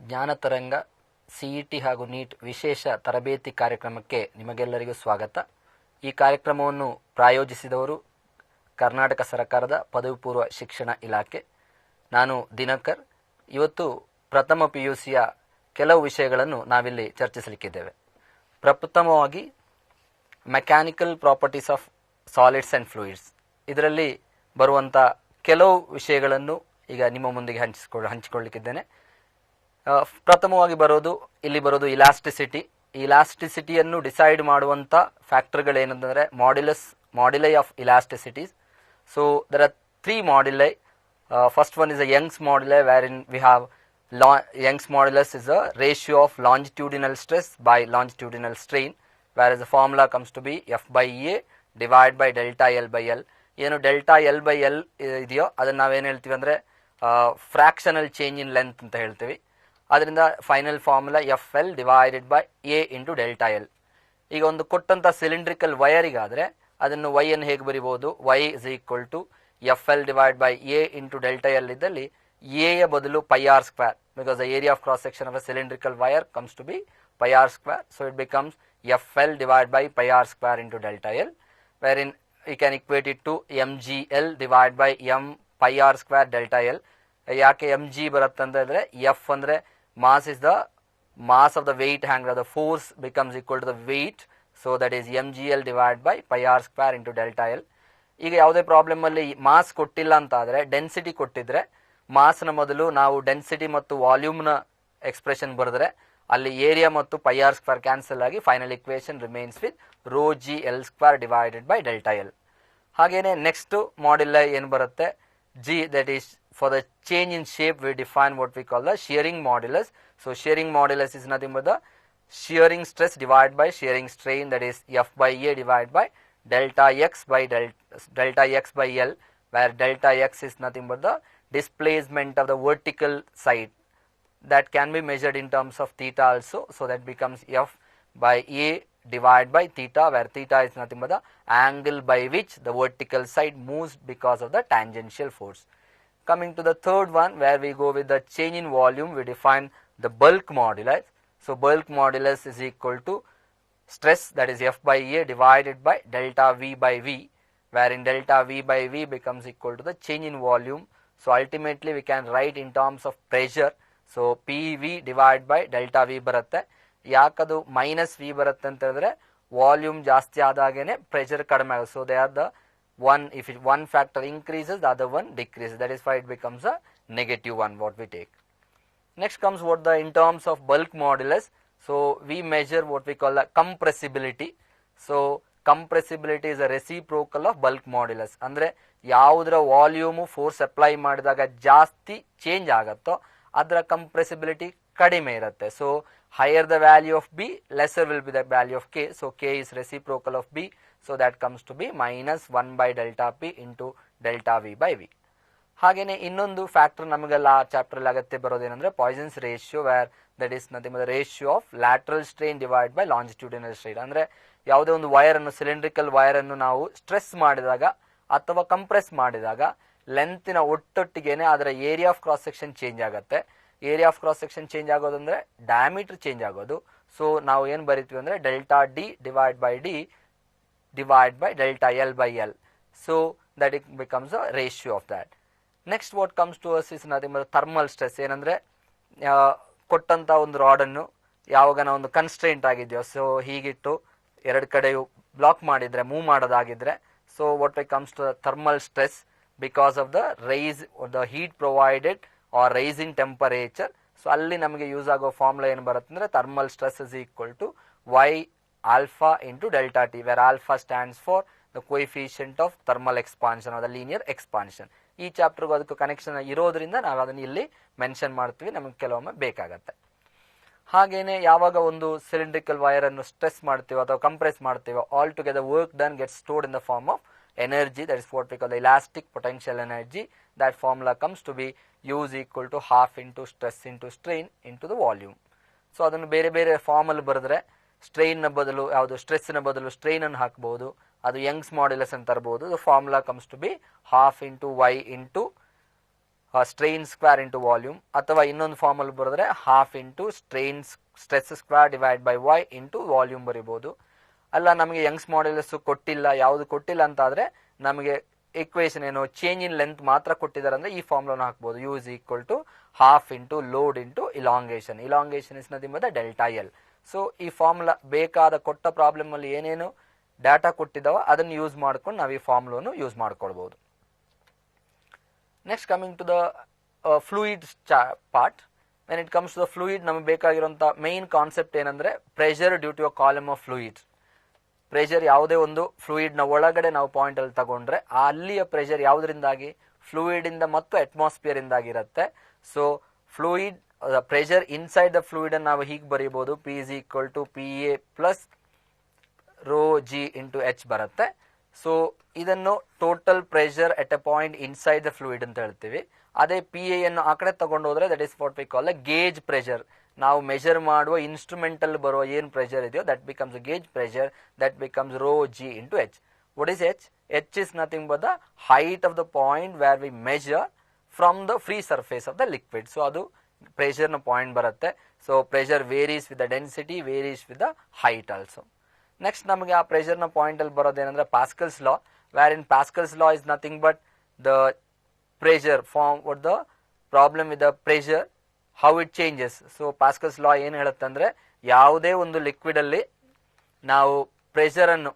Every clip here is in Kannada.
ಜ್ಞಾನ ತರಂಗ ಸಿಇಟಿ ಹಾಗೂ ನೀಟ್ ವಿಶೇಷ ತರಬೇತಿ ಕಾರ್ಯಕ್ರಮಕ್ಕೆ ನಿಮಗೆಲ್ಲರಿಗೂ ಸ್ವಾಗತ. ಈ ಕಾರ್ಯಕ್ರಮವನ್ನು ಪ್ರಾಯೋಜಿಸಿದವರು ಕರ್ನಾಟಕ ಸರ್ಕಾರದ ಪದವಿ ಪೂರ್ವ ಶಿಕ್ಷಣ ಇಲಾಖೆ. ನಾನು ದಿನಕರ್. ಇವತ್ತು ಪ್ರಥಮ PUCಯ ಕೆಲವು ವಿಷಯಗಳನ್ನು ನಾವಿಲ್ಲಿ ಚರ್ಚಿಸಲಿಕ್ಕಿದ್ದೇವೆ. ಪ್ರಪ್ರಥಮವಾಗಿ mechanical properties of solids and fluids, ಇದರಲ್ಲಿ ಬರುವಂಥ ಕೆಲವು ವಿಷಯಗಳನ್ನು ಈಗ ನಿಮ್ಮ ಮುಂದಿಗೆ ಹಂಚಿಕೊಳ್ಳಲಿಕ್ಕಿದ್ದೇನೆ. ಪ್ರಥಮವಾಗಿ ಇಲ್ಲಿ ಬರೋದು ಇಲಾಸ್ಟಿಸಿಟಿ. ಇಲಾಸ್ಟಿಸಿಟಿಯನ್ನು ಡಿಸೈಡ್ ಮಾಡುವಂಥ ಫ್ಯಾಕ್ಟರ್ಗಳೇನೆಂದರೆ moduli of elasticities. So there are 3 moduli. First one is a Young's moduli, wherein we have Young's modulus is a ratio of longitudinal stress by longitudinal strain, whereas the formula comes to be F by A divided by delta L by L. ಏನು ಡೆಲ್ಟಾ L by L ಇದೆಯೋ ಅದನ್ನು ನಾವೇನು ಹೇಳ್ತೀವಿ ಅಂದರೆ ಫ್ರ್ಯಾಕ್ಷನಲ್ ಚೇಂಜ್ ಇನ್ ಲೆಂತ್ ಅಂತ ಹೇಳ್ತೀವಿ. ಅದರಿಂದ final formula FL divided by A into delta L. ಈಗ ಒಂದು ಕೊಟ್ಟಂಥ ಸಿಲಿಂಡ್ರಿಕಲ್ ವಯರಿಗಾದರೆ ಅದನ್ನು Y ಅನ್ನು ಹೇಗೆ ಬರಿಬೋದು? Y is equal to FL divided by A into delta L ಇದ್ದಲ್ಲಿ A ಯ ಬದಲು pi r square, because the area of cross section of a cylindrical wire comes to be pi r square. So it becomes FL divided by pi r square into delta L, wherein you can equate it to mgl divided by m pi r square delta L. ಯಾಕೆ mg ಬರುತ್ತೆ ಅಂತಂದರೆ F ಅಂದರೆ mass is the mass of the weight hanger, the force becomes equal to the weight, so that is mgl divided by pi r square into delta L. ಈಗ ಯಾವುದೇ ಪ್ರಾಬ್ಲಮಲ್ಲಿ ಮಾಸ್ ಕೊಟ್ಟಿಲ್ಲ ಅಂತ ಆದರೆ ಡೆನ್ಸಿಟಿ ಕೊಟ್ಟಿದ್ರೆ ಮಾಸ್ನ ಮೊದಲು ನಾವು ಡೆನ್ಸಿಟಿ ಮತ್ತು ವಾಲ್ಯೂಮ್ನ ಎಕ್ಸ್ಪ್ರೆಷನ್ ಬರೆದ್ರೆ ಅಲ್ಲಿ ಏರಿಯಾ ಮತ್ತು ಪೈ ಆರ್ ಸ್ಕ್ವೇರ್ ಕ್ಯಾನ್ಸಲ್ ಆಗಿ final equation remains with rho g l square divided by delta l. ಹಾಗೇನೆ ನೆಕ್ಸ್ಟ್ ಮಾಡ್ಯುಲೈ ಏನು ಬರುತ್ತೆ? G, that is for the change in shape we define what we call the shearing modulus. So shearing modulus is nothing but the shearing stress divided by shearing strain, that is F by A divided by delta x by delta x by L, where delta x is nothing but the displacement of the vertical side that can be measured in terms of theta also. So that becomes F by A divided by theta, where theta is nothing but the angle by which the vertical side moves because of the tangential force. Coming to the third one, where we go with the change in volume, we define the bulk modulus. So bulk modulus is equal to stress, that is F by A divided by delta V by V, wherein delta V by V becomes equal to the change in volume. So ultimately we can write in terms of pressure. So PV divided by delta V ಬರುತ್ತೆ. ಯಾಕದು ಮೈನಸ್ V ಬರುತ್ತೆ ಅಂತ ಹೇಳಿದ್ರೆ ವಾಲ್ಯೂಮ್ ಜಾಸ್ತಿ ಆದಾಗೇನೆ ಪ್ರೆಷರ್ ಕಡಿಮೆ ಆಗುತ್ತೆ. So they are the one, if one factor increases, the other one decreases. That is why it becomes a negative one what we take. Next comes in terms of bulk modulus. So we measure what we call the compressibility. So compressibility is a reciprocal of bulk modulus. ಅಂದರೆ ಯಾವುದರ ವಾಲ್ಯೂಮು ಫೋರ್ಸ್ ಅಪ್ಲೈ ಮಾಡಿದಾಗ ಜಾಸ್ತಿ ಚೇಂಜ್ ಆಗುತ್ತೋ ಅದರ ಕಂಪ್ರೆಸಿಬಿಲಿಟಿ ಕಡಿಮೆ ಇರುತ್ತೆ. So higher the value of B, lesser will be the value of K. So K is reciprocal of B. So that comes to be minus 1 by delta P into delta V by V. ಹಾಗೇನೆ ಇನ್ನೊಂದು ಫ್ಯಾಕ್ಟರ್ ನಮಗೆಲ್ಲ ಆ ಚಾಪ್ಟರ್ ಅಗತ್ಯ ಬರೋದೇನೆಂದರೆ Poisson's ratio, where that is nothing but the ratio of lateral strain divide by longitudinal strain. ಅಂದರೆ ಯಾವುದೇ ಒಂದು ವೈರನ್ನು ಸಿಲಿಂಡ್ರಿಕಲ್ ವೈರನ್ನು ನಾವು ಸ್ಟ್ರೆಸ್ ಮಾಡಿದಾಗ ಅಥವಾ ಕಂಪ್ರೆಸ್ ಮಾಡಿದಾಗ ಲೆಂತಿನ ಒಟ್ಟೊಟ್ಟಿಗೆನೆ ಅದರ area of cross section change ಆಗುತ್ತೆ. Area of cross section change ಆಗೋದಂದ್ರೆ ಡಯಾಮೀಟರ್ ಚೇಂಜ್ ಆಗೋದು. ಸೊ ನಾವು ಏನು ಬರಿತೀವಿ ಅಂದರೆ delta D divide by delta L by L. So that it becomes a ratio of that. Next what comes to us is nothing but thermal stress. ಏನಂದರೆ ಕೊಟ್ಟಂಥ ಒಂದು ರಾಡನ್ನು ಯಾವಾಗ ನಾವು ಒಂದು ಕನ್ಸ್ಟ್ರೆಂಟ್ ಆಗಿದೆಯೋ, ಸೊ ಹೀಗಿಟ್ಟು ಎರಡು ಕಡೆಯು ಬ್ಲಾಕ್ ಮಾಡಿದರೆ ಮೂವ್ ಮಾಡೋದಾಗಿದ್ದರೆ, so what comes to thermal stress because of the rise the heat provided or rise in temperature. So ಅಲ್ಲಿ ನಮಗೆ ಯೂಸ್ ಆಗೋ ಫಾರ್ಮುಲಾ ಏನು ಬರುತ್ತೆ ಅಂದರೆ thermal stress is equal to Y alpha into delta T, where alpha stands for the coefficient of thermal expansion or the linear expansion. ಈ ಚಾಪ್ಟರ್ಗೂ ಅದಕ್ಕೂ ಕನೆಕ್ಷನ್ ಇರೋದ್ರಿಂದ ನಾವು ಅದನ್ನು ಇಲ್ಲಿ ಮೆನ್ಷನ್ ಮಾಡ್ತೀವಿ, ನಮಗೆ ಕೆಲವೊಮ್ಮೆ ಬೇಕಾಗತ್ತೆ. ಹಾಗೇನೆ ಯಾವಾಗ ಒಂದು ಸಿಲಿಂಡ್ರಿಕಲ್ ವೈರನ್ನು ಸ್ಟ್ರೆಸ್ ಮಾಡ್ತೀವೋ ಅಥವಾ ಕಂಪ್ರೆಸ್ ಮಾಡ್ತೀವೋ, all together work done gets stored in the form of energy, that is what we call the elastic potential energy. That formula comes to be U is equal to half into stress into strain into the volume. So ಅದನ್ನು ಬೇರೆ ಬೇರೆ ಫಾರ್ಮಲ್ಲಿ ಬರೆದ್ರೆ ಸ್ಟ್ರೈನ್ನ ಬದಲು ಯಾವುದು ಸ್ಟ್ರೆಸ್ಸಿನ ಬದಲು ಸ್ಟ್ರೈನನ್ನು ಹಾಕ್ಬೋದು, ಅದು ಯಂಗ್ಸ್ ಮಾಡ್ಯುಲಸ್ ಅಂತ ತರ್ಬೋದು. The formula comes to be half into Y into strain square into volume, ಅಥವಾ ಇನ್ನೊಂದು ಫಾರ್ಮಲ್ಲಿ ಬರೆದ್ರೆ half into stress square divide by y into volume ಬರಿಬೋದು. ಅಲ್ಲ ನಮಗೆ ಯಂಗ್ಸ್ ಮಾಡ್ಯುಲಸ್ ಕೊಟ್ಟಿಲ್ಲ, ಯಾವುದು ಕೊಟ್ಟಿಲ್ಲ ಅಂತ ಆದರೆ ನಮಗೆ ಇಕ್ವೇಶನ್ ಏನು ಚೇಂಜ್ ಇನ್ ಲೆಂತ್ ಮಾತ್ರ ಕೊಟ್ಟಿದ್ದಾರೆ ಅಂದರೆ ಈ ಫಾರ್ಮುಲಾನ ಹಾಕ್ಬೋದು. U is equal to half into load into elongation. Elongation is nothing but delta L. So ಈ ಫಾರ್ಮುಲಾ ಬೇಕಾದ ಕೊಟ್ಟ ಪ್ರಾಬ್ಲಮ್ ಅಲ್ಲಿ ಏನೇನು ಡಾಟಾ ಕೊಟ್ಟಿದ್ದಾವ ಅದನ್ನು ಯೂಸ್ ಮಾಡ್ಕೊಂಡು ನಾವು ಈ ಫಾರ್ಮುಲಾವನ್ನು ಯೂಸ್ ಮಾಡ್ಕೊಳ್ಬಹುದು. Next coming to the fluid part. When it comes to the fluid ನಮಗೆ ಬೇಕಾಗಿರುವಂಥ ಮೈನ್ ಕಾನ್ಸೆಪ್ಟ್ ಏನಂದ್ರೆ pressure due to a column of fluids. Pressure ಯಾವುದೇ ಒಂದು ಫ್ಲೂಯಿಡ್ ನ ಒಳಗಡೆ ನಾವು ಪಾಯಿಂಟ್ ಅಲ್ಲಿ ತಗೊಂಡ್ರೆ ಅಲ್ಲಿಯ ಪ್ರೆಷರ್ ಯಾವುದರಿಂದಾಗಿ ಫ್ಲೂಯಿಡ್ ಇಂದ ಮತ್ತು ಅಟ್ಮಾಸ್ಫಿಯರ್ ಇಂದಾಗಿರುತ್ತೆ. So fluid pressure inside the fluid ಅನ್ನು ನಾವು ಹೀಗೆ ಬರೀಬಹುದು, P is equal to P A plus rho G into H ಬರುತ್ತೆ. ಸೊ ಇದನ್ನು total pressure at a point inside the fluid ಅಂತ ಹೇಳ್ತೀವಿ. ಅದೇ ಪಿ ಎ ಅನ್ನು ಆ ಕಡೆ ತಗೊಂಡು ಹೋದ್ರೆ that is what we call gauge pressure. ನಾವು ಮೆಜರ್ ಮಾಡುವ ಇನ್ಸ್ಟ್ರೂಮೆಂಟ್ ಅಲ್ಲಿ ಬರುವ ಏನು ಪ್ರೆಷರ್ ಇದೆಯೋ that becomes gauge pressure, that becomes rho G into h. What is h? H is nothing but the height of the point where we measure from the free surface of the liquid. So ಅದು ಪ್ರೆಷರ್ ನ ಪಾಯಿಂಟ್ ಬರುತ್ತೆ. So pressure varies with the density, varies with the height also. Next ನಮಗೆ ಆ ಪ್ರೆಷರ್ ನ ಪಾಯಿಂಟ್ ಅಲ್ಲಿ ಬರೋದೇನಂದ್ರೆ Pascal's law, where in Pascal's law is nothing but the pressure form what the problem with the pressure how it changes. So Pascal's law ಏನು ಹೇಳುತ್ತೆ ಅಂದ್ರೆ ಯಾವುದೇ ಒಂದು ಲಿಕ್ವಿಡ್ ಅಲ್ಲಿ ನಾವು ಪ್ರೆಷರ್ ಅನ್ನು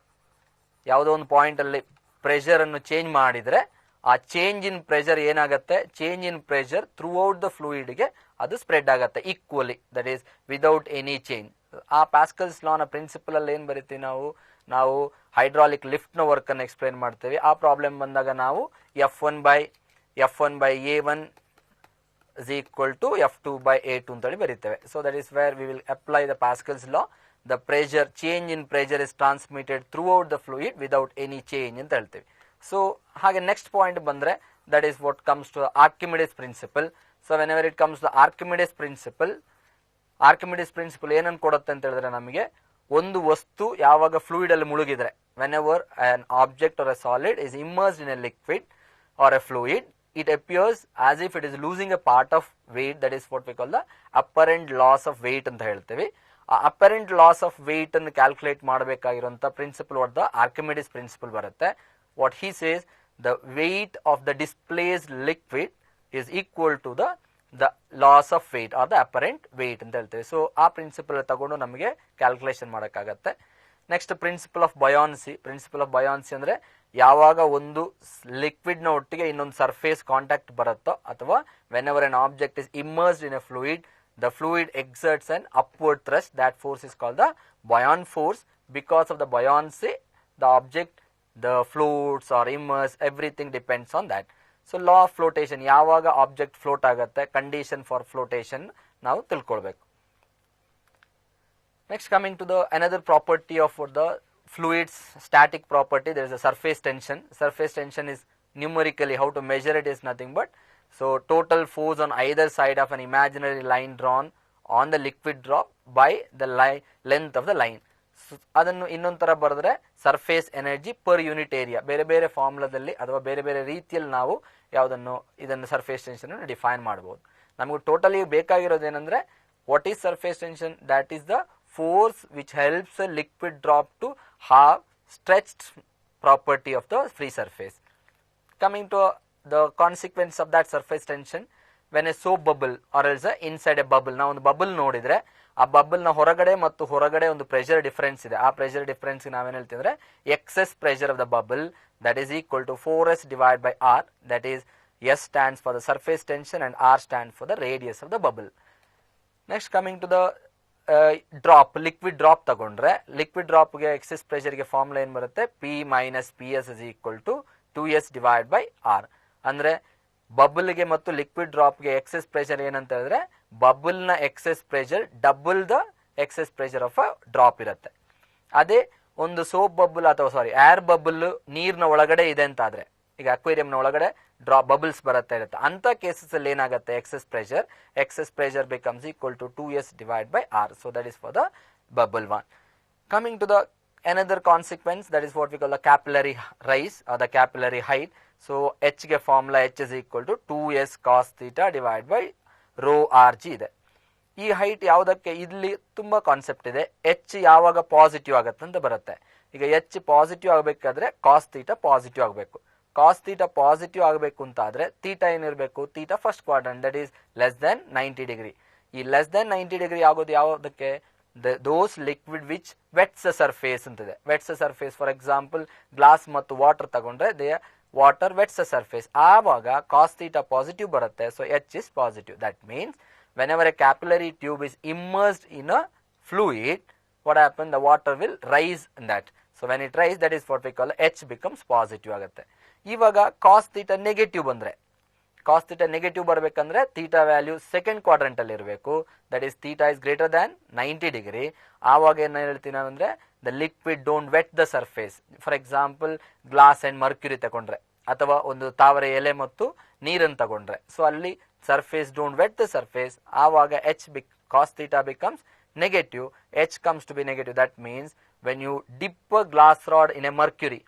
ಯಾವುದೋ ಒಂದು ಪಾಯಿಂಟ್ ಅಲ್ಲಿ ಪ್ರೆಷರ್ ಅನ್ನು ಚೇಂಜ್ ಮಾಡಿದ್ರೆ ಆ ಚೇಂಜ್ ಇನ್ ಪ್ರೆಷರ್ ಏನಾಗುತ್ತೆ, change in pressure through out the fluid ಗೆ ಅದು ಸ್ಪ್ರೆಡ್ ಆಗುತ್ತೆ equally, that is without any change. ಆ ಪ್ಯಾಸ್ಕಲ್ಸ್ ಲಾನ ಪ್ರಿನ್ಸಿಪಲ್ ಅಲ್ಲಿ ಏನ್ ಬರೀತೀವಿ ನಾವು ಹೈಡ್ರಾಲಿಕ್ ಲಿಫ್ಟ್ ನ ವರ್ಕ್ ಅನ್ನು ಎಕ್ಸ್ಪ್ಲೈನ್ ಮಾಡ್ತೇವೆ. ಆ ಪ್ರಾಬ್ಲಮ್ ಬಂದಾಗ ನಾವು F1 by A1 is equal to F2 by A2 ಅಂತೇಳಿ ಬರೀತೇವೆ. So that is where we will apply the Pascal's law. The pressure change in pressure is transmitted throughout the fluid without any change ಅಂತ ಹೇಳ್ತೀವಿ. ಸೊ ಹಾಗೆ ನೆಕ್ಸ್ಟ್ ಪಾಯಿಂಟ್ ಬಂದ್ರೆ that is what comes to Archimedes principle. So whenever it comes to Archimedes principle ಏನನ್ನು ಕೊಡುತ್ತೆ ಅಂತ ಹೇಳಿದ್ರೆ ನಮಗೆ ಒಂದು ವಸ್ತು ಯಾವಾಗ ಫ್ಲೂಯಿಡ್ ಅಲ್ಲಿ ಮುಳುಗಿದ್ರೆ, whenever an object or a solid is immersed in a liquid or a fluid, it appears as if it is losing a part of weight, that is what we call the apparent loss of weight ಅಂತ ಹೇಳ್ತೀವಿ. ಆ apparent loss of weight ಅನ್ನು ಕ್ಯಾಲ್ಕುಲೇಟ್ ಮಾಡಬೇಕಾಗಿರುವಂತ principle what the Archimedes principle ಬರುತ್ತೆ. What he says, the weight of the displaced liquid is equal to the loss of weight or the apparent weight ಅಂತ ಹೇಳ್ತೀವಿ. ಸೊ ಆ ಪ್ರಿನ್ಸಿಪಲ್ ತಗೊಂಡು ನಮಗೆ ಕ್ಯಾಲ್ಕುಲೇಷನ್ ಮಾಡೋಕ್ಕಾಗತ್ತೆ. ನೆಕ್ಸ್ಟ್ ಪ್ರಿನ್ಸಿಪಲ್ ಆಫ್ ಬಯಾನ್ಸಿ ಅಂದ್ರೆ ಯಾವಾಗ ಒಂದು ಲಿಕ್ವಿಡ್ ನ ಒಟ್ಟಿಗೆ ಇನ್ನೊಂದು ಸರ್ಫೇಸ್ ಕಾಂಟ್ಯಾಕ್ಟ್ ಬರುತ್ತೋ ಅಥವಾ whenever an object is immersed in a fluid, the fluid exerts an upward thrust, that force is called the buoyant force. Because of the buoyancy the object the floats or immerse, everything depends on that. So law of flotation, ಯಾವಾಗ ಆಬ್ಜೆಕ್ಟ್ ಫ್ಲೋಟ್ ಆಗುತ್ತೆ, ಕಂಡೀಷನ್ ಫಾರ್ ಫ್ಲೋಟೇಷನ್ ನಾವು ತಿಳ್ಕೊಳ್ಬೇಕು. Next, coming to the another property of the fluids, static property, there is a surface tension. Surface tension is numerically, how to measure it is nothing but, so total force on either side of an imaginary line drawn on the liquid drop by the length of the line. So ಅದನ್ನು ಇನ್ನೊಂದು ತರ ಬರೆದ್ರೆ surface energy per unit area. ಬೇರೆ ಬೇರೆ ಫಾರ್ಮುಲಾದಲ್ಲಿ ಅಥವಾ ಬೇರೆ ಬೇರೆ ರೀತಿಯಲ್ಲಿ ನಾವು ಇದನ್ನು ಸರ್ಫೇಸ್ ಟೆನ್ಷನ್ ಅನ್ನು ಡಿಫೈನ್ ಮಾಡಬಹುದು. ನಮಗೆ ಟೋಟಲಿ ಬೇಕಾಗಿರೋದೇನೆಂದ್ರೆ what is surface tension? That is the force which helps a liquid drop to have stretched property of the free surface. Coming to the consequence of that surface tension, when a soap bubble or else inside a bubble, ನಾವು ಒಂದು ಬಬಲ್ ನೋಡಿದ್ರೆ ಆ ಬಬಲ್ ನ ಹೊರಗಡೆ ಒಂದು ಪ್ರೆಷರ್ ಡಿಫರೆನ್ಸ್ ಇದೆ. ಆ ಪ್ರೆಷರ್ ಡಿಫರೆನ್ಸ್ ನಾವೇನು ಹೇಳ್ತೀವಿ ಅಂದ್ರೆ excess pressure of the bubble, that is equal to 4s divided by r, that is s stands for the surface tension and r stands for the radius of the bubble. Next, coming to the drop, liquid drop ತಗೊಂಡ್ರೆ ಲಿಕ್ವಿಡ್ ಡ್ರಾಪ್ಗೆ ಎಕ್ಸೆಸ್ ಪ್ರೆಷರ್ಗೆ ಫಾರ್ಮುಲಾ ಏನು ಬರುತ್ತೆ? P minus PS is equal to 2s divided by r. ಅಂದ್ರೆ ಬಬಲ್ಗೆ ಮತ್ತು ಲಿಕ್ವಿಡ್ ಡ್ರಾಪ್ಗೆ ಎಕ್ಸೆಸ್ ಪ್ರೆಷರ್ ಏನಂತ ಹೇಳಿದ್ರೆ ಬಬಲ್ ನ excess pressure double the excess pressure of a drop ಇರುತ್ತೆ. ಅದೇ ಒಂದು ಸೋಪ್ ಬಬಲ್ ಅಥವಾ ಏರ್ ಬಬಲ್ ನೀರಿನ ಒಳಗಡೆ ಇದೆ ಅಂತ ಆದ್ರೆ, ಈಗ ಅಕ್ವೇರಿಯಂ ನ ಒಳಗಡೆ ಡ್ರಾಪ್ ಬಬಲ್ಸ್ ಬರುತ್ತೆ ಇರುತ್ತೆ, ಅಂತ ಕೇಸಸ್ ಅಲ್ಲಿ ಏನಾಗುತ್ತೆ? Excess pressure becomes equal to 2s divided by r. So that is for the bubble one. Coming to the another consequence, that is what we call the capillary rise or the capillary height. So h ಗೆ formula h is equal to 2s cos theta divided by rho rg ಇದೆ. ಈ ಹೈಟ್ ಯಾವುದಕ್ಕೆ, ಇಲ್ಲಿ ತುಂಬಾ ಕಾನ್ಸೆಪ್ಟ್ ಇದೆ. h ಯಾವಾಗ ಪಾಸಿಟಿವ್ ಆಗುತ್ತೆ ಅಂತ ಬರುತ್ತೆ. ಈಗ h ಪಾಸಿಟಿವ್ ಆಗಬೇಕಾದ್ರೆ ಕಾಸ್ ಥೀಟಾ ಪಾಸಿಟಿವ್ ಆಗಬೇಕು. ಕಾಸ್ ಥೀಟಾ ಪಾಸಿಟಿವ್ ಆಗಬೇಕು ಅಂತ ಆದ್ರೆ ಥೀಟಾ ಏನಿರಬೇಕು, theta first quadrant, that is less than 90 degree. ಈ ಲೆಸ್ ದೆನ್ 90 ಡಿಗ್ರಿ ಆಗೋದು ಯಾವುದಕ್ಕೆ, those liquid which wets surface ಅಂತಿದೆ. Wets surface for example glass ಮತ್ತು ವಾಟರ್ ತಗೊಂಡ್ರೆ ದೇ ವಾಟರ್ ವೆಟ್ಸ್ ಸರ್ಫೇಸ್, ಆವಾಗ ಕಾಸ್ ಥೀಟಾ ಪಾಸಿಟಿವ್ ಬರುತ್ತೆ. So h is positive. That means whenever a capillary tube is immersed in a fluid, what happens, the water will rise in that. So when it rise, that is what we call h becomes positive ಆಗುತ್ತೆ. ಇವಾಗ ಕಾಸ್ ಥೀಟಾ ನೆಗೆಟಿವ್ ಬಂದ್ರೆ, ಕಾಸ್ ಥೀಟಾ ನೆಗೆಟಿವ್ ಬರಬೇಕಂದ್ರೆ ಥೀಟಾ ವ್ಯಾಲ್ಯೂ ಸೆಕೆಂಡ್ ಕ್ವಾಡ್ರಂಟ್ ಅಲ್ಲಿ ಇರಬೇಕು. That is theta is greater than 90 degree. ಆವಾಗ ಏನ್ ಹೇಳ್ತೀನಿ ಅಂದ್ರೆ the liquid don't wet the surface. For example glass and mercury ತಗೊಂಡ್ರೆ, ಅಥವಾ ಒಂದು ತಾವರೆ ಎಲೆ ಮತ್ತು ನೀರನ್ನು ತಗೊಂಡ್ರೆ, ಸೊ ಅಲ್ಲಿ surface don't wet the surface, ಆವಾಗ cos theta becomes negative, h comes to be negative. That means when you dip a glass rod in a mercury,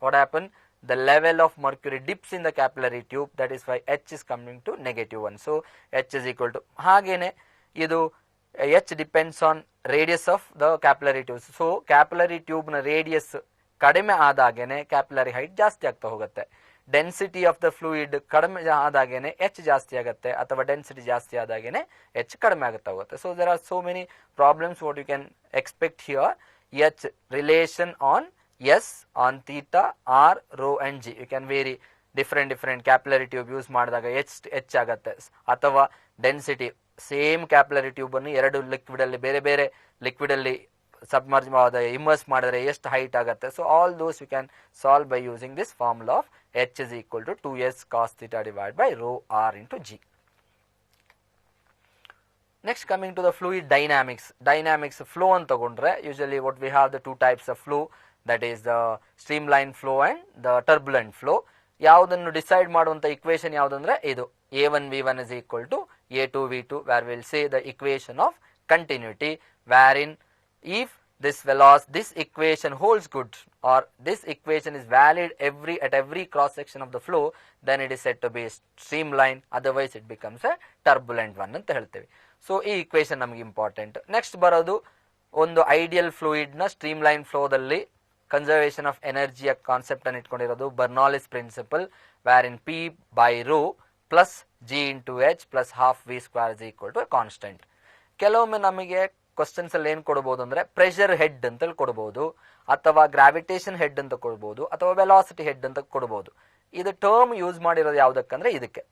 what happen, the level of mercury dips in the capillary tube. That is why h is coming to -1. So h is equal to, hagene idu h depends on radius of the capillary tube. So capillary tube na radius kadime ಆದಾಗೇನೆ capillary height ಜಾಸ್ತಿ ಆಗ್ತಾ ಹೋಗುತ್ತೆ. ಡೆನ್ಸಿಟಿ ಆಫ್ ದ ಫ್ಲೂಯಿಡ್ ಕಡಿಮೆ ಆದಾಗೇನೆ h ಜಾಸ್ತಿ ಆಗುತ್ತೆ, ಅಥವಾ ಡೆನ್ಸಿಟಿ ಜಾಸ್ತಿ ಆದಾಗೇನೆ h ಕಡಿಮೆ ಆಗುತ್ತಾ ಹೋಗುತ್ತೆ. So there are so many problems what you can expect here. h relation on s on theta r rho and g. You can vary different capillary tube use ಮಾಡಿದಾಗ h ಆಗುತ್ತೆ, ಅಥವಾ ಡೆನ್ಸಿಟಿ ಸೇಮ್ ಕ್ಯಾಪಿಲರಿ ಟ್ಯೂಬ್ ಅನ್ನು ಎರಡು ಲಿಕ್ವಿಡ್ ಅಲ್ಲಿ ಬೇರೆ ಬೇರೆ ಲಿಕ್ವಿಡ್ ಅಲ್ಲಿ ಸಬ್ಮರ್ಜ್ ಇಮರ್ಸ್ ಮಾಡಿದ್ರೆ ಎಷ್ಟು ಹೈಟ್ ಆಗುತ್ತೆ. So all those you can solve by using this formula of h is equal to 2s cos theta divided by rho r into g. Next, coming to the fluid dynamics. Dynamics flow ಅಂತ ತಗೊಂಡ್ರೆ usually what we have the two types of flow, that is the streamline flow and the turbulent flow. ಯಾವುದನ್ನು ಡಿಸೈಡ್ ಮಾಡುವಂತ ಇಕ್ವೇಶನ್ ಯಾವುದಂದ್ರೆ ಇದು a1v1 is equal to a2v2, where we will say the equation of continuity, wherein if this equation holds good, or this equation is valid at every cross section of the flow, then it is said to be streamline, otherwise it becomes a turbulent one ಅಂತ ಹೇಳ್ತೇವೆ. ಸೊ ಈ ಇಕ್ವೇಶನ್ ನಮಗೆ ಇಂಪಾರ್ಟೆಂಟ್. ನೆಕ್ಸ್ಟ್ ಬರೋದು ಒಂದು ಐಡಿಯಲ್ ಫ್ಲೂಯಿಡ್ ನ ಸ್ಟ್ರೀಮ್ಲೈನ್ ಫ್ಲೋದಲ್ಲಿ ಕನ್ಸರ್ವೇಷನ್ ಆಫ್ ಎನರ್ಜಿಯ ಕಾನ್ಸೆಪ್ಟ್ ಅನ್ನು ಇಟ್ಕೊಂಡಿರೋದು Bernoulli's principle, where in p by rho plus g into h plus half v square is equal to a constant. ಕೆಲವೊಮ್ಮೆ ನಮಗೆ ಕ್ವಶನ್ಸ್ ಅಲ್ಲಿ ಏನ್ ಕೊಡಬಹುದು ಅಂದ್ರೆ ಪ್ರೆಷರ್ ಹೆಡ್ ಅಂತ ಕೊಡಬಹುದು, ಅಥವಾ ಗ್ರಾವಿಟೇಷನ್ ಹೆಡ್ ಅಂತ ಕೊಡಬಹುದು, ಅಥವಾ ವೆಲಾಸಿಟಿ ಹೆಡ್ ಅಂತ ಕೊಡಬಹುದು. ಇದು ಟರ್ಮ್ ಯೂಸ್ ಮಾಡಿರೋದು ಯಾವುದಕ್ಕಂದ್ರೆ ಇದಕ್ಕೆ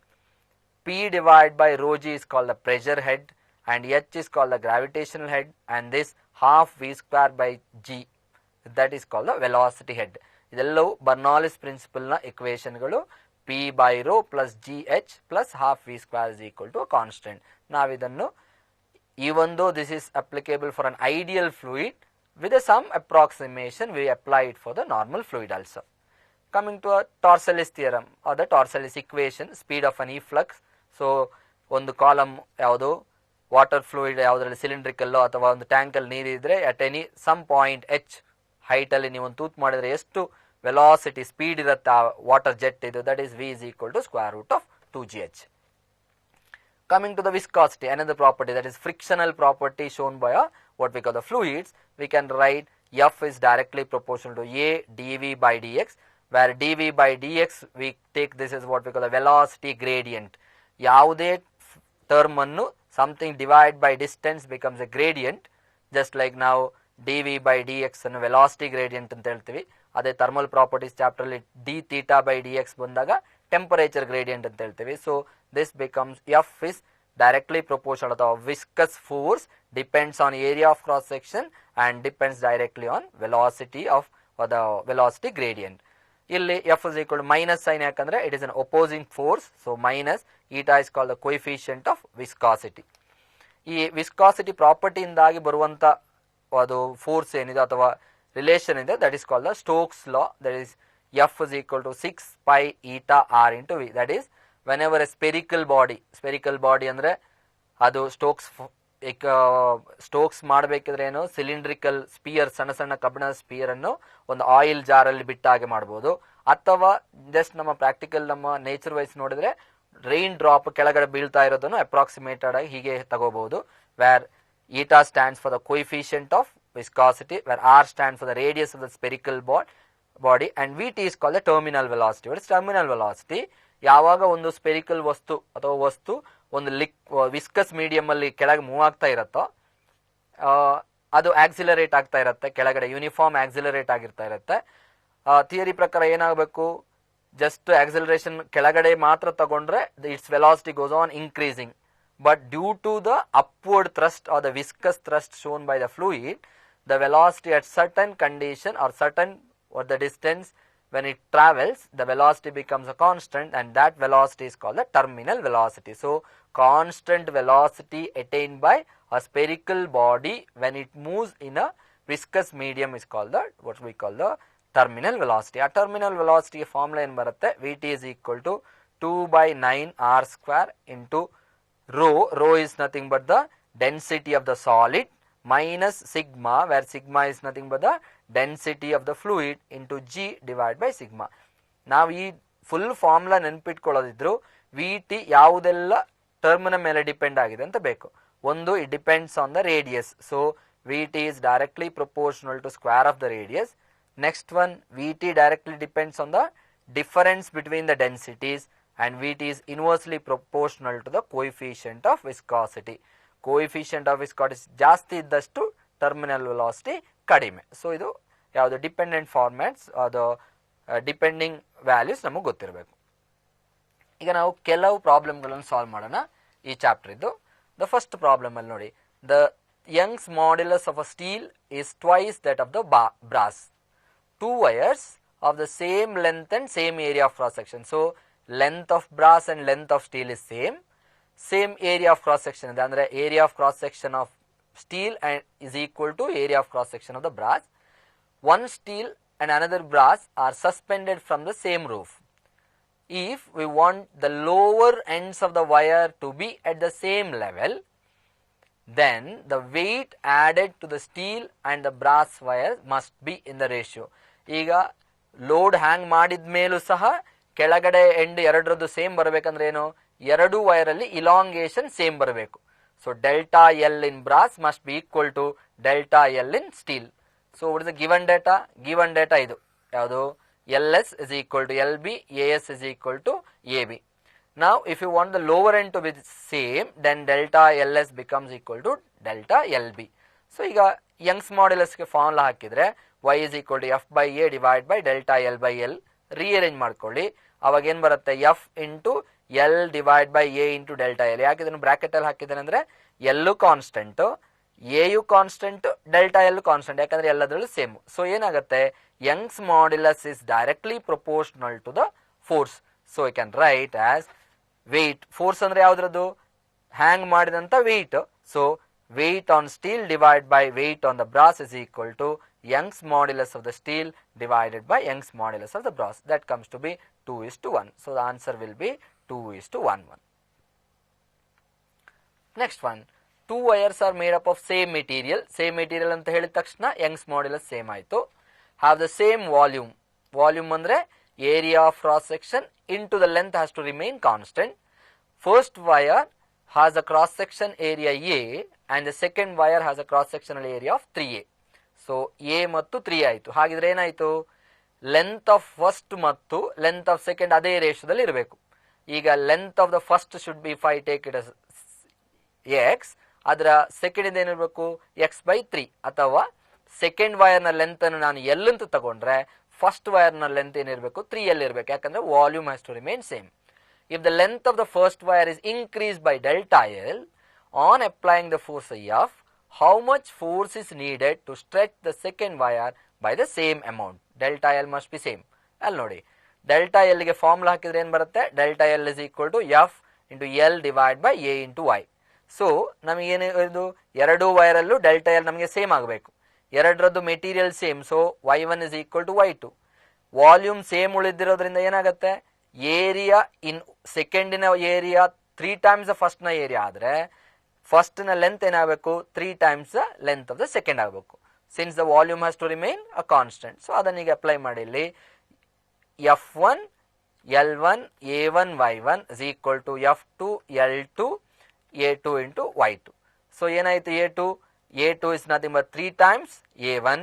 p divided by rho g is called the pressure head and h is called the gravitational head, and this half v square by g, that is called the velocity head. ಇದೆಲ್ಲವೂ ಬರ್ನಾಲಿಸ್ ಪ್ರಿನ್ಸಿಪಲ್ ನ ಇಕ್ವೇಶನ್ಗಳು. p by rho plus gh plus half v square is equal to a constant. ನಾವಿದನ್ನು, even though this is applicable for an ideal fluid, with some approximation we apply it for the normal fluid also. Coming to a Torsoless theorem or the Torsoless equation, speed of an efflux. So ಒಂದು ಕಾಲಮ್ ಯಾವುದು ವಾಟರ್ ಫ್ಲೂಯಿಡ್ ಯಾವುದರಲ್ಲಿ ಸಿಲಿಂಡ್ರಿಕಲ್ ಅಥವಾ ಒಂದು ಟ್ಯಾಂಕ್ ಅಲ್ಲಿ ನೀರಿದ್ರೆ at any some point h height ಅಲ್ಲಿ ನೀವು ಒಂದು ತೂತ್ ಮಾಡಿದ್ರೆ ಎಷ್ಟು ವೆಲಾಸಿಟಿ ಸ್ಪೀಡ್ ಇರುತ್ತೆ ಆ ವಾಟರ್ ಜೆಟ್ ಇದು, that is v is equal to square root of 2gh. Coming to the viscosity, another property, that is frictional property shown by what we call the fluids, we can write F is directly proportional to A dV by dx, where dV by dx we take this as what we call the velocity gradient. ಯಾವುದೇ term ಅನ್ನು something divided by distance becomes a gradient, just like now dV by dx ಅನ್ನು velocity gradient ಅಂತ ಹೇಳ್ತೀವಿ. ಅದೇ ಥರ್ಮಲ್ ಪ್ರಾಪರ್ಟೀಸ್ ಚಾಪ್ಟರ್ ಅಲ್ಲಿ d theta by dx ಬಂದಾಗ ಟೆಂಪರೇಚರ್ ಗ್ರೇಡಿಯಂಟ್ ಅಂತ ಹೇಳ್ತೀವಿ. So this becomes F is directly proportional to the viscous force, depends on area of cross section and depends directly on velocity of the velocity gradient. ಇಲ್ಲಿ F is equal to minus sign ಯಾಕಂದ್ರೆ it is an opposing force, so minus eta is called the coefficient of viscosity. ಈ ವಿಸ್ಕಾಸಿಟಿ ಪ್ರಾಪರ್ಟಿ ಇಂದಾಗಿ ಬರುವಂತ ಅದು ಫೋರ್ಸ್ ಏನಿದೆ ಅಥವಾ ರಿಲೇಷನ್ ಇದೆ, that is called the Stokes law, that is F is equal to 6 pi eta r into v, that is whenever a spherical body ಅಂದ್ರೆ ಅದು ಸ್ಟೋಕ್ಸ್ ಮಾಡಬೇಕಿದ್ರೆ ಏನು, ಸಿಲಿಂಡ್ರಿಕಲ್ ಸ್ಪಿಯರ್, ಸಣ್ಣ ಸಣ್ಣ ಕಬ್ಬಿಣದ ಸ್ಪಿಯರ್ ಅನ್ನು ಒಂದು ಆಯಿಲ್ ಜಾರ್ ಅಲ್ಲಿ ಬಿಟ್ಟ ಹಾಗೆ ಮಾಡಬಹುದು, ಅಥವಾ ಜಸ್ಟ್ ನಮ್ಮ ಪ್ರಾಕ್ಟಿಕಲ್ ನಮ್ಮ ನೇಚರ್ ವೈಸ್ ನೋಡಿದ್ರೆ ರೈನ್ ಡ್ರಾಪ್ ಕೆಳಗಡೆ ಬೀಳ್ತಾ ಇರೋದನ್ನು ಅಪ್ರಾಕ್ಸಿಮೇಟೆಡ್ ಆಗಿ ಹೀಗೆ ತಗೋಬಹುದು, wear eta stands for the coefficient of viscosity, where r stands for the radius of the spherical body and vt is called the terminal velocity. What is terminal velocity? ಯಾವಾಗ ಒಂದು ಸ್ಪೆರಿಕಲ್ ವಸ್ತು ಅಥವಾ ವಸ್ತು ಒಂದು ವಿಸ್ಕಸ್ ಮೀಡಿಯಂ ಅಲ್ಲಿ ಕೆಳಗೆ ಮೂವ್ ಆಗ್ತಾ ಇರತ್ತೋ ಅದು ಆಕ್ಸಿಲರೇಟ್ ಆಗ್ತಾ ಇರುತ್ತೆ, ಕೆಳಗಡೆ ಯೂನಿಫಾರ್ಮ್ ಆಕ್ಸಿಲರೇಟ್ ಆಗಿರ್ತಾ ಇರುತ್ತೆ. ಥಿಯರಿ ಪ್ರಕಾರ ಏನಾಗಬೇಕು, ಜಸ್ಟ್ ಆಕ್ಸಿಲರೇಷನ್ ಕೆಳಗಡೆ ಮಾತ್ರ ತಗೊಂಡ್ರೆ it's velocity goes on increasing, but due to the upward thrust or the viscous thrust shown by the fluid, the velocity at certain condition or certain or the distance when it travels, the velocity becomes a constant, and that velocity is called the terminal velocity. So constant velocity attained by a spherical body when it moves in a viscous medium is called the what we call the terminal velocity. A terminal velocity formula ಏನು ಬರುತ್ತೆ, vt is equal to 2 by 9 r square into rho is nothing but the density of the solid minus sigma, where sigma is nothing but the density of the fluid into g divided by sigma. ನಾವು ಈ ಫುಲ್ ಫಾರ್ಮುಲಾ ನೆನಪಿಟ್ಕೊಳ್ಳೋದಿದ್ರು ವಿ ಟಿ ಯಾವುದೆಲ್ಲ ಟರ್ಮಿನ ಮೇಲೆ ಡಿಪೆಂಡ್ ಆಗಿದೆ ಅಂತ ಬೇಕು. ಒಂದು, it depends on the radius, so v t is directly proportional to square of the radius. Next one, vt directly depends on the difference between the densities, and vt is inversely proportional to the coefficient of viscosity. Coefficient of viscosity ಜಾಸ್ತಿ ಇದ್ದಷ್ಟು ಟರ್ಮಿನಲ್ ವೆಲಾಸಿಟಿ ಕಡಿಮೆ. ಸೊ ಇದು ಯಾವುದು ಡಿಪೆಂಡೆಂಟ್ ಫಾರ್ಮ್ಯಾಟ್ಸ್, ಅದು ಡಿಪೆಂಡಿಂಗ್ ವ್ಯಾಲ್ಯೂಸ್ ನಮಗೆ ಗೊತ್ತಿರಬೇಕು. ಈಗ ನಾವು ಕೆಲವು ಪ್ರಾಬ್ಲಮ್ಗಳನ್ನು ಸಾಲ್ವ್ ಮಾಡೋಣ ಈ ಚಾಪ್ಟರ್ ಇದ್ದು. ದ ಫಸ್ಟ್ ಪ್ರಾಬ್ಲಮ್ ಅಲ್ಲಿ ನೋಡಿ, the Young's modulus of a steel is twice that of the brass. 2 wires of the same length and same area of cross section. So length of brass and length of steel is same area of cross section ಇದೆ, ಅಂದ್ರೆ area of cross section of steel and is equal to area of cross section of the brass. One steel and another brass are suspended from the same roof. If we want the lower ends of the wire to be at the same level, then the weight added to the steel and the brass wire must be in the ratio. ಈಗ ಲೋಡ್ ಹ್ಯಾಂಗ್ ಮಾಡಿದ ಮೇಲೂ ಸಹ ಕೆಳಗಡೆ ಎಂಡ್ ಎರಡರದ್ದು ಸೇಮ್ ಬರಬೇಕಂದ್ರೆ ಏನು, ಎರಡು ವೈರ್ ಅಲ್ಲಿ ಇಲಾಂಗೇಷನ್ ಸೇಮ್ ಬರಬೇಕು. So delta l in brass must be equal to delta l in steel. So what is the given data ಇದು ಯಾವುದು, l s is equal to l b, a s is equal to a b. Now if you want the lower end to be same, then delta ls becomes equal to delta lb. So ಈಗ ಯಂಗ್ಸ್ ಮಾಡ್ಯುಲಸ್ ಗೆ ಫಾರ್ಮುಲಾ ಹಾಕಿದ್ರೆ y is equal to f by a divided by delta l by l. Rearrange ಮಾಡ್ಕೊಳ್ಳಿ, ಅವಾಗ ಏನ್ ಬರುತ್ತೆ, f into l divide by a into delta l. ಯಾಕೆ ಇದನ್ನು ಬ್ರಾಕೆಟ್ ಅಲ್ಲಿ ಹಾಕಿದ್ದೇನೆ ಅಂದ್ರೆ ಎಲ್ಲೂ constant, a you constant, delta l constant, ಯಾಕಂದ್ರೆ ಎಲ್ಲದರಲ್ಲೂ ಸೇಮ್. ಸೊ ಏನಾಗುತ್ತೆ, Young's modulus is directly proportional to the force. So I can write as weight, force ಅಂದ್ರೆ ಯಾವ್ದ್ರದ್ದು, ಹ್ಯಾಂಗ್ ಮಾಡಿದಂತ weight. So weight on steel divided by weight on the brass is equal to Young's modulus of the steel divided by Young's modulus of the brass. That comes to be 2:1. So the answer will be 2:1:1. Next one, 2 wires are made up of same material. Same material ಅಂತ ಹೇಳಿದ ತಕ್ಷಣ Young's modulus ಸೇಮ್ ಆಯ್ತು. Have the same volume. Volume ಅಂದ್ರೆ area of cross section into the length has to remain constant. First wire has a cross section area A and the second wire has a cross sectional area of 3A. So A ಮತ್ತು 3 ಆಯಿತು. ಹಾಗಿದ್ರೆ ಏನಾಯಿತು, ಲೆಂತ್ ಆಫ್ ಫಸ್ಟ್ ಮತ್ತು ಲೆಂತ್ ಆಫ್ ಸೆಕೆಂಡ್ ಅದೇ ರೇಷಿಯೋದಲ್ಲಿ ಇರಬೇಕು. ಈಗ length of the first should be 5, take it as x, ಅದರ ಸೆಕೆಂಡ್ ಇಂದ ಏನಿರಬೇಕು x/3, ಅಥವಾ ಸೆಕೆಂಡ್ ವೈರ್ ನ ಲೆಂತ್ ಅನ್ನು ನಾನು L ಅಂತ ತಗೊಂಡ್ರೆ ಫಸ್ಟ್ ವೈರ್ ನ ಲೆಂತ್ ಏನಿರಬೇಕು 3L ಇರಬೇಕು, ಯಾಕಂದ್ರೆ volume has to remain same. If the length of the first wire is increased by delta L on applying the force F, how much force is needed to stretch the second wire by the same amount? Delta L must be same. ಅಲ್ಲಿ ನೋಡಿ, ಡೆಲ್ಟಾ ಎಲ್ ಗೆ ಫಾರ್ಮುಲಾ ಹಾಕಿದ್ರೆ ಏನ್ ಬರುತ್ತೆ, delta L is equal to F into L divide by A into Y. So ನಮಗೇನು, ಎರಡು ವೈರ್ ಅಲ್ಲೂ ಡೆಲ್ಟಾ ಎಲ್ ನಮಗೆ ಸೇಮ್ ಆಗಬೇಕು, ಎರಡರದ್ದು material same. So y1 is equal to y2. Volume same ಉಳಿದಿರೋದ್ರಿಂದ ಏನಾಗುತ್ತೆ, ಏರಿಯಾ ಇನ್ ಸೆಕೆಂಡಿನ ಏರಿಯಾ 3 times ಫಸ್ಟ್ ನ ಏರಿಯಾ ಆದ್ರೆ ಫಸ್ಟ್ ನ ಲೆಂತ್ ಏನಾಗಬೇಕು 3 times length of the second ಆಗಬೇಕು, since the volume has to remain a constant. So ಅದನ್ನೀಗ apply ಮಾಡಿ, ಇಲ್ಲಿ F1 L1 A1 Y1 is equal to F2 L2 A2 into Y2. So ಏನಾಯಿತು A2 is nothing but 3 times A1,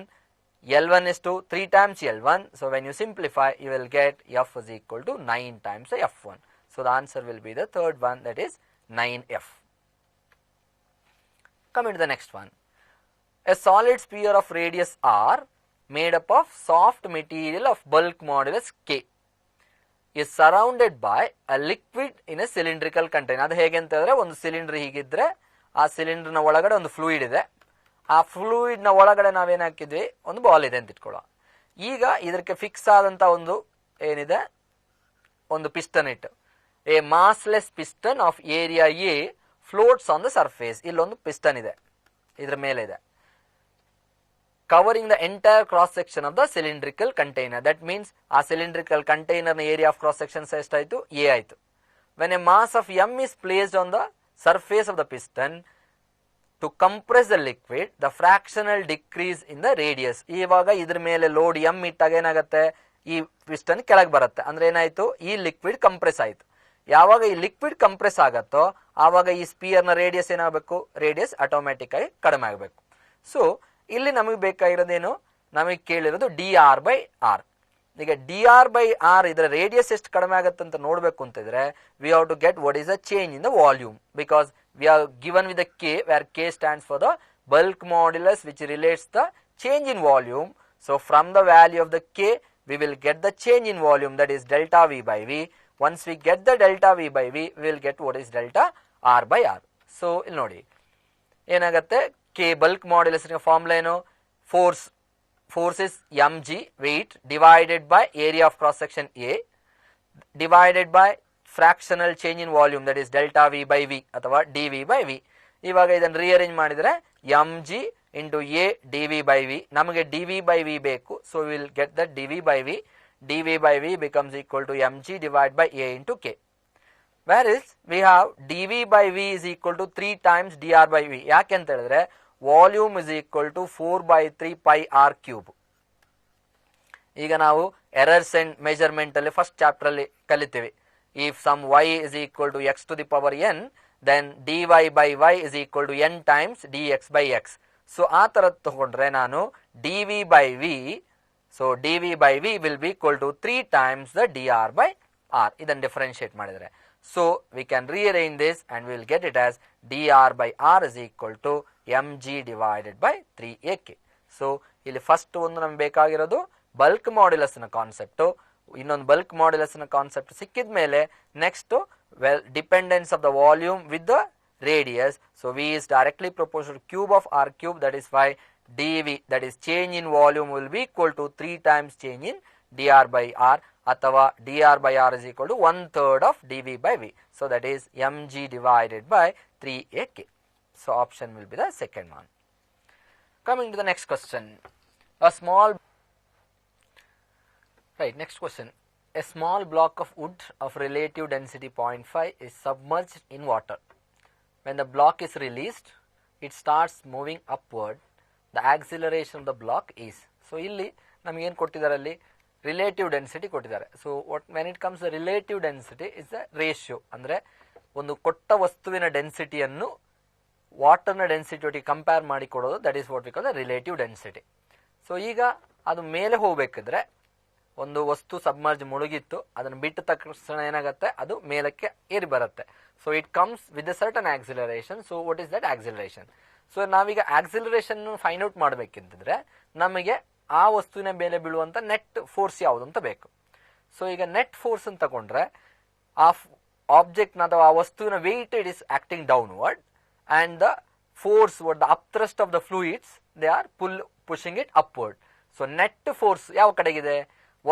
L1 is 3 times L1. So when you simplify, you will get F is equal to 9 times F1. So the answer will be the third one, that is 9F. Coming to the next one. A solid sphere of radius R made up of soft material of bulk modulus K is surrounded by a liquid in a cylindrical container. ಅದು ಹೇಗೆ ಅಂತ ಹೇಳಿದ್ರೆ, ಒಂದು ಸಿಲಿಂಡರ್ ಹೀಗಿದ್ರೆ ಆ ಸಿಲಿಂಡರ್ನ ಒಳಗಡೆ ಒಂದು ಫ್ಲೂಯಿಡ್ ಇದೆ. ಆ ಫ್ಲೂಯಿಡ್ನ ಒಳಗಡೆ ನಾವೇನು ಹಾಕಿದ್ವಿ, ಒಂದು ಬಾಲ್ ಇದೆ ಅಂತ ಇಟ್ಕೊಳ್ಳೋ. ಈಗ ಇದಕ್ಕೆ ಫಿಕ್ಸ್ ಆದಂಥ ಒಂದು ಏನಿದೆ, ಒಂದು ಪಿಸ್ಟನ್ ಇಟ್ಟು, a massless piston of area A floats on the surface. ಇಲ್ಲೊಂದು ಪಿಸ್ಟನ್ ಇದೆ, ಇದ್ರ ಮೇಲೆ ಇದೆ, covering the entire cross section of the cylindrical container. That means ಆ cylindrical container area of cross section ಎಷ್ಟಾಯಿತು, A ಆಯಿತು. When a mass of M is placed on the surface of the piston to compress the liquid, the fractional decrease in the radius. ಇವಾಗ ಇದ್ರ ಮೇಲೆ ಲೋಡ್ M ಇಟ್ಟಾಗ ಏನಾಗುತ್ತೆ, ಈ ಪಿಸ್ಟನ್ ಕೆಳಗೆ ಬರುತ್ತೆ. ಅಂದ್ರೆ ಏನಾಯಿತು, ಈ ಲಿಕ್ವಿಡ್ ಕಂಪ್ರೆಸ್ ಆಯಿತು. ಯಾವಾಗ ಈ ಲಿಕ್ವಿಡ್ ಕಂಪ್ರೆಸ್ ಆಗತ್ತೋ ಆವಾಗ ಈ ಸ್ಪಿಯರ್ನ ರೇಡಿಯಸ್ ಏನಾಗಬೇಕು, ರೇಡಿಯಸ್ ಆಟೋಮ್ಯಾಟಿಕ್ ಆಗಿ ಕಡಿಮೆ ಆಗಬೇಕು. ಸೊ ಇಲ್ಲಿ ನಮಗೆ ಬೇಕಾಗಿರೋದೇನು, ನಮಗೆ ಕೇಳಿರೋದು dr/r. ಈಗ dr/r ಇದರ ರೇಡಿಯಸ್ ಎಷ್ಟು ಕಡಿಮೆ ಆಗುತ್ತೆ ಅಂತ ನೋಡಬೇಕು ಅಂತಿದ್ರೆ, we have to get what is the change in the volume, because we are given with the k, where k stands for the bulk modulus which relates the change in volume. So from the value of the k we will get the change in volume, that is delta V by V. Once we get the delta V by V, we will get what is delta R/R. So ಇಲ್ಲಿ ನೋಡಿ ಏನಾಗುತ್ತೆ, ಕೆ ಬಲ್ಕ್ ಮಾಡ್ಯುಲಸ್ ಫಾರ್ಮುಲಾ ಏನು, force is mg weight divided by area of cross section A divided by fractional change in volume, that is delta V by V ಅಥವಾ dV by V. ಇವಾಗ ಇದನ್ನು ರಿಅರೇಂಜ್ ಮಾಡಿದರೆ mg into A dV by V, ನಮಗೆ dV by V ಬೇಕು, so we will get that dV by V. dV by V becomes equal to mg divided by A into k. Whereas we have dV by V is equal to 3 times dr by V. ಯಾಕೆ ಅಂತ ಹೇಳಿದ್ರೆ volume is equal to 4/3 pi r cube. ಈಗ ನಾವು ಎರರ್ಸ್ ಅಂಡ್ ಮೆಜರ್ಮೆಂಟ್ ಅಲ್ಲಿ ಫಸ್ಟ್ ಚಾಪ್ಟರ್ ಅಲ್ಲಿ ಕಲಿತೀವಿ, if some y is equal to x to the power n, then dy by y is equal to n times dx by x. So ಆ ತರ ತಗೊಂಡ್ರೆ ನಾನು dV by V, so dV by V will be equal to 3 times the dr by r. ಇದನ್ನು ಡಿಫರೆನ್ಶಿಯೇಟ್ ಮಾಡಿದರೆ, so we can rearrange this and we will get it as dr by r is equal to mg divided by 3ak. So ಇಲ್ಲಿ ಫಸ್ಟ್ ಒಂದು ನಮ್ಗೆ ಬೇಕಾಗಿರೋದು ಬಲ್ಕ್ ಮಾಡ್ಯುಲಸ್ನ ಕಾನ್ಸೆಪ್ಟು, ಇನ್ನೊಂದು ಬಲ್ಕ್ ಮಾಡ್ಯುಲಸ್ನ ಕಾನ್ಸೆಪ್ಟ್ ಸಿಕ್ಕಿದ ಮೇಲೆ next dependence of the volume with the radius. So V is directly proportional to cube of r cube, that is why dV, that is change in volume, will be equal to 3 times change in dr by r, ಅಥವಾ dr by r is equal to 1/3 of dV by V. So that is mg divided by 3ak. So option will be the second one. Coming to the next question, next question. A small block of wood of relative density 0.5 is submerged in water. When the block is released, it starts moving upward. The acceleration of the block is. So ಇಲ್ಲಿ ನಮಗೆ ಏನು ಕೊಟ್ಟಿದ್ದಾರೆ, ಅಲ್ಲಿ ರಿಲೇಟಿವ್ ಡೆನ್ಸಿಟಿ ಕೊಟ್ಟಿದ್ದಾರೆ. So when it comes the relative density is the ratio, ಅಂದರೆ ಒಂದು ಕೊಟ್ಟ ವಸ್ತುವಿನ ಡೆನ್ಸಿಟಿಯನ್ನು ವಾಟರ್ನ ಡೆನ್ಸಿಟಿ ಕಂಪೇರ್ ಮಾಡಿ ಕೊಡೋದು, that is what we call the relative density. So ಈಗ ಅದು ಮೇಲೆ ಹೋಗಬೇಕಿದ್ರೆ, ಒಂದು ವಸ್ತು ಸಬ್ಮರ್ಜ್ ಮುಳುಗಿತ್ತು, ಅದನ್ನು ಬಿಟ್ಟ ತಕ್ಷಣ ಏನಾಗುತ್ತೆ, ಅದು ಮೇಲಕ್ಕೆ ಏರಿ ಬರುತ್ತೆ. So it comes with a certain acceleration. So what is that acceleration? So ನಾವೀಗ ಆಕ್ಸಿಲರೇಷನ್ ಫೈಂಡ್ ಔಟ್ ಮಾಡಬೇಕಿಂತಂದ್ರೆ ನಮಗೆ ಆ ವಸ್ತುವಿನ ಮೇಲೆ ಬೀಳುವಂತ ನೆಟ್ ಫೋರ್ಸ್ ಯಾವುದು ಅಂತ ಬೇಕು. ಸೊ ಈಗ ನೆಟ್ ಫೋರ್ಸ್ ಅಂತ ತಗೊಂಡ್ರೆ ಆ ಆಬ್ಜೆಕ್ಟ್ ಅಥವಾ ಆ ವಸ್ತುವಿನ weight it is acting downward and the force what the upthrust of the fluids they are pushing it upward. So net force ಯಾವ ಕಡೆಗಿದೆ,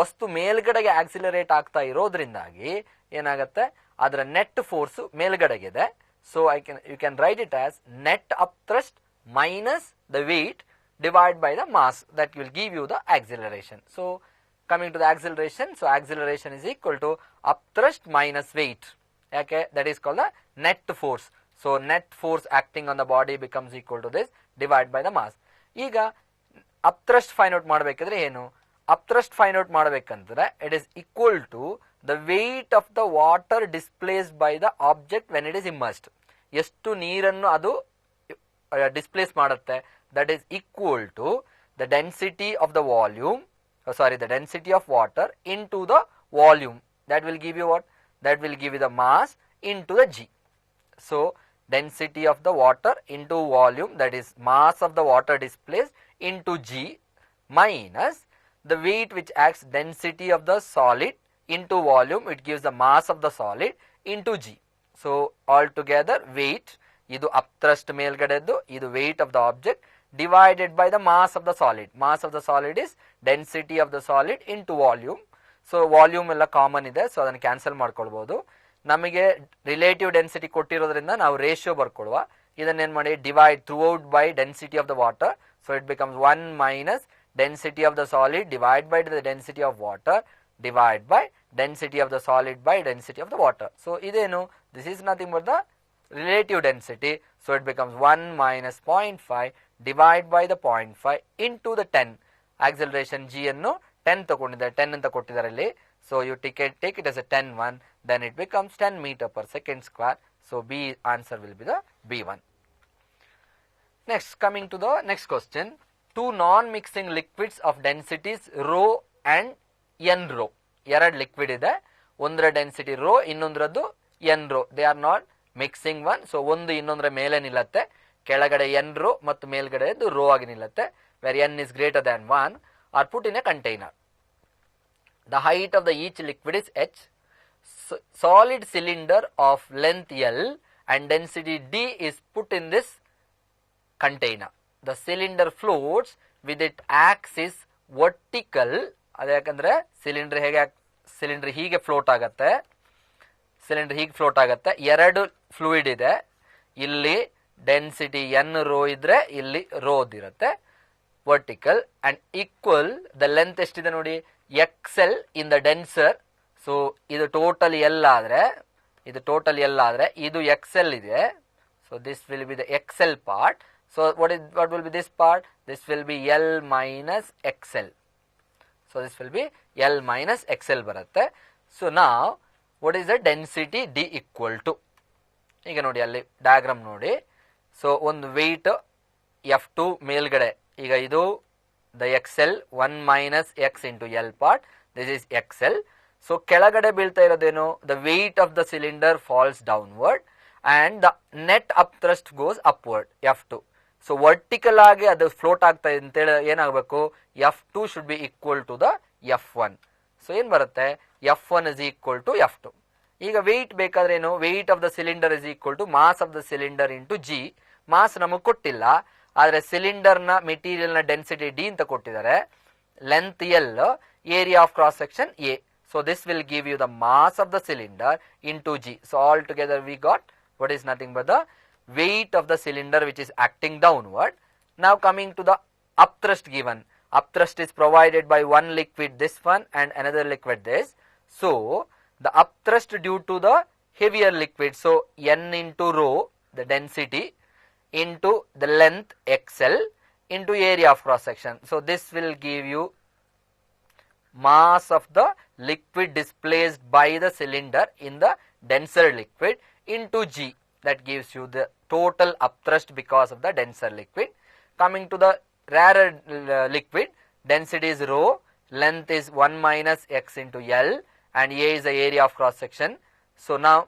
ವಸ್ತು ಮೇಲ್ಗಡೆಗೆ ಆಕ್ಸಿಲರೇಟ್ ಆಗ್ತಾ ಇರೋದ್ರಿಂದಾಗಿ ಏನಾಗುತ್ತೆ, ಅದರ ನೆಟ್ ಫೋರ್ಸ್ ಮೇಲ್ಗಡೆಗಿದೆ. So you can write it as net upthrust minus the weight divided by the mass, that will give you the acceleration. So coming to the acceleration, so acceleration is equal to upthrust minus weight. Okay, that is called the net force. So net force acting on the body becomes equal to this divided by the mass. ಈಗ upthrust find out ಮಾಡಬೇಕಿದ್ರೆ ಏನು, ಅಪ್ಥ್ರಸ್ಟ್ ಫೈಂಡ್ ಔಟ್ ಮಾಡಬೇಕಂದ್ರೆ it is equal to the weight of the water displaced by the object when it is immersed. ಎಷ್ಟು ನೀರನ್ನು ಅದು ಡಿಸ್ಪ್ಲೇಸ್ ಮಾಡುತ್ತೆ, that is equal to the density of the volume, the density of water into the volume. That will give you what? That will give you the mass into the G. So density of the water into volume, that is mass of the water displaced into G, minus the weight which acts density of the solid into volume, it gives the mass of the solid into G. So altogether weight, idu upthrust ಮೇಲ್ಗಡೆದ್ದು, ಇದು weight of the object divided by the mass of the solid. Mass of the solid is density of the solid into volume. So volume ಎಲ್ಲ ಕಾಮನ್ ಇದೆ, ಸೊ ಅದನ್ನು ಕ್ಯಾನ್ಸಲ್ ಮಾಡ್ಕೊಳ್ಬಹುದು. ನಮಗೆ ರಿಲೇಟಿವ್ ಡೆನ್ಸಿಟಿ ಕೊಟ್ಟಿರೋದ್ರಿಂದ ನಾವು ರೇಷಿಯೋ ಬರ್ಕೊಳುವ. ಇದನ್ನೇನು ಮಾಡಿ, divide throughout by density of the water. So it becomes 1 minus density of the solid divide by the density of water divide by density of the solid by density of the water. So ಇದೇನು, this is nothing but the relative density. So it becomes 1 minus 0.5 divided by the 0.5 into the 10. Acceleration G ಅನ್ನು 10 ತಗೊಂಡಿದ್ದಾರೆ, 10 ಅಂತ ಕೊಟ್ಟಿದ್ದಾರೆ ಇಲ್ಲಿ. So you take it as a 10 one, then it becomes 10 meter per second square. So B answer will be the B1. Next, coming to the next question. Two non-mixing liquids of densities rho and n rho. ಎರಡು ಲಿಕ್ವಿಡ್ ಇದೆ, ಒಂದರ ಡೆನ್ಸಿಟಿ ರೋ, ಇನ್ನೊಂದರದ್ದು n rho. They are not mixing one. So ಒಂದು ಇನ್ನೊಂದರ ಮೇಲೆ ನಿಲ್ಲತ್ತೆ, ಕೆಳಗಡೆ ಎನ್ ರೋ ಮತ್ತು ಮೇಲ್ಗಡೆ ರೋ ಆಗಿ ನಿಲ್ಲತ್ತೆ. Where N is greater than 1 or put in a container. The height of the each liquid is h. Solid cylinder of length L and density D is put in this container. The cylinder floats with its axis vertical. ಅದ್ಯಾಕಂದ್ರೆ ಸಿಲಿಂಡರ್ ಹೀಗೆ ಫ್ಲೋಟ್ ಆಗತ್ತೆ, ಸಿಲಿಂಡರ್ ಹೀಗೆ ಫ್ಲೋಟ್ ಆಗುತ್ತೆ. ಎರಡು ಫ್ಲೂಯಿಡ್ ಇದೆ, ಇಲ್ಲಿ ಡೆನ್ಸಿಟಿ ಎನ್ ರೋ ಇದ್ರೆ ಇಲ್ಲಿ ರೋದಿರುತ್ತೆ, vertical and equal. The length ಎಷ್ಟಿದೆ ನೋಡಿ, X L in the denser. So ಇದು ಟೋಟಲ್ ಎಲ್ ಆದ್ರೆ ಇದು ಎಕ್ಸೆಲ್ ಇದೆ. So this will be the X L part. So what will be this part? This will be L minus XL. So this will be L minus XL ಬರುತ್ತೆ. So now what is the density D equal to? ಈಗ ನೋಡಿ ಅಲ್ಲಿ ಡಯಾಗ್ರಾಮ್ ನೋಡಿ. ಸೊ ಒಂದು ವೆಯ್ಟ್ F2 ಮೇಲ್ಗಡೆ, ಈಗ ಇದು the X L 1 minus X into L part, this is X L. So ಕೆಳಗಡೆ ಬೀಳ್ತಾ ಇರೋದೇನು, the weight of the cylinder falls downward and the net up thrust goes upward F2. So vertical ಆಗಿ ಅದು ಫ್ಲೋಟ್ ಆಗ್ತಾ ಇದೆ ಅಂತೇಳಿ ಏನಾಗಬೇಕು, F2 should be equal to the F1. So ಏನ್ ಬರುತ್ತೆ, F1 is equal to F2. ಈಗ ವೆಯ್ಟ್ ಬೇಕಾದ್ರೆ ಏನು, weight of the cylinder is equal to mass of the cylinder into g. Mass ನಮಗೆ ಕೊಟ್ಟಿಲ್ಲ, ಆದ್ರೆ ಸಿಲಿಂಡರ್ ನ ಮೆಟೀರಿಯಲ್ ನ ಡೆನ್ಸಿಟಿ ಡಿ ಅಂತ ಕೊಟ್ಟಿದ್ದಾರೆ, length l, area of cross section a. So this will give you the mass of the cylinder into g. So all together we got what is nothing but the weight of the cylinder which is acting downward. Now coming to the upthrust given. Upthrust is provided by one liquid, this one, and another liquid, this. So the upthrust due to the heavier liquid, so n into rho, the density, into the length xl into area of cross section. So this will give you mass of the liquid displaced by the cylinder in the denser liquid into G. That gives you the total upthrust because of the denser liquid. Coming to the rarer liquid, density is rho, length is 1 minus x into L, and A is the area of cross section. So now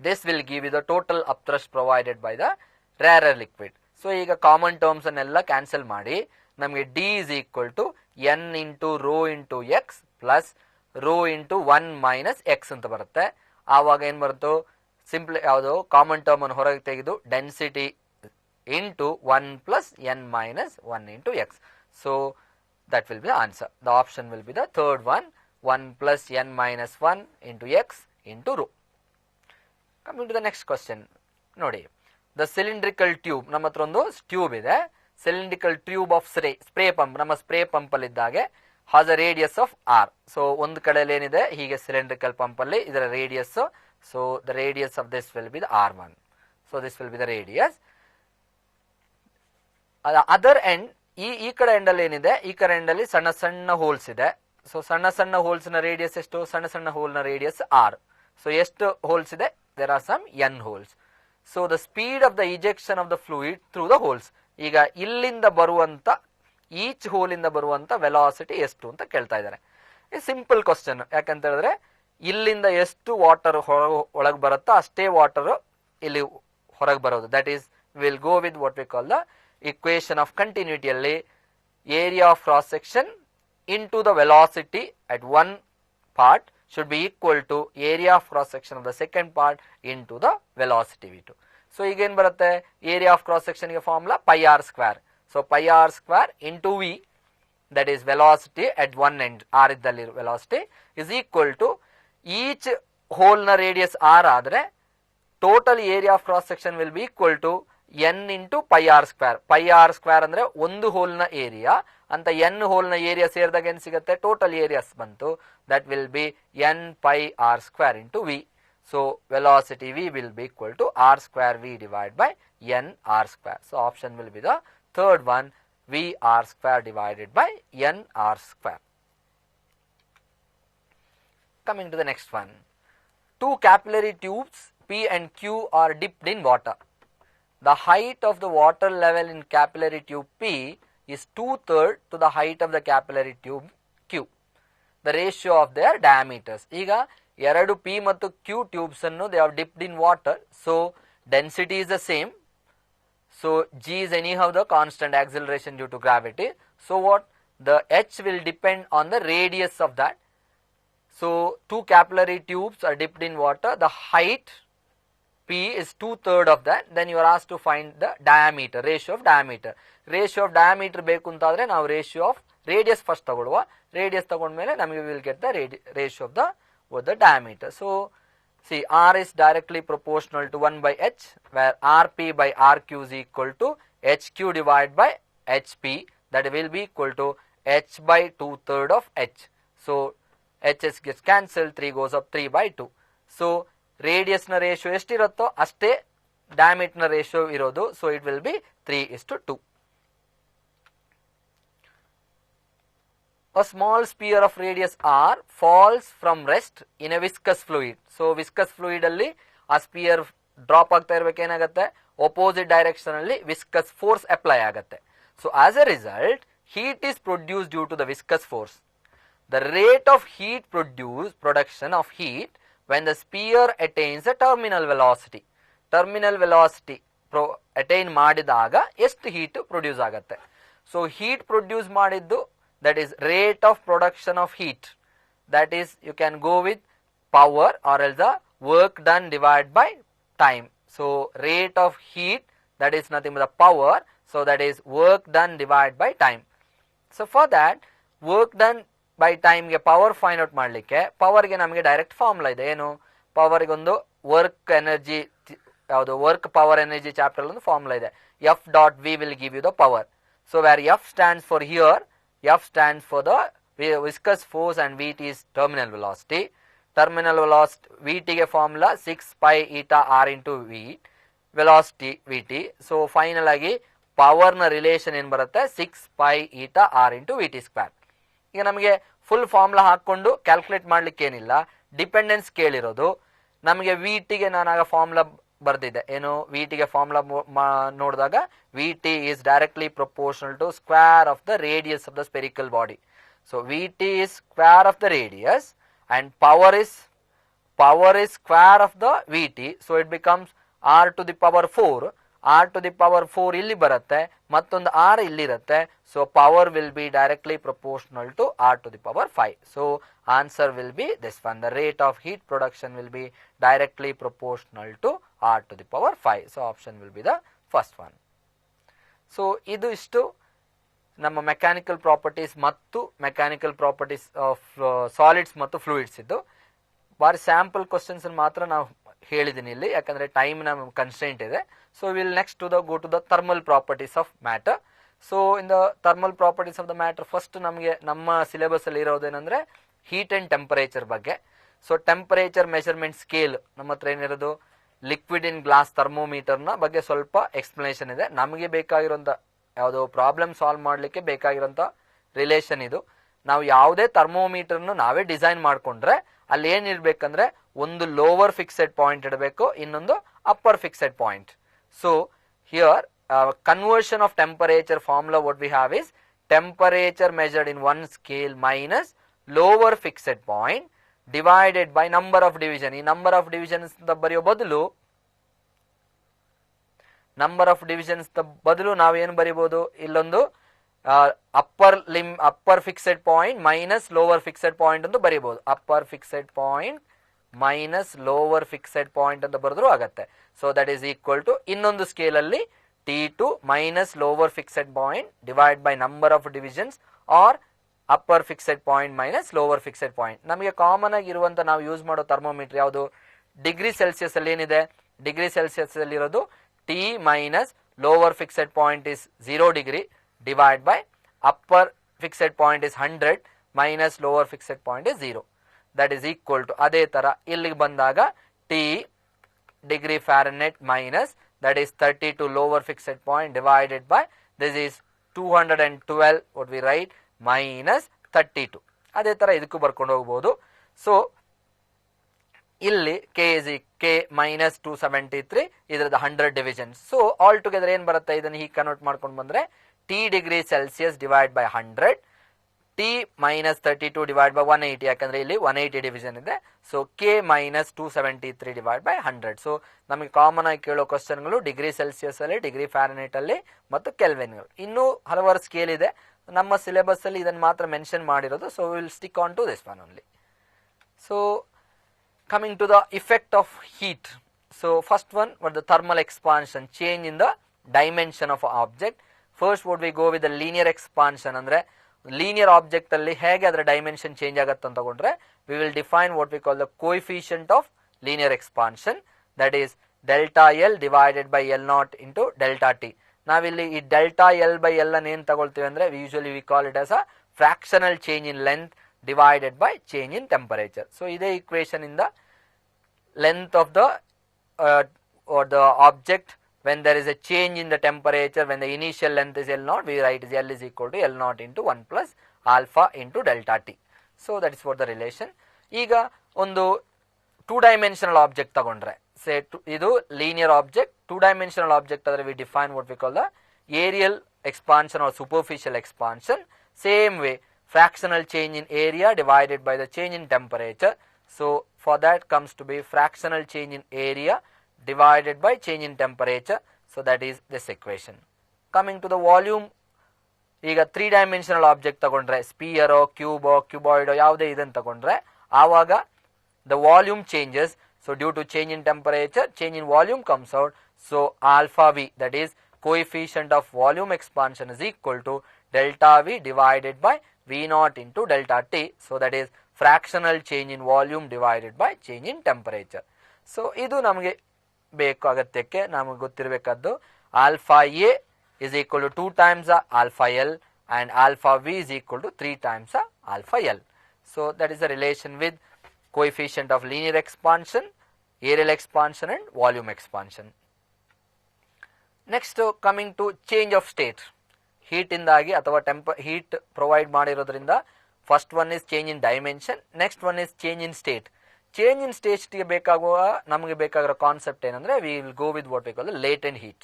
this will give you the total upthrust provided by the rarer liquid. So ಈಗ ಕಾಮನ್ ಟರ್ಮ್ಸ್ ಅನ್ನೆಲ್ಲ ಕ್ಯಾನ್ಸಲ್ ಮಾಡಿ ನಮಗೆ D is equal to n into rho into x plus rho into 1 minus x ಅಂತ ಬರುತ್ತೆ. ಆವಾಗ ಏನು ಬರುತ್ತೋ, ಸಿಂಪ್ಲಿ ಯಾವುದು ಕಾಮನ್ ಟರ್ಮ್ ಅನ್ನು ಹೊರಗೆ ತೆಗೆದು density into 1 plus n minus 1 into x. So that will be the answer. The option will be the third one, 1 plus n minus 1 into x into rho. Coming to the next question, ನೋಡಿ, ದ ಸಿಲಿಂಡ್ರಿಕಲ್ ಟ್ಯೂಬ್, ನಮ್ಮ ಹತ್ರ ಒಂದು ಟ್ಯೂಬ್ ಇದೆ, cylindrical tube of spray pump, ನಮ್ಮ ಸ್ಪ್ರೇ ಪಂಪ್ ಅಲ್ಲಿ ಇದ್ದಾಗೆ has a radius of r. So ಒಂದು ಕಡೆಯಲ್ಲಿ ಏನಿದೆ, ಹೀಗೆ ಸಿಲಿಂಡ್ರಿಕಲ್ ಪಂಪ್ ಅಲ್ಲಿ ಇದರ radius, so the radius of this will be the r1. So this will be the radius. At the other end ಈ ಕಡೆ ಎಂಡಲ್ಲಿ ಏನಿದೆ, ಈ ಕಡೆ ಎಂಡಲ್ಲಿ ಸಣ್ಣ ಸಣ್ಣ ಹೋಲ್ಸ್ ಇದೆ. ಸೊ ಸಣ್ಣ ಸಣ್ಣ ಹೋಲ್ಸ್ ನ ರೇಡಿಯಸ್ ಎಷ್ಟು? ಸಣ್ಣ ಸಣ್ಣ ಹೋಲ್ ನ ರೇಡಿಯಸ್ ಆರ್. ಸೊ ಎಷ್ಟು ಹೋಲ್ಸ್ ಇದೆ? There are some n holes. So the speed of the ejection of the fluid through the holes. ಈಗ ಇಲ್ಲಿಂದ ಬರುವಂತ ಈಚ್ ಹೋಲ್ ಇಂದ ಬರುವಂತ ವೆಲಾಸಿಟಿ ಎಷ್ಟು ಅಂತ ಕೇಳ್ತಾ ಇದ್ದಾರೆ. Simple question. ಯಾಕಂತ ಹೇಳಿದ್ರೆ ಇಲ್ಲಿಂದ ಎಷ್ಟು ವಾಟರ್ ಒಳಗೆ ಬರುತ್ತೋ ಅಷ್ಟೇ ವಾಟರ್ ಇಲ್ಲಿ ಹೊರಗೆ ಬರೋದು. That is will go with what we call the equation of ಕಂಟಿನ್ಯೂಟಿಯಲ್ಲಿ area of cross section into the velocity at one part should be equal to area of cross section of the second part into the velocity v2. So again barutte area of cross section ge formula pi r square. So pi r square into v, that is velocity at one end, r iddalli velocity, is equal to each hole na radius r adre total area of cross section will be equal to n into pi r square. Pi r square ಅಂದ್ರೆ ಒಂದು ಹೋಲ್ ನ ಏರಿಯಾ ಅಂತ n ಹೋಲ್ ನ ಏರಿಯಾ ಸೇರಿದಾಗ ಏನು ಸಿಗುತ್ತೆ? ಟೋಟಲ್ ಏರಿಯಾಸ್ ಬಂತು. That will B n pi r square into v. So velocity v will be equal to r square v divided by n r square. So option will be the third one, v r square divided by n r square. Coming to the next one. Two capillary tubes P and Q are dipped in water. The height of the water level in capillary tube P is 2/3 to the height of the capillary tube Q. The ratio of their diameters. ಈಗ ಎರಡು P ಮತ್ತು Q tubes ಅನ್ನು they have dipped in water. So density is the same. So G is anyhow the constant acceleration due to gravity. So what? The H will depend on the radius of that. So two capillary tubes are dipped in water. The height P is 2/3 of that. Then you are asked to find the diameter, ratio of diameter. Ratio of diameter ಬೇಕು ಅಂತಾದ್ರೆ ನಾವು ratio of radius first ತಗೊಳ್ಳುವ. Radius ತಗೊಂಡ್ಮೇಲೆ ನಮಗೆ will get the ratio of the diameter. So see, R is directly proportional to 1 by H, where RP by RQ is equal to HQ divided by HP. That will be equal to H by 2/3 of H. So H gets cancelled, 3 goes up 3 by 2. So radius ನ ರೇಷಿಯೋ ಎಷ್ಟಿರುತ್ತೋ ಅಷ್ಟೇ ಡಯಾಮೀಟರ್ ನ ರೇಷಿಯೋ ಇರೋದು. So it will B 3:2. A small sphere of radius r falls from rest in a viscous fluid. So viscous fluid ಅಲ್ಲಿ ಆ ಸ್ಪಿಯರ್ ಡ್ರಾಪ್ ಆಗ್ತಾ ಇರಬೇಕು, ಏನಾಗುತ್ತೆ? opposite direction ಅಲ್ಲಿ viscous force apply ಆಗುತ್ತೆ. So as a result heat is produced due to the viscous force. The rate of heat production of heat when the sphere attains the terminal velocity. Terminal velocity attain ಮಾಡಿದಾಗ ಎಷ್ಟು heat produce ಆಗುತ್ತೆ? So heat produce ಮಾಡಿದ್ದು, that is rate of production of heat, that is you can go with power or else the work done divided by time. So rate of heat, that is nothing but the power, so that is work done divided by time. So for that work done by time ಗೆ ಪವರ್ ಫೈಂಡ್ ಔಟ್ ಮಾಡಲಿಕ್ಕೆ ಪವರ್ಗೆ ನಮಗೆ ಡೈರೆಕ್ಟ್ ಫಾರ್ಮುಲಾ ಇದೆ. ಏನು? ಪವರ್ಗೆ ಒಂದು ವರ್ಕ್ ಎನರ್ಜಿ, ಯಾವುದು ವರ್ಕ್ ಪವರ್ ಎನರ್ಜಿ ಚಾಪ್ಟರ್ ಒಂದು ಫಾರ್ಮುಲಾ ಇದೆ. F dot V will give you the power. So where F stands for here, F stands for the viscous force and V T is terminal velocity. Terminal velocity V ಟಿಗೆ formula 6 pi eta r into v velocity V T. So final ಆಗಿ ಪವರ್ ನ ರಿಲೇಷನ್ ಏನ್ ಬರುತ್ತೆ? 6 pi eta r into v t square. ಈಗ ನಮಗೆ ಫುಲ್ ಫಾರ್ಮುಲಾ ಹಾಕೊಂಡು ಕ್ಯಾಲ್ಕುಲೇಟ್ ಮಾಡ್ಲಿಕ್ಕೆ ಏನಿಲ್ಲ, ಡಿಪೆಂಡೆನ್ಸ್ ಕೇಳಿರೋದು. ನಮಗೆ ವಿ ಟಿಗೆ ನಾನಾಗ ಫಾರ್ಮುಲಾ ಬರ್ದಿದ್ದೆ. ಏನು? ವಿ ಟಿಗೆ ಫಾರ್ಮುಲಾ ನೋಡಿದಾಗ v t is directly proportional to square of the radius of the spherical body. So v t is square of the radius and power is square of the Vt. So it becomes r to the power 4. r to the power 4 ಇಲ್ಲಿ ಬರುತ್ತೆ, ಮತ್ತೊಂದು r ಇಲ್ಲಿರುತ್ತೆ. So power will be directly proportional to r to the power 5. So answer will be this one. The rate of heat production will be directly proportional to r to the power 5. So option will be the first one. So ಇದು ಇಷ್ಟು ನಮ್ಮ ಮೆಕ್ಯಾನಿಕಲ್ ಪ್ರಾಪರ್ಟೀಸ್ ಮತ್ತು ಮೆಕ್ಯಾನಿಕಲ್ ಪ್ರಾಪರ್ಟೀಸ್ ಆಫ್ ಸಾಲಿಡ್ಸ್ ಮತ್ತು ಫ್ಲೂಯಿಡ್ಸ್ ಇದ್ದು. ಬಾರಿ ಸ್ಯಾಂಪಲ್ ಕ್ವಶನ್ಸ್ ಮಾತ್ರ ನಾವು ಹೇಳಿದ್ದೀನಿ ಇಲ್ಲಿ, ಯಾಕಂದ್ರೆ ಟೈಮ್ ನ ಕನ್ಸ್ಟೆಂಟ್ ಇದೆ. So will next go to the thermal properties of matter. So in the thermal properties of the matter first ನಮಗೆ ನಮ್ಮ ಸಿಲೆಬಸ್ ಅಲ್ಲಿ ಇರೋದೇನೆಂದ್ರೆ ಹೀಟ್ ಅಂಡ್ ಟೆಂಪರೇಚರ್ ಬಗ್ಗೆ. ಸೊ ಟೆಂಪರೇಚರ್ ಮೆಷರ್ಮೆಂಟ್ ಸ್ಕೇಲ್ ನಮ್ಮ ಹತ್ರ ಏನಿರೋದು, ಲಿಕ್ವಿಡ್ ಇನ್ ಗ್ಲಾಸ್ ಥರ್ಮೋಮೀಟರ್ ನ ಬಗ್ಗೆ ಸ್ವಲ್ಪ ಎಕ್ಸ್ಪ್ಲನೇಷನ್ ಇದೆ. ನಮಗೆ ಬೇಕಾಗಿರುವಂತ ಯಾವುದೋ ಪ್ರಾಬ್ಲಮ್ ಸಾಲ್ವ್ ಮಾಡಲಿಕ್ಕೆ ಬೇಕಾಗಿರೋಂಥ ರಿಲೇಷನ್ ಇದು. ನಾವು ಯಾವುದೇ ಥರ್ಮೋಮೀಟರ್ನು ನಾವೇ ಡಿಸೈನ್ ಮಾಡಿಕೊಂಡ್ರೆ ಅಲ್ಲಿ ಏನಿರಬೇಕಂದ್ರೆ ಒಂದು ಲೋವರ್ ಫಿಕ್ಸೆಡ್ ಪಾಯಿಂಟ್ ಇಡಬೇಕು, ಇನ್ನೊಂದು upper fixed point. So here conversion of temperature formula what we have is temperature measured in one scale minus lower fixed point divided by number of division. ಈ number of divisions ಬರೆಯೋ ಬದಲು ನಾವೇನು ಬರೀಬಹುದು, ಇಲ್ಲೊಂದು upper fixed point minus lower fixed point ಅಂತ ಬರೀಬಹುದು. Upper fixed point minus lower fixed point ಅಂತ ಬರೆದ್ರು ಆಗತ್ತೆ. So that is equal to ಇನ್ನೊಂದು ಸ್ಕೇಲ್ ಅಲ್ಲಿ T2 minus lower fixed point divided by number of divisions or upper fixed point minus lower fixed point. ನಮಗೆ ಕಾಮನ್ ಆಗಿ ಇರುವಂತ ನಾವು ಯೂಸ್ ಮಾಡೋ ಥರ್ಮೋಮೀಟರ್ ಯಾವುದು, ಡಿಗ್ರಿ ಸೆಲ್ಸಿಯಸ್ ಅಲ್ಲಿ ಏನಿದೆ, ಡಿಗ್ರಿ ಸೆಲ್ಸಿಯಸ್ ಅಲ್ಲಿ ಇರೋದು T minus lower fixed point is 0 degree divided by upper fixed point is 100 minus lower fixed point is 0. That is equal to ಅದೇ ತರ ಇಲ್ಲಿಗೆ ಬಂದಾಗ T degree Fahrenheit minus that is 32 lower fixed point divided by this is 212 what we write minus 32. ಅದೇ ತರ ಇದಕ್ಕೂ ಬರ್ಕೊಂಡು ಹೋಗಬಹುದು. ಸೊ ಇಲ್ಲಿ k minus 273 ಇದರದ 100 divisions. So all together ಏನ್ ಬರುತ್ತೆ, ಇದನ್ನು ಹೀಗೆ ಕನ್ವರ್ಟ್ ಮಾಡ್ಕೊಂಡು ಬಂದ್ರೆ T degree Celsius divided by 100 T minus 32 divided by 180, ಯಾಕಂದ್ರೆ ಇಲ್ಲಿ 180 ಡಿವಿಷನ್ ಇದೆ. So K minus 273 divided by 100. So ನಮಗೆ ಕಾಮನ್ ಆಗಿ ಕೇಳೋ ಕ್ವಶನ್ಗಳು ಡಿಗ್ರಿ ಸೆಲ್ಸಿಯಸ್ ಅಲ್ಲಿ, ಡಿಗ್ರಿ ಫ್ಯಾರನೈಟ್ ಅಲ್ಲಿ ಮತ್ತು ಕೆಲ್ವಿನ್ಗಳು. ಇನ್ನೂ ಹಲವಾರು ಸ್ಕೇಲ್ ಇದೆ, ನಮ್ಮ ಸಿಲೆಬಸ್ ಅಲ್ಲಿ ಇದನ್ನು ಮಾತ್ರ ಮೆನ್ಷನ್ ಮಾಡಿರೋದು. So will stick on to this one only. So coming to the effect of heat. So first one what the thermal expansion, change in the dimension of object. First would we go with the linear expansion, ಅಂದ್ರೆ ಲೀನಿಯರ್ ಆಬ್ಜೆಕ್ಟ್ ಅಲ್ಲಿ ಹೇಗೆ ಅದರ ಡೈಮೆನ್ಷನ್ ಚೇಂಜ್ ಆಗುತ್ತೆ ಅಂತ ತಗೊಂಡ್ರೆ we will define what we call the coefficient of linear expansion, that is delta l divided by l naught into delta T. ನಾವಿಲ್ಲಿ ಈ ಡೆಲ್ಟಾ ಎಲ್ ಬೈ ಎಲ್ ಅನ್ನು ಏನ್ ತಗೊಳ್ತೀವಿ ಅಂದ್ರೆ usually we call it as a fractional change in length divided by change in temperature. So ಇದೇ equation ಇಂದ length of the or the object when there is a change in the temperature, when the initial length is L naught, we write is L is equal to L naught into 1 plus alpha into delta T. So that is for the relation. ಈಗ ಒಂದು 2-dimensional object ತಗೊಂಡ್ರೆ, say ಇದು linear object, 2-dimensional object ಆದರೆ we define what we call the areal expansion or superficial expansion. Same way, fractional change in area divided by the change in temperature. So for that comes to be fractional change in area divided by change in temperature. So that is this equation. Coming to the volume, ಈಗ 3-dimensional object ತಗೊಂಡ್ರೆ, ಸ್ಪಿಯರೋ, ಕ್ಯೂಬೋ, ಕ್ಯೂಬಾಯ್ಡೋ ಯಾವುದೇ ಇದನ್ನು ತಗೊಂಡ್ರೆ ಆವಾಗ the volume changes. So due to change in temperature, change in volume comes out. So alpha V, that is coefficient of volume expansion, is equal to delta V divided by V naught into delta T. So that is fractional change in volume divided by change in temperature. So ಇದು ನಮಗೆ ಬೇಕು ಅಗತ್ಯಕ್ಕೆ ನಮಗೆ ಗೊತ್ತಿರಬೇಕಾದ್ದು alpha A is equal to 2 times alpha L and alpha V is equal to 3 times alpha L. So that is the relation with coefficient of linear expansion, areal expansion and volume expansion. Next coming to change of state. Heat ಇಂದಾಗಿ ಅಥವಾ heat provide ಮಾಡಿರೋದ್ರಿಂದ first one is change in dimension, next one is change in state. Change in state ಗೆ ಬೇಕಾಗುವ ನಮಗೆ ಬೇಕಾಗಿರೋ ಕಾನ್ಸೆಪ್ಟ್ ಏನಂದ್ರೆ we will go with what we call the latent heat.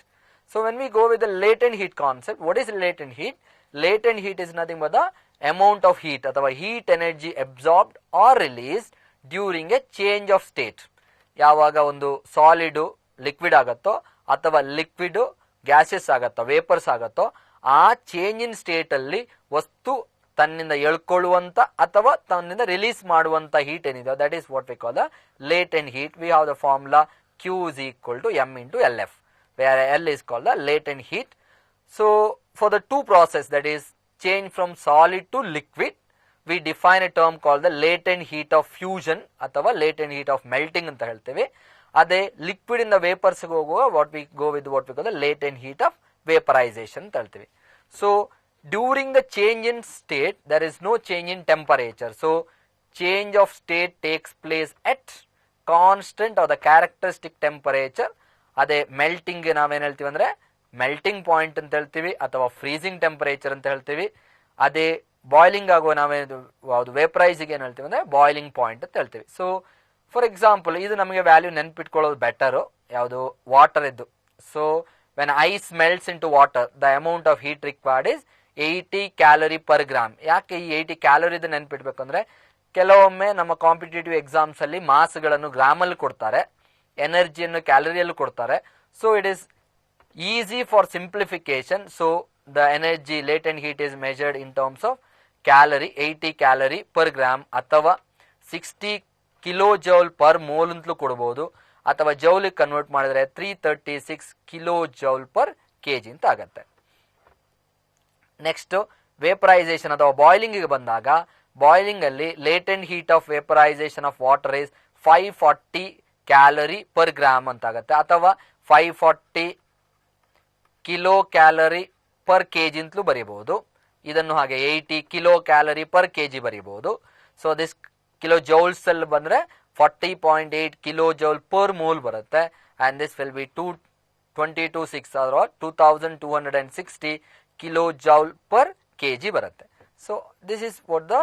So when we go with the latent heat concept, what is latent heat? Latent heat is nothing but the amount of heat ಅಥವಾ heat energy absorbed or released during a change of state. ಯಾವಾಗ ಒಂದು ಸಾಲಿಡ್ ಲಿಕ್ವಿಡ್ ಆಗುತ್ತೋ ಅಥವಾ ಲಿಕ್ವಿಡ್ ಗ್ಯಾಸಸ್ ಆಗುತ್ತೋ, ವೇಪರ್ಸ್ ಆಗುತ್ತೋ, ಆ ಚೇಂಜ್ ಇನ್ ಸ್ಟೇಟ್ ಅಲ್ಲಿ ವಸ್ತು ತನ್ನಿಂದ ಎಳ್ಕೊಳ್ಳುವಂತ ಅಥವಾ ತನ್ನಿಂದ ರಿಲೀಸ್ ಮಾಡುವಂತ ಹೀಟ್ ಏನಿದೆ, that is what we call the latent heat. V have the formula Q is equal to M into LF, where L is called the latent heat. So for the two process, that is change from solid to liquid, we define a term called the latent heat of fusion ಅಥವಾ latent heat of melting ಅಂತ ಹೇಳ್ತೇವೆ. ಅದೇ ಲಿಕ್ವಿಡ್ ಇಂದ ವೇಪರ್ಸ್ ಹೋಗುವ what we go with what we call the latent heat of vaporization ಅಂತ ಹೇಳ್ತೀವಿ. So during the change in state there is no change in temperature. So change of state takes place at constant or the characteristic temperature. ಅದೇ melting ಗೆ ನಾವೇನು ಹೇಳ್ತೀವಿ ಅಂದ್ರೆ ಮೆಲ್ಟಿಂಗ್ ಪಾಯಿಂಟ್ ಅಂತ ಹೇಳ್ತೀವಿ ಅಥವಾ ಫ್ರೀಸಿಂಗ್ ಟೆಂಪರೇಚರ್ ಅಂತ ಹೇಳ್ತೀವಿ. ಅದೇ ಬಾಯ್ಲಿಂಗ್ ಆಗುವ ಯಾವುದು ವೇಪರೈಸಿಗೆ ಏನು ಹೇಳ್ತೀವಿ ಅಂದರೆ ಬಾಯ್ಲಿಂಗ್ ಪಾಯಿಂಟ್ ಅಂತ ಹೇಳ್ತೀವಿ. ಸೊ ಫಾರ್ ಎಕ್ಸಾಂಪಲ್ ಇದು ನಮಗೆ ವ್ಯಾಲ್ಯೂ ನೆನ್ಪಿಟ್ಕೊಳ್ಳೋದು ಬೆಟರು, ಯಾವುದು ವಾಟರ್ ಇದ್ದು. So when ice melts into water the amount of heat required is 80 calorie per gram. ಯಾಕೆ ಈ 80 ಕ್ಯಾಲೋರಿದು ನೆನ್ಪಿಡ್ಬೇಕು ಅಂದರೆ ಕೆಲವೊಮ್ಮೆ ನಮ್ಮ ಕಾಂಪಿಟೇಟಿವ್ ಎಕ್ಸಾಮ್ಸ್ ಅಲ್ಲಿ ಮಾಸ್ಗಳನ್ನು ಗ್ರಾಮಲ್ಲಿ ಕೊಡ್ತಾರೆ, ಎನರ್ಜಿಯನ್ನು ಕ್ಯಾಲರಿಯಲ್ಲಿ ಕೊಡ್ತಾರೆ. So it is easy for simplification. So the energy latent heat is measured in terms of calorie, 80 calorie per gram ಅಥವಾ 60 ಕಿಲೋ ಜೌಲ್ ಪರ್ ಮೋಲ್ ಅಂತಲೂ ಕೊಡ್ಬೋದು, ಅಥವಾ ಜೌಲಿಗೆ ಕನ್ವರ್ಟ್ ಮಾಡಿದ್ರೆ 336 ಕಿಲೋ ಜೌಲ್ ಪರ್ ಕೆಜಿ ಅಂತ ಆಗತ್ತೆ. ನೆಕ್ಸ್ಟ್ ವೇಪರೈಸೇಷನ್ ಅಥವಾ ಬಾಯ್ಲಿಂಗ್ ಗೆ ಬಂದಾಗ, ಬಾಯ್ಲಿಂಗ್ ಅಲ್ಲಿ latent heat of vaporisation of water is 540 calorie per gram ಅಂತ ಆಗುತ್ತೆ, ಅಥವಾ 540 ಕಿಲೋ ಕ್ಯಾಲರಿ ಪರ್ ಕೆಜಿ ಅಂತಲೂ ಬರೀಬಹುದು. ಇದನ್ನು ಹಾಗೆ 80 ಕಿಲೋ ಕ್ಯಾಲರಿ ಪರ್ ಕೆಜಿ ಬರೀಬಹುದು. ಸೊ ದಿಸ್ ಕಿಲೋ ಜೌಲ್ಸ್ ಅಲ್ಲಿ ಬಂದ್ರೆ 40.8 ಕಿಲೋ ಜೌಲ್ ಪರ್ ಮೋಲ್ ಬರುತ್ತೆ. And this will be 2226 or 2260 kilo joule per KG ಬರುತ್ತೆ. So this is what the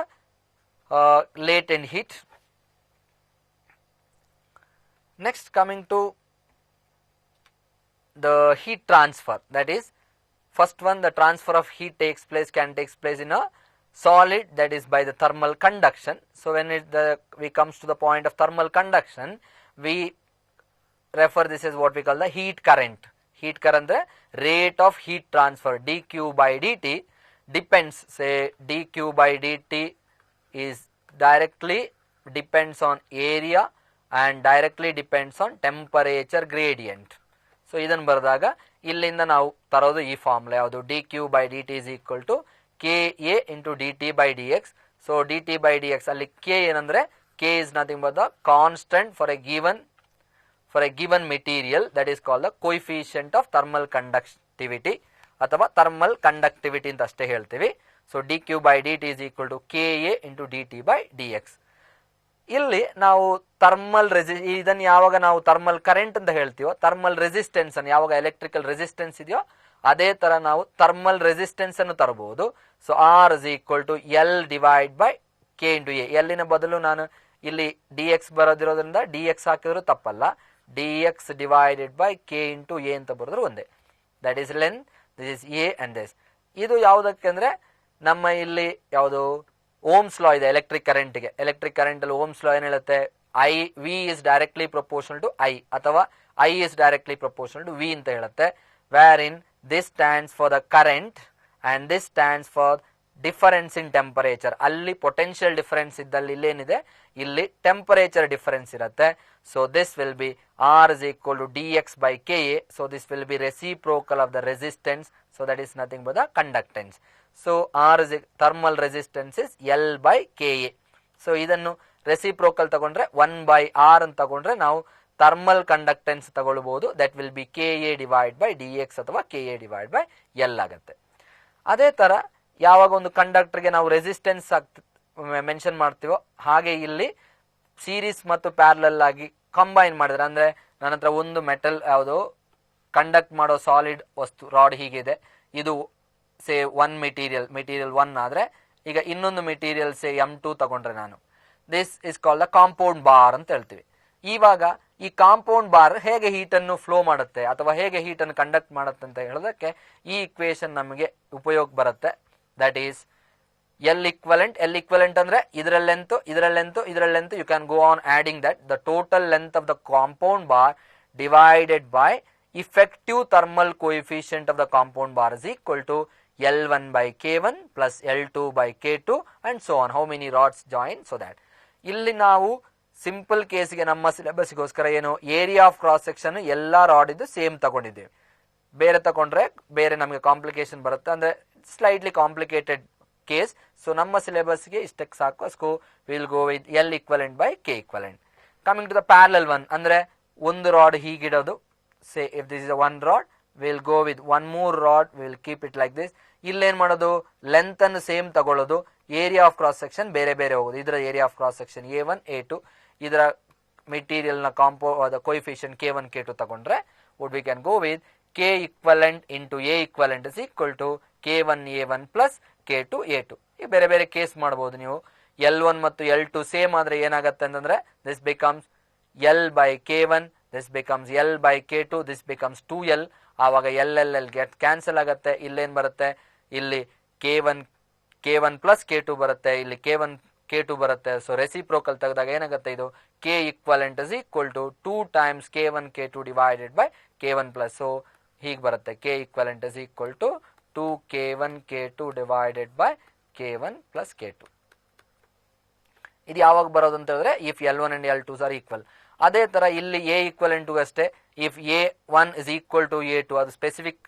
latent heat. Next, coming to the heat transfer, that is first one, the transfer of heat can takes place in a solid, that is by the thermal conduction. So when we comes to the point of thermal conduction, we refer this as what we call the heat current. Heat current, the rate of heat transfer dq by dt depends, say dq by dt is directly depends on area and directly depends on temperature gradient. So ಇದನ್ನು ಬರೆದಾಗ ಇಲ್ಲಿಂದ ನಾವು ತರೋದು ಈ ಫಾರ್ಮುಲಾ ಯಾವುದು, dq by dt is equal to ka into dt by dx. So dt by dx ಅಲ್ಲಿ k ಏನಂದ್ರೆ k is nothing but the constant for a given material, that is called the coefficient of thermal conductivity ಅಥವಾ thermal conductivity ಅಂತ ಅಷ್ಟೇ ಹೇಳ್ತೀವಿ. So dq by dt is equal to ka into dt by dx. ಇಲ್ಲಿ ನಾವು ಇದನ್ನು ಯಾವಾಗ ನಾವು ಥರ್ಮಲ್ ಕರೆಂಟ್ ಅಂತ ಹೇಳ್ತೀವೋ, ಥರ್ಮಲ್ ರೆಸಿಸ್ಟೆನ್ಸ್ ಅನ್ನು ಯಾವಾಗ ಎಲೆಕ್ಟ್ರಿಕಲ್ ರೆಸಿಸ್ಟೆನ್ಸ್ ಇದೆಯೋ ಅದೇ ತರ ನಾವು ಥರ್ಮಲ್ ರೆಸಿಸ್ಟೆನ್ಸ್ ಅನ್ನು ತರಬಹುದು. So R is equal to L divide by K into A. ಎಲ್ಲಿನ ಬದಲು ನಾನು ಇಲ್ಲಿ ಡಿ ಎಕ್ಸ್ ಬರೋದಿರೋದ್ರಿಂದ ಡಿ ಎಕ್ಸ್ ಹಾಕಿದ್ರು ತಪ್ಪಲ್ಲ, D X divided by K into A ಅಂತ ಬರೆದ್ರು ಒಂದೇ. That is length, this is A and this. ಇದು ಯಾವುದಕ್ಕೆ ಅಂದ್ರೆ ನಮ್ಮ ಇಲ್ಲಿ ಯಾವುದು ಓಮ್ಸ್ ಲಾ ಇದೆ ಎಲೆಕ್ಟ್ರಿಕ್ ಕರೆಂಟ್ಗೆ. ಎಲೆಕ್ಟ್ರಿಕ್ ಕರೆಂಟ್ ಅಲ್ಲಿ ಓಮ್ಸ್ ಲಾ ಏನ್ ಹೇಳುತ್ತೆ, I V is directly proportional to I ಅಥವಾ I is directly proportional to V ಅಂತ ಹೇಳುತ್ತೆ. Where in this stands for the current and this stands for difference in temperature. ಅಲ್ಲಿ ಪೊಟೆನ್ಷಿಯಲ್ ಡಿಫರೆನ್ಸ್ ಇದ್ದಲ್ಲಿ ಇಲ್ಲೇನಿದೆ, ಇಲ್ಲಿ ಟೆಂಪರೇಚರ್ ಡಿಫರೆನ್ಸ್ ಇರುತ್ತೆ. So this will be R is equal to D X by K A. So this will be reciprocal of the resistance. So that is nothing but the conductance. So R is thermal resistance is L by K A. So ಇದನ್ನು ರೆಸಿಪ್ರೋಕಲ್ ತಗೊಂಡ್ರೆ 1/r ಅಂತ ತಗೊಂಡ್ರೆ ನಾವು ಥರ್ಮಲ್ ಕಂಡಕ್ಟೆನ್ಸ್ ತಗೊಳ್ಬಹುದು. That will be K A divide by D X ಅಥವಾ K A divide by L ಆಗುತ್ತೆ. ಅದೇ ತರ ಯಾವಾಗ ಒಂದು ಕಂಡಕ್ಟರ್ಗೆ ನಾವು ರೆಸಿಸ್ಟೆನ್ಸ್ ಮೆನ್ಷನ್ ಮಾಡ್ತೀವೋ ಹಾಗೆ ಇಲ್ಲಿ ಸೀರೀಸ್ ಮತ್ತು ಪ್ಯಾರಲಲ್ ಆಗಿ ಕಂಬೈನ್ ಮಾಡಿದ್ರೆ, ಅಂದ್ರೆ ನನ್ನ ಹತ್ರ ಒಂದು ಮೆಟಲ್ ಯಾವುದು ಕಂಡಕ್ಟ್ ಮಾಡೋ ಸಾಲಿಡ್ ವಸ್ತು ರಾಡ್ ಹೀಗಿದೆ, ಇದು ಸೇ ಒನ್ ಮೆಟೀರಿಯಲ್ 1 ಆದ್ರೆ ಈಗ ಇನ್ನೊಂದು ಮೆಟೀರಿಯಲ್ ಸೇ M2 ತಗೊಂಡ್ರೆ ನಾನು, this is called the compound bar ಅಂತ ಹೇಳ್ತೀವಿ. ಇವಾಗ ಈ ಕಾಂಪೌಂಡ್ ಬಾರ್ ಹೇಗೆ ಹೀಟ್ ಅನ್ನು ಫ್ಲೋ ಮಾಡುತ್ತೆ ಅಥವಾ ಹೇಗೆ ಹೀಟ್ ಅನ್ನು ಕಂಡಕ್ಟ್ ಮಾಡುತ್ತೆ ಅಂತ ಹೇಳೋದಕ್ಕೆ ಈ ಇಕ್ವೇಶನ್ ನಮಗೆ ಉಪಯೋಗ ಬರುತ್ತೆ. ದಟ್ ಈಸ್ ಎಲ್ ಇಕ್ವಲೆಂಟ್ ಅಂದ್ರೆ ಇದರ length you can go on adding that the total length of the compound bar divided by effective thermal coefficient of the compound bar is equal to L1 by K1 plus L2 by K2 and so on. How many rods join? So that ಇಲ್ಲಿ ನಾವು ಸಿಂಪಲ್ ಕೇಸ್ಗೆ ನಮ್ಮ ಸಿಲೆಬಸ್ಗೋಸ್ಕರ ಏನು ಏರಿಯಾ ಆಫ್ ಕ್ರಾಸ್ ಸೆಕ್ಷನ್ ಎಲ್ಲಾ ರಾಡ್ ಇದು ಸೇಮ್ ತಗೊಂಡಿದ್ದೇವೆ. ಬೇರೆ ತಗೊಂಡ್ರೆ ಬೇರೆ ನಮಗೆ ಕಾಂಪ್ಲಿಕೇಶನ್ ಬರುತ್ತೆ, ಅಂದ್ರೆ ಸ್ಲೈಟ್ಲಿ ಕಾಂಪ್ಲಿಕೇಟೆಡ್ ಕೇಸ್. ಸೊ ನಮ್ಮ ಸಿಲೆಬಸ್ಗೆ ಇಷ್ಟಕ್ಕೆ ಸಾಕು. So will go with L equivalent by K equivalent. Coming to the parallel one, ಅಂದ್ರೆ ಒಂದು ರಾಡ್ ಹೀಗಿಡೋದು. Say if this is a one rod, we'll go with one more rod, we'll keep it like this. ಇಲ್ಲೇನ್ ಮಾಡೋದು, ಲೆಂತ್ ಅನ್ನು ಸೇಮ್ ತಗೊಳ್ಳೋದು, ಏರಿಯಾ ಆಫ್ ಕ್ರಾಸ್ ಸೆಕ್ಷನ್ ಬೇರೆ ಬೇರೆ ಹೋಗೋದು. ಇದರ area of cross section A1 A2, ಇದರ ಮೆಟೀರಿಯಲ್ ನ ಕೋಎಫಿಷಿಯಂಟ್ K1 K2 ತಗೊಂಡ್ರೆ would we can go with K equivalent into A equivalent is equal to K1A1 plus K2A2. ಈ ಬೇರೆ ಬೇರೆ ಕೇಸ್ ಮಾಡಬಹುದು ನೀವು. L1 ಮತ್ತು L2 ಸೇಮ್ ಆದ್ರೆ ಏನಾಗುತ್ತೆ ಅಂತಂದ್ರೆ this becomes L by K1, this becomes L by K2, this becomes 2L. ಆವಾಗ L get ಕ್ಯಾನ್ಸಲ್ ಆಗುತ್ತೆ. ಇಲ್ಲೇನ್ ಬರುತ್ತೆ, ಇಲ್ಲಿ K1 plus K2 ಬರುತ್ತೆ, ಇಲ್ಲಿ K1 K2 ಬರುತ್ತೆ. ಸೊ ರೆಸಿಪ್ರೋಕಲ್ ತೆಗೆದಾಗ ಏನಾಗುತ್ತೆ, ಇದು K equivalent is equal to 2 times K1 K2 divided by K1 plus. So ಹೀಗೆ ಬರುತ್ತೆ, K equivalent is equal to 2 K1 K2 divided by K1 plus K2. ಇದು ಯಾವಾಗ ಬರೋದು ಅಂತ ಹೇಳಿದ್ರೆ if L1 and L2 are equal. ಅದೇ ತರ ಇಲ್ಲಿ A equivalent ಅಷ್ಟೇ, if A1 is equal to A2 ಅದು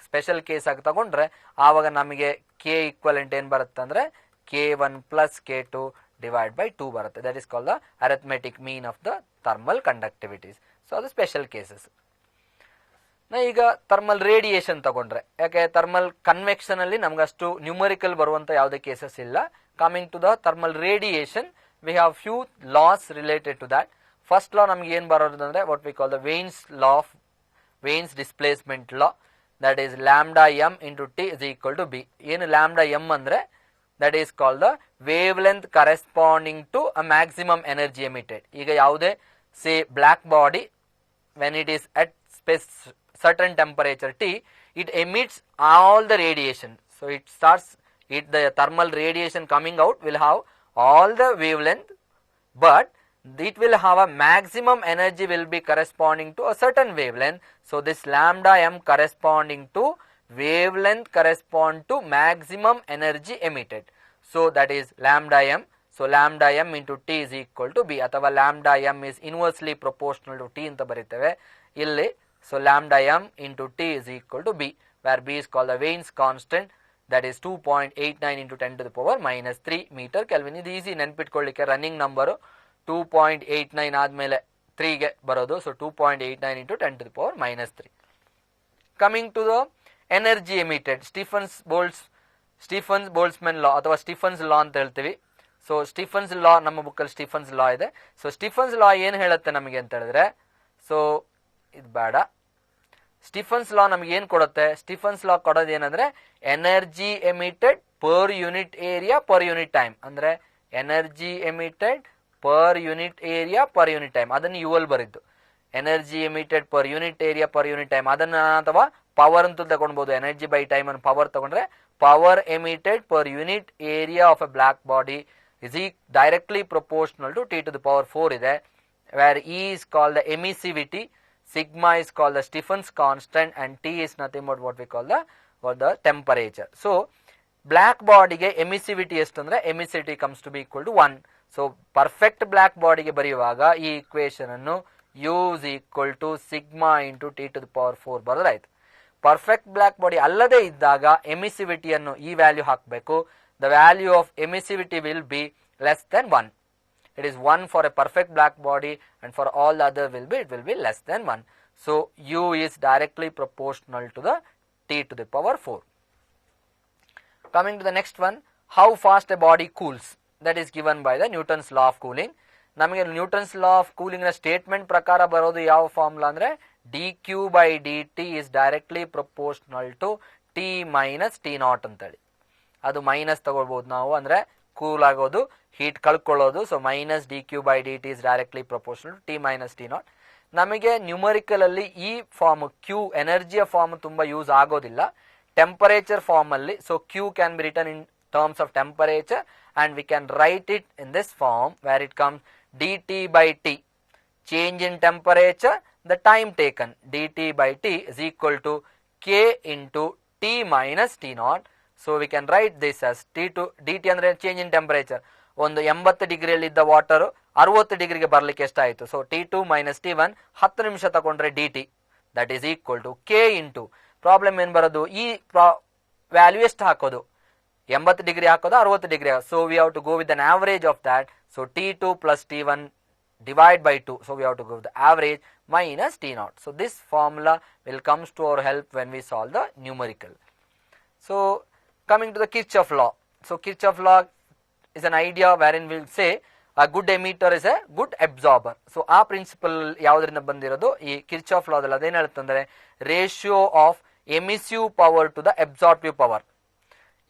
ಸ್ಪೆಷಲ್ ಕೇಸ್ ಆಗಿ ತಗೊಂಡ್ರೆ ಆವಾಗ ನಮಗೆ K equivalent ಏನ್ ಬರುತ್ತೆ ಅಂದ್ರೆ K1 plus K2 divided by 2 ಬರುತ್ತೆ. That is called the arithmetic mean of the thermal conductivities. So ಅದು ಸ್ಪೆಷಲ್ ಕೇಸಸ್. ಈಗ ಥರ್ಮಲ್ ರೇಡಿಯೇಷನ್ ತಗೊಂಡ್ರೆ, ಯಾಕೆ ಥರ್ಮಲ್ ಕನ್ವೆಕ್ಷನ್ ಅಲ್ಲಿ ನಮ್ಗಷ್ಟು ನ್ಯೂಮರಿಕಲ್ ಬರುವಂತ ಯಾವುದೇ ಕೇಸಸ್ ಇಲ್ಲ. Coming to the thermal radiation, we have few laws related to that. First law ನಮ್ಗೆ ಏನ್ ಬರೋದು ಅಂದ್ರೆ what we call the Wien's law of Wien's displacement law, that is lambda M into T is equal to B. ಏನು ಲ್ಯಾಂಬ್ಡಾ ಎಂ ಅಂದ್ರೆ that is called the wavelength corresponding to a maximum energy emitted. ಈಗ ಯಾವುದೇ say black body when it is at certain temperature T, it emits all the radiation. So the thermal radiation coming out will have all the wavelength, but it will have a maximum energy will be corresponding to a certain wavelength. So this lambda m corresponding to wavelength correspond to maximum energy emitted. So that is lambda m. So lambda m into T is equal to B, ಅಥವಾ lambda m is inversely proportional to T ಅಂತ ಬರೀತೇವೆ ಇಲ್ಲಿ. So lambda m into T is equal to B, where B is called the Wein's constant, that is 2.89 into 10 to the power minus 3 meter Kelvin. ಇದು ಈಸಿ ನೆನ್ಪಿಟ್ಕೊಳ್ಳಿಕ್ಕೆ, ರನ್ನಿಂಗ್ ನಂಬರು 2.89 ಆದ್ಮೇಲೆ 3 ಗೆ ಬರೋದು. ಸೊ 2.89 into 10 to the power minus 3. Coming to the energy emitted, Stefan's Boltzmann law ಅಥವಾ ಸ್ಟೀಫನ್ಸ್ ಲಾ ಅಂತ ಹೇಳ್ತೀವಿ. ಸೊ ಸ್ಟೀಫನ್ಸ್ ಲಾ ನಮ್ಮ ಬುಕ್ಕಲ್ಲಿ ಸ್ಟೀಫನ್ಸ್ ಲಾ ಇದೆ. ಸೊ ಸ್ಟೀಫನ್ಸ್ ಲಾ ಏನ್ ಹೇಳುತ್ತೆ ನಮಗೆ ಅಂತ ಹೇಳಿದ್ರೆ, ಸೊ ಇದು ಬೇಡ, ಸ್ಟೀಫನ್ಸ್ ಲಾ ನಮ್ಗೆ ಏನ್ ಕೊಡುತ್ತೆ, ಸ್ಟೀಫನ್ಸ್ ಲಾ ಕೊಡೋದು ಏನಂದ್ರೆ energy emitted per unit area per unit time. ಅಂದ್ರೆ energy emitted per unit area per unit time, ಅದನ್ನು ಯು ಎಲ್ ಬರಿದ್ದು. Energy emitted per unit area per unit time, ಅದನ್ನ ಅಥವಾ ಪವರ್ ಅಂತ ತಗೊಂಡ್ಬೋದು. ಎನರ್ಜಿ ಬೈ ಟೈಮ್ ಅನ್ನು ಪವರ್ ತಗೊಂಡ್ರೆ power emitted per unit area of a black body is directly proportional to T to the power 4 ಇದೆ, where E is called the emissivity, sigma is called the Stephen's constant, and T is nothing but what we call the temperature. So black body ಗೆ emissivity ಎಷ್ಟು ಅಂದ್ರೆ emissivity comes to be equal to 1. So perfect black body ಗೆ ಬರೆಯುವಾಗ ಈ equation ಅನ್ನು U is equal to sigma into T to the power 4 ಬರೆದಾಯ್ತು. ಪರ್ಫೆಕ್ಟ್ ಬ್ಲಾಕ್ ಬಾಡಿ ಅಲ್ಲದೆ ಇದ್ದಾಗ emissivity ಅನ್ನು ಈ ವ್ಯಾಲ್ಯೂ ಹಾಕಬೇಕು. The value of emissivity will be less than 1. It is 1 for a perfect black body, and for all other it will be less than 1. So U is directly proportional to the T to the power 4. Coming to the next one, how fast a body cools, that is given by the Newton's law of cooling. ನಮಗೆ ನ್ಯೂಟನ್ಸ್ ಲಾ ಆಫ್ ಕೂಲಿಂಗ್ ನ ಸ್ಟೇಟ್ಮೆಂಟ್ ಪ್ರಕಾರ ಬರೋದು ಯಾವ ಫಾರ್ಮುಲಾ ಅಂದ್ರೆ dq by dt is directly proportional to T minus T naught ಅಂತೇಳಿ. ಅದು ಮೈನಸ್ ತಗೊಳ್ಬಹುದು ನಾವು, ಅಂದ್ರೆ ಕೂಲ್ ಆಗೋದು, ಹೀಟ್ ಕಳ್ಕೊಳ್ಳೋದು. So minus dq by dt is directly proportional to T minus T naught. ನಮಗೆ ನ್ಯೂಮರಿಕಲ್ ಅಲ್ಲಿ ಈ ಫಾರ್ಮ್ Q ಎನರ್ಜಿಯ ಫಾರ್ಮ್ ತುಂಬಾ ಯೂಸ್ ಆಗೋದಿಲ್ಲ, ಟೆಂಪರೇಚರ್ ಫಾರ್ಮ್ ಅಲ್ಲಿ. So Q can be return in terms of temperature, and we can write it in this form where it comes dt by T, change in temperature, the time taken, dt by T is equal to K into T minus T naught. So we can write this as dt ಅಂದ್ರೆ ಚೇಂಜ್ ಇನ್ ಟೆಂಪರೇಚರ್. ಒಂದು 80 ಡಿಗ್ರಿಯಲ್ಲಿ ಇದ್ದ ವಾಟರ್ 60 ಡಿಗ್ರಿಗೆ ಬರ್ಲಿಕ್ಕೆ ಎಷ್ಟಾಯಿತು. ಸೊ T2 minus T1 10 ನಿಮಿಷ ತಗೊಂಡ್ರೆ dt, that is equal to K into, problem ಏನ್ ಬರೋದು, ಈ ವ್ಯಾಲ್ಯೂ ಎಷ್ಟು ಹಾಕೋದು, 80 ಡಿಗ್ರಿ ಹಾಕೋದು 60 degree. So we have to go with an average of that. So T2 plus T1 divide by 2. So we have to go with the average minus T naught. So this formula will comes to our help when we solve the numerical. So coming to the Kirchhoff law. So Kirchhoff law is an idea wherein we will say a good emitter is a good absorber. So ಆ ಪ್ರಿನ್ಸಿಪಲ್ ಯಾವುದರಿಂದ ಬಂದಿರೋದು, ಈ Kirchhoff law ದಲ್ಲಿ ಅದೇನು ಹೇಳುತ್ತಂದ್ರೆ ratio of emissive power to the absorptive power.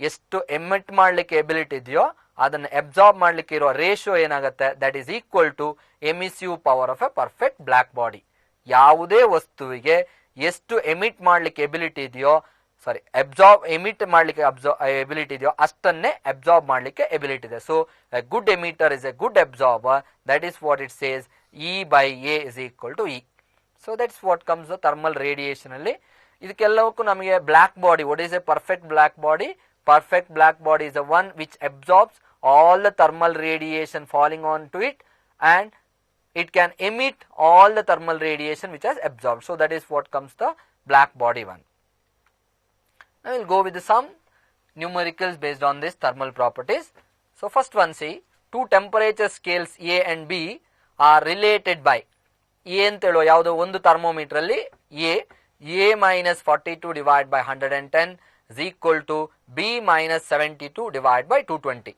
ಎಷ್ಟು ಎಮಿಟ್ ಮಾಡಲಿಕ್ಕೆ ಎಬಿಲಿಟಿ ಇದೆಯೋ ಅದನ್ನು ಅಬ್ಸಾರ್ಬ್ ಮಾಡಲಿಕ್ಕೆ ಇರೋ ರೇಷಿಯೋ ಏನಾಗುತ್ತೆ, that is equal to emissive power of a perfect black body. ಯಾವುದೇ ವಸ್ತುವಿಗೆ ಎಷ್ಟು ಎಮಿಟ್ ಮಾಡಲಿಕ್ಕೆ ಎಬಿಲಿಟಿ ಇದೆಯೋ, ಎಮಿಟ್ ಮಾಡಲಿಕ್ಕೆ ಎಬಿಲಿಟಿ ಇದೆಯೋ ಅಷ್ಟನ್ನೇ ಅಬ್ಸಾರ್ಬ್ ಮಾಡಲಿಕ್ಕೆ ಎಬಿಲಿಟಿ ಇದೆ. So a good emitter is a good absorber. That is what it says, E/A is equal to E. So that's what comes thermal radiation ಅಲ್ಲಿ. ಇದಕ್ಕೆಲ್ಲವಕ್ಕೂ ನಮಗೆ black body, what is a perfect black body? Perfect black body is the one which absorbs all the thermal radiation falling onto it, and it can emit all the thermal radiation which has absorbed. So that is what comes the black body one. Now we will go with some numericals based on this thermal properties. So first one, see, two temperature scales A and B are related by A ಅಂತ ಹೇಳುವ ಯಾವುದೋ ಒಂದು ಥರ್ಮೋಮೀಟರ್ ಅಲ್ಲಿ A minus 42 divided by 110 is equal to B minus 72 divided by 220.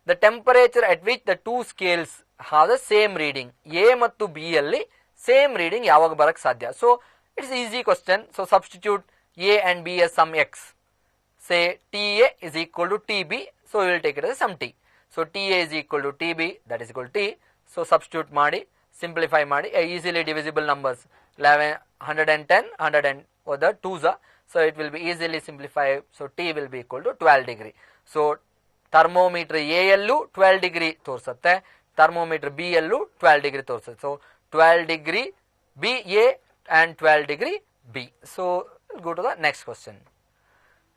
The temperature at which the two scales have the same reading, A ಮತ್ತು B ಅಲ್ಲಿ same reading ಯಾವಾಗ ಬರಕ್ಕೆ ಸಾಧ್ಯ? So it's easy question. So substitute A and B as some x. Say TA is equal to TB. So we will take it as some T. So TA is equal to TB, that is equal to T. So substitute ಮಾಡಿ, simplify ಮಾಡಿ, easily divisible numbers 11, 110, 100 and other 2s. So it will be easily simplified. So T will be equal to 12 degree. So thermometer A ಯಲ್ಲೂ 12 degree ತೋರಿಸುತ್ತೆ, thermometer B ಯಲ್ಲೂ 12 degree ತೋರಿಸುತ್ತೆ. So 12 degree B A and 12 degree B. So we'll go to the next question.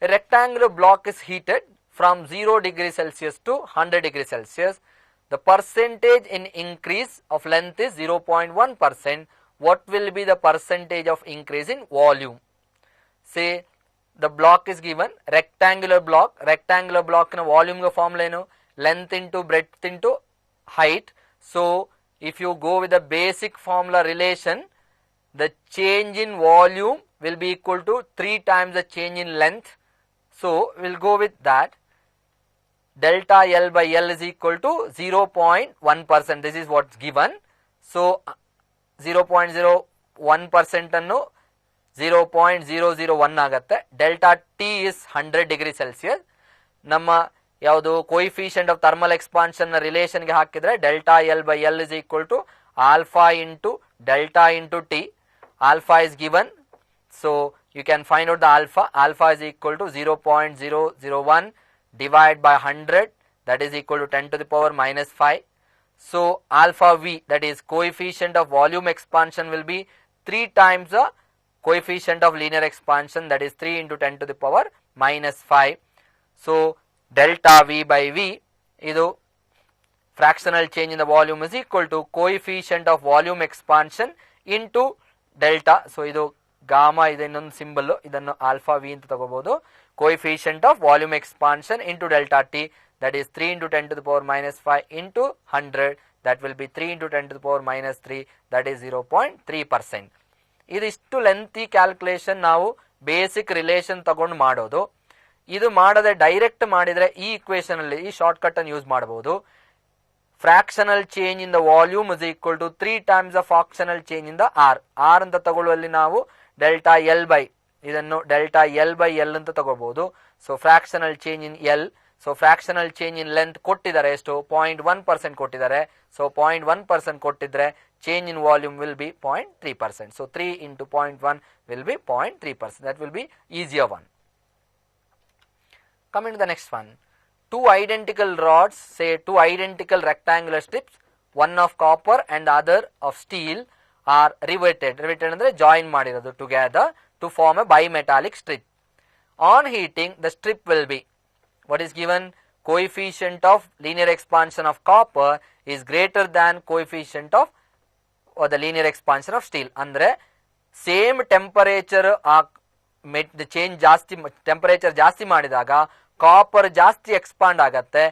A rectangular block is heated from 0 degree Celsius to 100 degree Celsius. The percentage in increase of length is 0.1%. What will be the percentage of increase in volume? Say the block is given, rectangular block na volume ga formula enu, length into breadth into height. So if you go with the basic formula relation, the change in volume will be equal to 3 times the change in length. So we'll go with that. Delta L by L is equal to 0.1%. This is what's given. So 0.01% annu 0.001 ಆಗುತ್ತೆ. Delta T is 100 degree Celsius. ನಮ್ಮ ಯಾವುದು ಕೋಯಿಫಿಷಿಯಂಟ್ ಆಫ್ ಥರ್ಮಲ್ ಎಕ್ಸ್ಪಾನ್ಷನ್ ರಿಲೇಷನ್ಗೆ ಹಾಕಿದ್ರೆ delta L by L is equal to alpha into delta into T. Alpha is given, so you can find out the alpha. Alpha is equal to 0.001 divided by 100, that is equal to 10 to the power minus 5. So alpha V, that is coefficient of volume expansion, will be 3 times the coefficient of linear expansion, that is 3 into 10 to the power minus 5. So delta V by V, idu fractional change in the volume is equal to coefficient of volume expansion into delta. So idu gamma ಇದೆ ಇನ್ನೊಂದು ಸಿಂಬಲ್, ಇದನ್ನು ಆಲ್ಫಾ ವಿ ಅಂತ ತಗೋಬಹುದು. Coefficient of volume expansion into delta T, that is 3 into 10 to the power minus 5 into 100, that will be 3 into 10 to the power minus 3, that is 0.3%. ಇದಿಷ್ಟು ಲೆಂತಿ ಕ್ಯಾಲ್ಕುಲೇಷನ್ ನಾವು ಬೇಸಿಕ್ ರಿಲೇಷನ್ ತಗೊಂಡು ಮಾಡೋದು. ಇದು ಮಾಡದೆ ಡೈರೆಕ್ಟ್ ಮಾಡಿದ್ರೆ ಈ ಇಕ್ವೇಶನ್ ಅಲ್ಲಿ ಈ ಶಾರ್ಟ್ ಕಟ್ ಅನ್ನು ಯೂಸ್ ಮಾಡಬಹುದು. Fractional change in the volume is equal to 3 times the fractional change in the R. R ಅಂತ ತಗೊಳ್ಳುವಲ್ಲಿ ನಾವು ಡೆಲ್ಟಾ ಎಲ್ ಬೈ ಇದನ್ನು ಡೆಲ್ಟಾ ಎಲ್ ಬೈ ಎಲ್ ಅಂತ ತಗೋಬಹುದು. So fractional change in L. So fractional change in length ಕೊಟ್ಟಿದ್ದಾರೆ ಎಷ್ಟು, 0.1% ಕೊಟ್ಟಿದ್ದಾರೆ. ಸೊ 0.1% ಕೊಟ್ಟಿದ್ರೆ change in volume will be 0.3%. So 3 into 0.1 will be 0.3%. That will be easier one. Coming to the next one. Two identical rods, say two identical rectangular strips, one of copper and the other of steel, are riveted. Riveted andre join ಮಾಡಿರೋದು together to form a bimetallic strip. On heating, the strip will be, what is given, coefficient of linear expansion of copper is greater than coefficient of or the linear expansion of steel. ಅಂದ್ರೆ ಸೇಮ್ ಟೆಂಪರೇಚರ್ ಚೇಂಜ್ ಜಾಸ್ತಿ, ಟೆಂಪರೇಚರ್ ಜಾಸ್ತಿ ಮಾಡಿದಾಗ ಕಾಪರ್ ಜಾಸ್ತಿ ಎಕ್ಸ್ಪಾಂಡ್ ಆಗತ್ತೆ,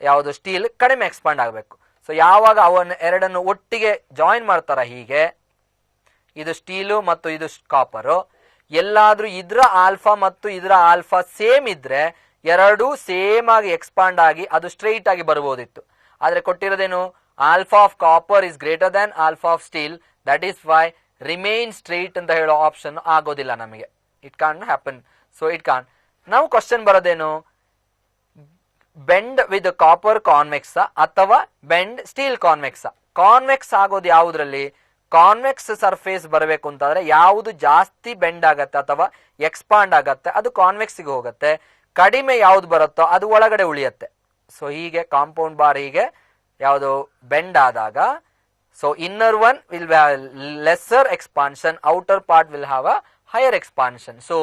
ಯಾವುದು ಸ್ಟೀಲ್ ಕಡಿಮೆ ಎಕ್ಸ್ಪಾಂಡ್ ಆಗಬೇಕು. ಸೊ ಯಾವಾಗ ಅವನ್ನ ಎರಡನ್ನು ಒಟ್ಟಿಗೆ ಜಾಯಿನ್ ಮಾಡ್ತಾರ, ಹೀಗೆ ಇದು ಸ್ಟೀಲು ಮತ್ತು ಇದು ಕಾಪರು, ಎಲ್ಲಾದ್ರೂ ಇದ್ರ ಆಲ್ಫಾ ಮತ್ತು ಇದರ ಆಲ್ಫಾ ಸೇಮ್ ಇದ್ರೆ ಎರಡೂ ಸೇಮ್ ಆಗಿ ಎಕ್ಸ್ಪಾಂಡ್ ಆಗಿ ಅದು ಸ್ಟ್ರೈಟ್ ಆಗಿ ಬರ್ಬೋದಿತ್ತು. ಆದ್ರೆ ಕೊಟ್ಟಿರೋದೇನು, alpha of copper is greater than alpha of steel, that is why remain straight ಅಂತ ಹೇಳೋ ಆಪ್ಷನ್ ಆಗೋದಿಲ್ಲ ನಮಗೆ. It can't happen. So it can't. Now question ಬರೋದೇನು, ಬೆಂಡ್ ವಿತ್ ಕಾಪರ್ ಕಾನ್ವೆಕ್ಸ್ ಅಥವಾ ಬೆಂಡ್ ಸ್ಟೀಲ್ ಕಾನ್ವೆಕ್ಸ್. ಕಾನ್ವೆಕ್ಸ್ ಆಗೋದು ಯಾವುದ್ರಲ್ಲಿ, ಕಾನ್ವೆಕ್ಸ್ ಸರ್ಫೇಸ್ ಬರಬೇಕು ಅಂತಂದ್ರೆ ಯಾವುದು ಜಾಸ್ತಿ ಬೆಂಡ್ ಆಗತ್ತೆ ಅಥವಾ ಎಕ್ಸ್ಪಾಂಡ್ ಆಗತ್ತೆ ಅದು ಕಾನ್ವೆಕ್ಸ್ಗೆ ಹೋಗುತ್ತೆ, ಕಡಿಮೆ ಯಾವ್ದು ಬರುತ್ತೋ ಅದು ಒಳಗಡೆ ಉಳಿಯುತ್ತೆ. ಸೊ ಹೀಗೆ ಕಾಂಪೌಂಡ್ ಬಾರ್ ಹೀಗೆ ಯಾವುದು ಬೆಂಡ್ ಆದಾಗ, so inner one will lesser expansion, outer part will have a higher expansion. So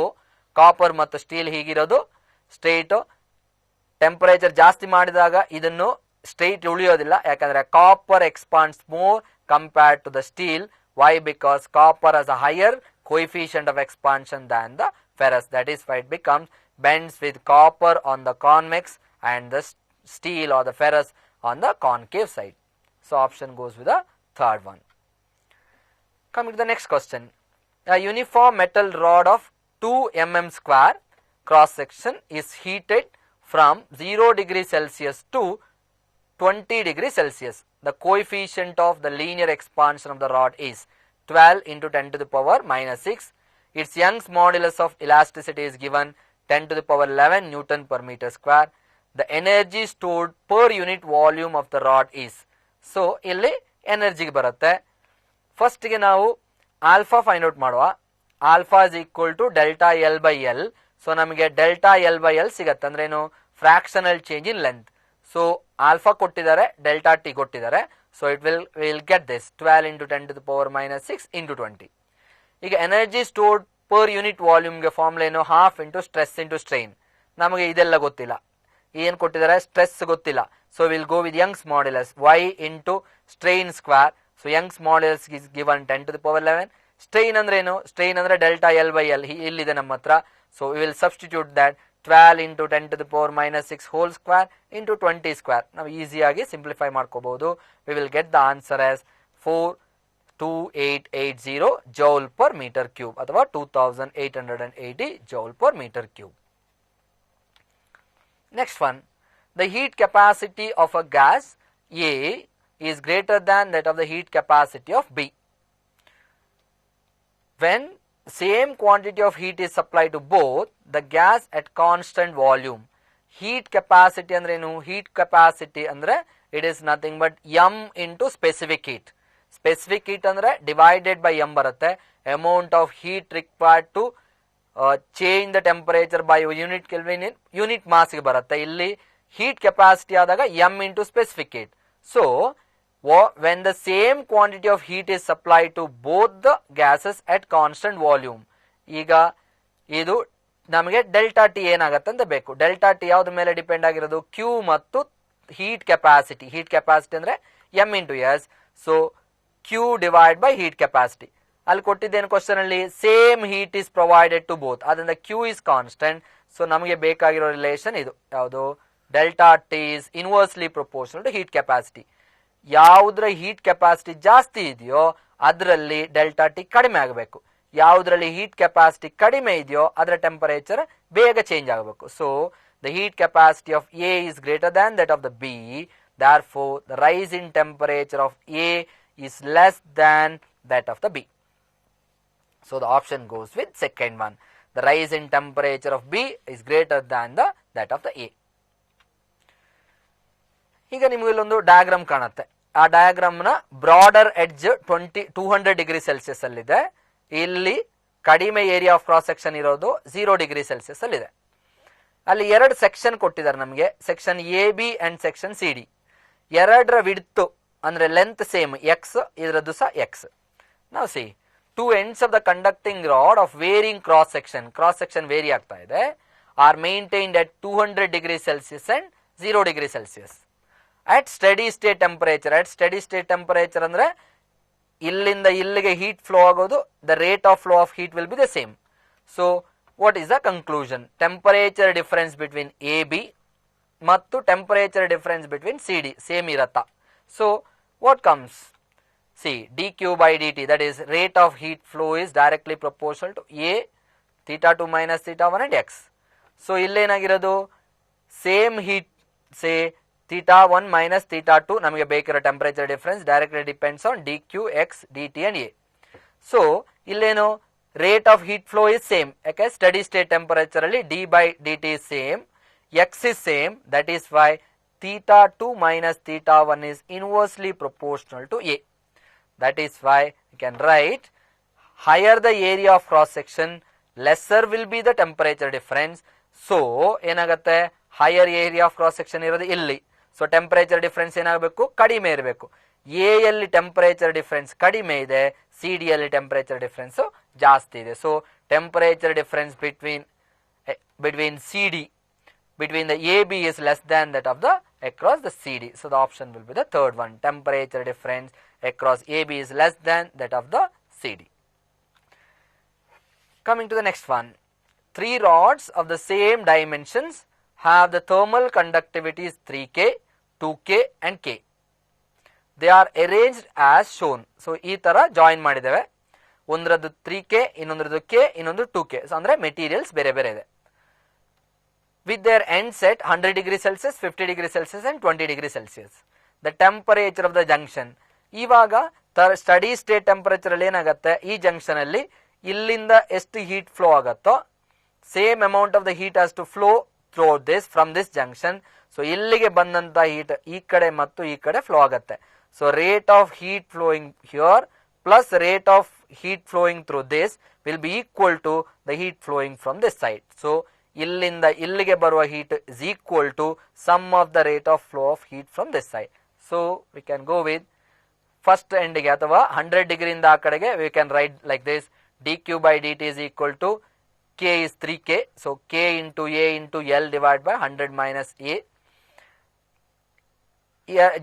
copper ಮತ್ತು ಸ್ಟೀಲ್ ಹೀಗಿರೋದು ಸ್ಟ್ರೈಟ್, ಟೆಂಪರೇಚರ್ ಜಾಸ್ತಿ ಮಾಡಿದಾಗ ಇದನ್ನು ಸ್ಟ್ರೈಟ್ ಉಳಿಯೋದಿಲ್ಲ, ಯಾಕಂದ್ರೆ copper expands more compared to the steel. Why? Because copper has a higher coefficient of expansion than the ferrous. That is why it becomes bends with copper on the convex and the steel or the ferrous on the concave side. So option goes with the third one. Coming to the next question. A uniform metal rod of 2 mm square cross section is heated from 0 degree Celsius to 20 degree Celsius. The coefficient of the linear expansion of the rod is 12 into 10 to the power minus 6. Its Young's modulus of elasticity is given 10 to the power 11 Newton per meter square. The energy stored per unit volume of the rod is. So ಇಲ್ಲಿ ಎನರ್ಜಿ ಬರುತ್ತೆ. ಫಸ್ಟ್ ಗೆ ನಾವು ಆಲ್ಫಾ ಫೈಂಡ್ ಔಟ್ ಮಾಡುವ. Alpha is equal to delta L by L. So ನಮಗೆ ಡೆಲ್ಟಾ ಎಲ್ ಬೈ ಎಲ್ ಸಿಗತ್ತೆ, ಅಂದ್ರೆ ಏನು, fractional change in length. So alpha ಕೊಟ್ಟಿದ್ದಾರೆ, ಡೆಲ್ಟಾ ಟಿ ಕೊಟ್ಟಿದ್ದಾರೆ. So it will get this 12 into 10 to the power minus 6 into 20. ಈಗ ಎನರ್ಜಿ ಸ್ಟೋರ್ಡ್ ಪರ್ ಯೂನಿಟ್ ವಾಲ್ಯೂಮ್ಗೆ ಫಾರ್ಮುಲಾ ಏನು, half into stress into strain. ನಮಗೆ ಇದೆಲ್ಲ ಗೊತ್ತಿಲ್ಲ, ಏನು ಕೊಟ್ಟಿದ್ದಾರೆ, ಸ್ಟ್ರೆಸ್ ಗೊತ್ತಿಲ್ಲ. So will go with Young's modulus y into strain square. So Young's modulus is given 10 to the power 11. Strain ಅಂದ್ರೆ ಏನು, ಸ್ಟ್ರೈನ್ ಅಂದ್ರೆ ಡೆಲ್ಟಾ ಎಲ್ ಬೈ ಎಲ್ ಇಲ್ಲಿದೆ ನಮ್ಮ ಹತ್ರ. So we will substitute that 12 into 10 to the power minus 6 whole square into 20 square. ನಾವು ಈಸಿಯಾಗಿ ಸಿಂಪ್ಲಿಫೈ ಮಾಡ್ಕೋಬಹುದು. We will get the answer as 42880 joule per meter cube ಅಥವಾ 2880 joule per meter cube. Next one, the heat capacity of a gas A is greater than that of the heat capacity of B. When same quantity of heat is supplied to both the gas at constant volume. Heat capacity ಅಂದ್ರೆ ಏನು, heat capacity ಅಂದ್ರೆ it is nothing but m into specific heat. Specific heat ಅಂದ್ರೆ divided by m ಬರುತ್ತೆ. Amount of heat required to change the temperature by unit Kelvin in unit mass ಗೆ ಬರುತ್ತೆ. ಇಲ್ಲಿ heat capacity ಆದಾಗ m into specific heat. So when the same quantity of heat is supplied to both the gases at constant volume. ಈಗ ಇದು ನಮಗೆ ಡೆಲ್ಟಾ ಟಿ ಏನಾಗುತ್ತೆ ಅಂತ ಬೇಕು. ಡೆಲ್ಟಾ ಟಿ ಯಾವ್ದು ಮೇಲೆ ಡಿಪೆಂಡ್ ಆಗಿರೋದು, ಕ್ಯೂ ಮತ್ತು ಹೀಟ್ ಕೆಪಾಸಿಟಿ. ಹೀಟ್ ಕೆಪಾಸಿಟಿ ಅಂದ್ರೆ M into S. So Q divide by heat capacity. ಅಲ್ಲಿ ಕೊಟ್ಟಿದ್ದೇನು ಕ್ವಶನ್ ಅಲ್ಲಿ, same heat is provided to both. ಅದರಿಂದ ಕ್ಯೂ ಇಸ್ ಕಾನ್ಸ್ಟೆಂಟ್. ಸೊ ನಮಗೆ ಬೇಕಾಗಿರೋ ರಿಲೇಷನ್ ಇದು ಯಾವುದು, delta T is inversely proportional to heat capacity. ಯಾವುದ್ರ ಹೀಟ್ ಕೆಪಾಸಿಟಿ ಜಾಸ್ತಿ ಇದೆಯೋ ಅದರಲ್ಲಿ ಡೆಲ್ಟಾ ಟಿ ಕಡಿಮೆ ಆಗಬೇಕು. ಯಾವುದ್ರಲ್ಲಿ ಹೀಟ್ ಕೆಪಾಸಿಟಿ ಕಡಿಮೆ ಇದೆಯೋ ಅದರ ಟೆಂಪರೇಚರ್ ಬೇಗ ಚೇಂಜ್ ಆಗಬೇಕು. So the heat capacity of A is greater than that of the B. Therefore, the rise in temperature of A is less than that of the B. So the option goes with second one. The rise in temperature of B is greater than that of the A. ಈಗ ನಿಮಗೆ ಇಲ್ಲೊಂದು ಡಯಾಗ್ರಾಮ್ ಕಾಣುತ್ತೆ. ಆ ಡಯಾಗ್ರಾಮ್ ನ ಬ್ರಾಡರ್ ಎಡ್ಜ್ 200 ಡಿಗ್ರಿ ಸೆಲ್ಸಿಯಸ್ ಅಲ್ಲಿದೆ. ಇಲ್ಲಿ ಕಡಿಮೆ ಏರಿಯಾ ಆಫ್ ಕ್ರಾಸ್ ಸೆಕ್ಷನ್ ಇರೋದು 0 ಡಿಗ್ರಿ ಸೆಲ್ಸಿಯಸ್ ಅಲ್ಲಿದೆ. ಅಲ್ಲಿ ಎರಡು ಸೆಕ್ಷನ್ ಕೊಟ್ಟಿದ್ದಾರೆ ನಮಗೆ, section A B and section C D. ಎರಡರ ವಿಡ್ತ್ ಅಂದ್ರೆ ಲೆಂತ್ ಸೇಮ್ ಎಕ್ಸ್, ಇದರದ್ದು ಸಹ ಎಕ್ಸ್. ನಾವು see two ends of the conducting rod of varying cross section vary ಆಗ್ತಾ ಇದೆ, are maintained at 200 degree Celsius and 0 degree Celsius. At steady state temperature ಅಂದ್ರೆ ಇಲ್ಲಿಂದ ಇಲ್ಲಿಗೆ ಹೀಟ್ ಫ್ಲೋ ಆಗೋದು, the rate of flow of heat will be the same. So what is the conclusion? Temperature difference between A B ಮತ್ತು temperature difference between C D same ಇರತ್ತಾ? So what comes? C dq by dt, that is rate of heat flow is directly proportional to a theta 2 minus theta 1 and x. So ಇಲ್ಲೇನಾಗಿರೋದು, same heat say theta 1 minus theta 2 ನಮಗೆ ಬೇಕಿರೋ temperature difference directly depends on dq x dt and a. So ಇಲ್ಲೇನು rate of heat flow is same. Okay, steady state temperature alli d by dt is same, x is same, that is why theta 2 minus theta 1 is inversely proportional to A. That is why you can write higher the area of cross section, lesser will be the temperature difference. So ಏನಾಗುತ್ತೆ, higher area of cross section ಇರೋದು ಇಲ್ಲಿ. So temperature difference ಏನಾಗಬೇಕು, ಕಡಿಮೆ ಇರಬೇಕು. A ಯಲ್ಲಿ temperature difference ಕಡಿಮೆ ಇದೆ, CD ಯಲ್ಲಿ temperature difference ಜಾಸ್ತಿ ಇದೆ. So temperature difference between CD, between the AB is less than that of the across the CD. So the option will be the third one. Temperature difference across AB is less than that of the CD. Coming to the next one. 3 rods of the same dimensions have the thermal conductivities 3K, 2K and K. They are arranged as shown. So ಈ ತರ ಜಾಯಿನ್ ಮಾಡಿದ್ದೇವೆ. ಒಂದರದ್ದು 3K, ಇನ್ನೊಂದರದ್ದು K, ಇನ್ನೊಂದು 2K. So ಅಂದ್ರೆ ಮೆಟೀರಿಯಲ್ಸ್ ಬೇರೆ ಬೇರೆ ಇದೆ. With their ends at 100 degree Celsius, 50 degree Celsius and 20 degree Celsius. The temperature of the junction. ಇವಾಗ ಸ್ಟಡಿ ಸ್ಟೇಟ್ ಟೆಂಪರೇಚರ್ ಅಲ್ಲಿ ಏನಾಗುತ್ತೆ, ಈ ಜಂಕ್ಷನ್ ಅಲ್ಲಿ ಇಲ್ಲಿಂದ ಎಷ್ಟು ಹೀಟ್ ಫ್ಲೋ ಆಗುತ್ತೋ same amount of the heat has to flow through this from this junction. So ಇಲ್ಲಿಗೆ ಬಂದಂತ ಹೀಟ್ ಈ ಕಡೆ ಮತ್ತು ಈ ಕಡೆ ಫ್ಲೋ ಆಗುತ್ತೆ. So rate of heat flowing here plus rate of heat flowing through this will be equal to the heat flowing from this side. So ಇಲ್ಲಿಂದ ಇಲ್ಲಿಗೆ ಬರುವ heat is equal to sum of the rate of flow of heat from this side. So we can go with first ಎಂಡ್ಗೆ ಅಥವಾ 100 ಡಿಗ್ರಿಯಿಂದ ಆ ಕಡೆಗೆ we can write like this, dq by dt is equal to k is 3k, so k into a into l divided by 100 minus a.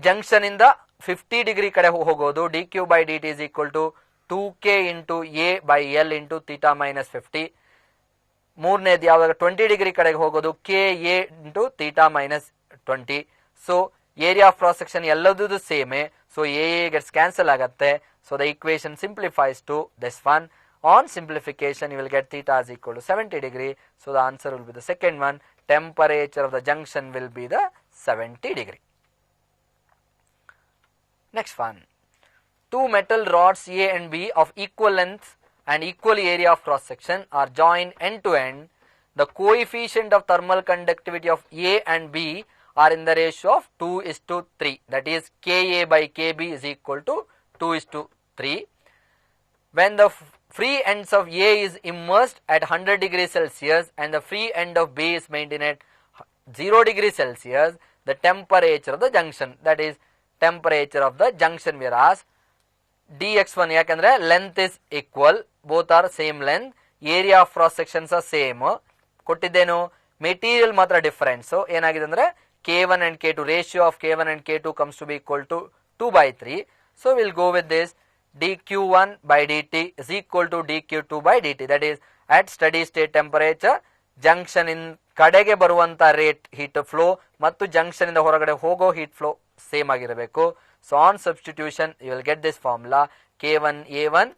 Junction ಇಂದ 50 ಡಿಗ್ರಿ ಕಡೆ ಹೋಗೋದು, dq by dt is equal to 2k into a by l into theta minus 50. ಮೂರನೇದು ಯಾವಾಗ 20 ಡಿಗ್ರಿ ಕಡೆಗೆ ಹೋಗೋದು, k a into theta minus 20. So area of cross section ಎಲ್ಲದೂ ಸೇಮೆ. ಸೊ a gets cancel ಆಗುತ್ತೆ. So the equation simplifies to this one. On simplification, you will get theta is equal to 70 degree. So the answer will be the second one. Temperature of the junction will be the 70 degree. Next one. 2 metal rods A and B of equal length and equal area of cross section are joined end to end. The coefficient of thermal conductivity of A and B are in the ratio of 2:3. That is Ka by Kb is equal to 2:3. When the free ends of A is immersed at 100 degrees Celsius and the free end of B is maintained at 0 degrees Celsius, the temperature of the junction, that is temperature of the junction, whereas dx1 ಯಾಕಂದ್ರೆ length is equal, both are same length, area of cross sections are same. ಕೊಟ್ಟಿದ್ದೇನು, ಮೆಟೀರಿಯಲ್ ಮಾತ್ರ ಡಿಫರೆನ್ಸ್. ಏನಾಗಿದೆ ಅಂದ್ರೆ k1 and k2, ratio of k1 and k2 comes to be equal to 2/3. So we'll go with this, dq1 by dt is equal to dq2 by dt. That is at steady state temperature, junction in ಕಡೆಗೆ ಬರುವಂತ ರೇಟ್ ಹೀಟ್ ಫ್ಲೋ ಮತ್ತು ಜಂಕ್ಷನ್ ಇಂದ ಹೊರಗಡೆ ಹೋಗೋ ಹೀಟ್ ಫ್ಲೋ ಸೇಮ್ ಆಗಿರಬೇಕು. So on substitution you will get this formula, k1 a1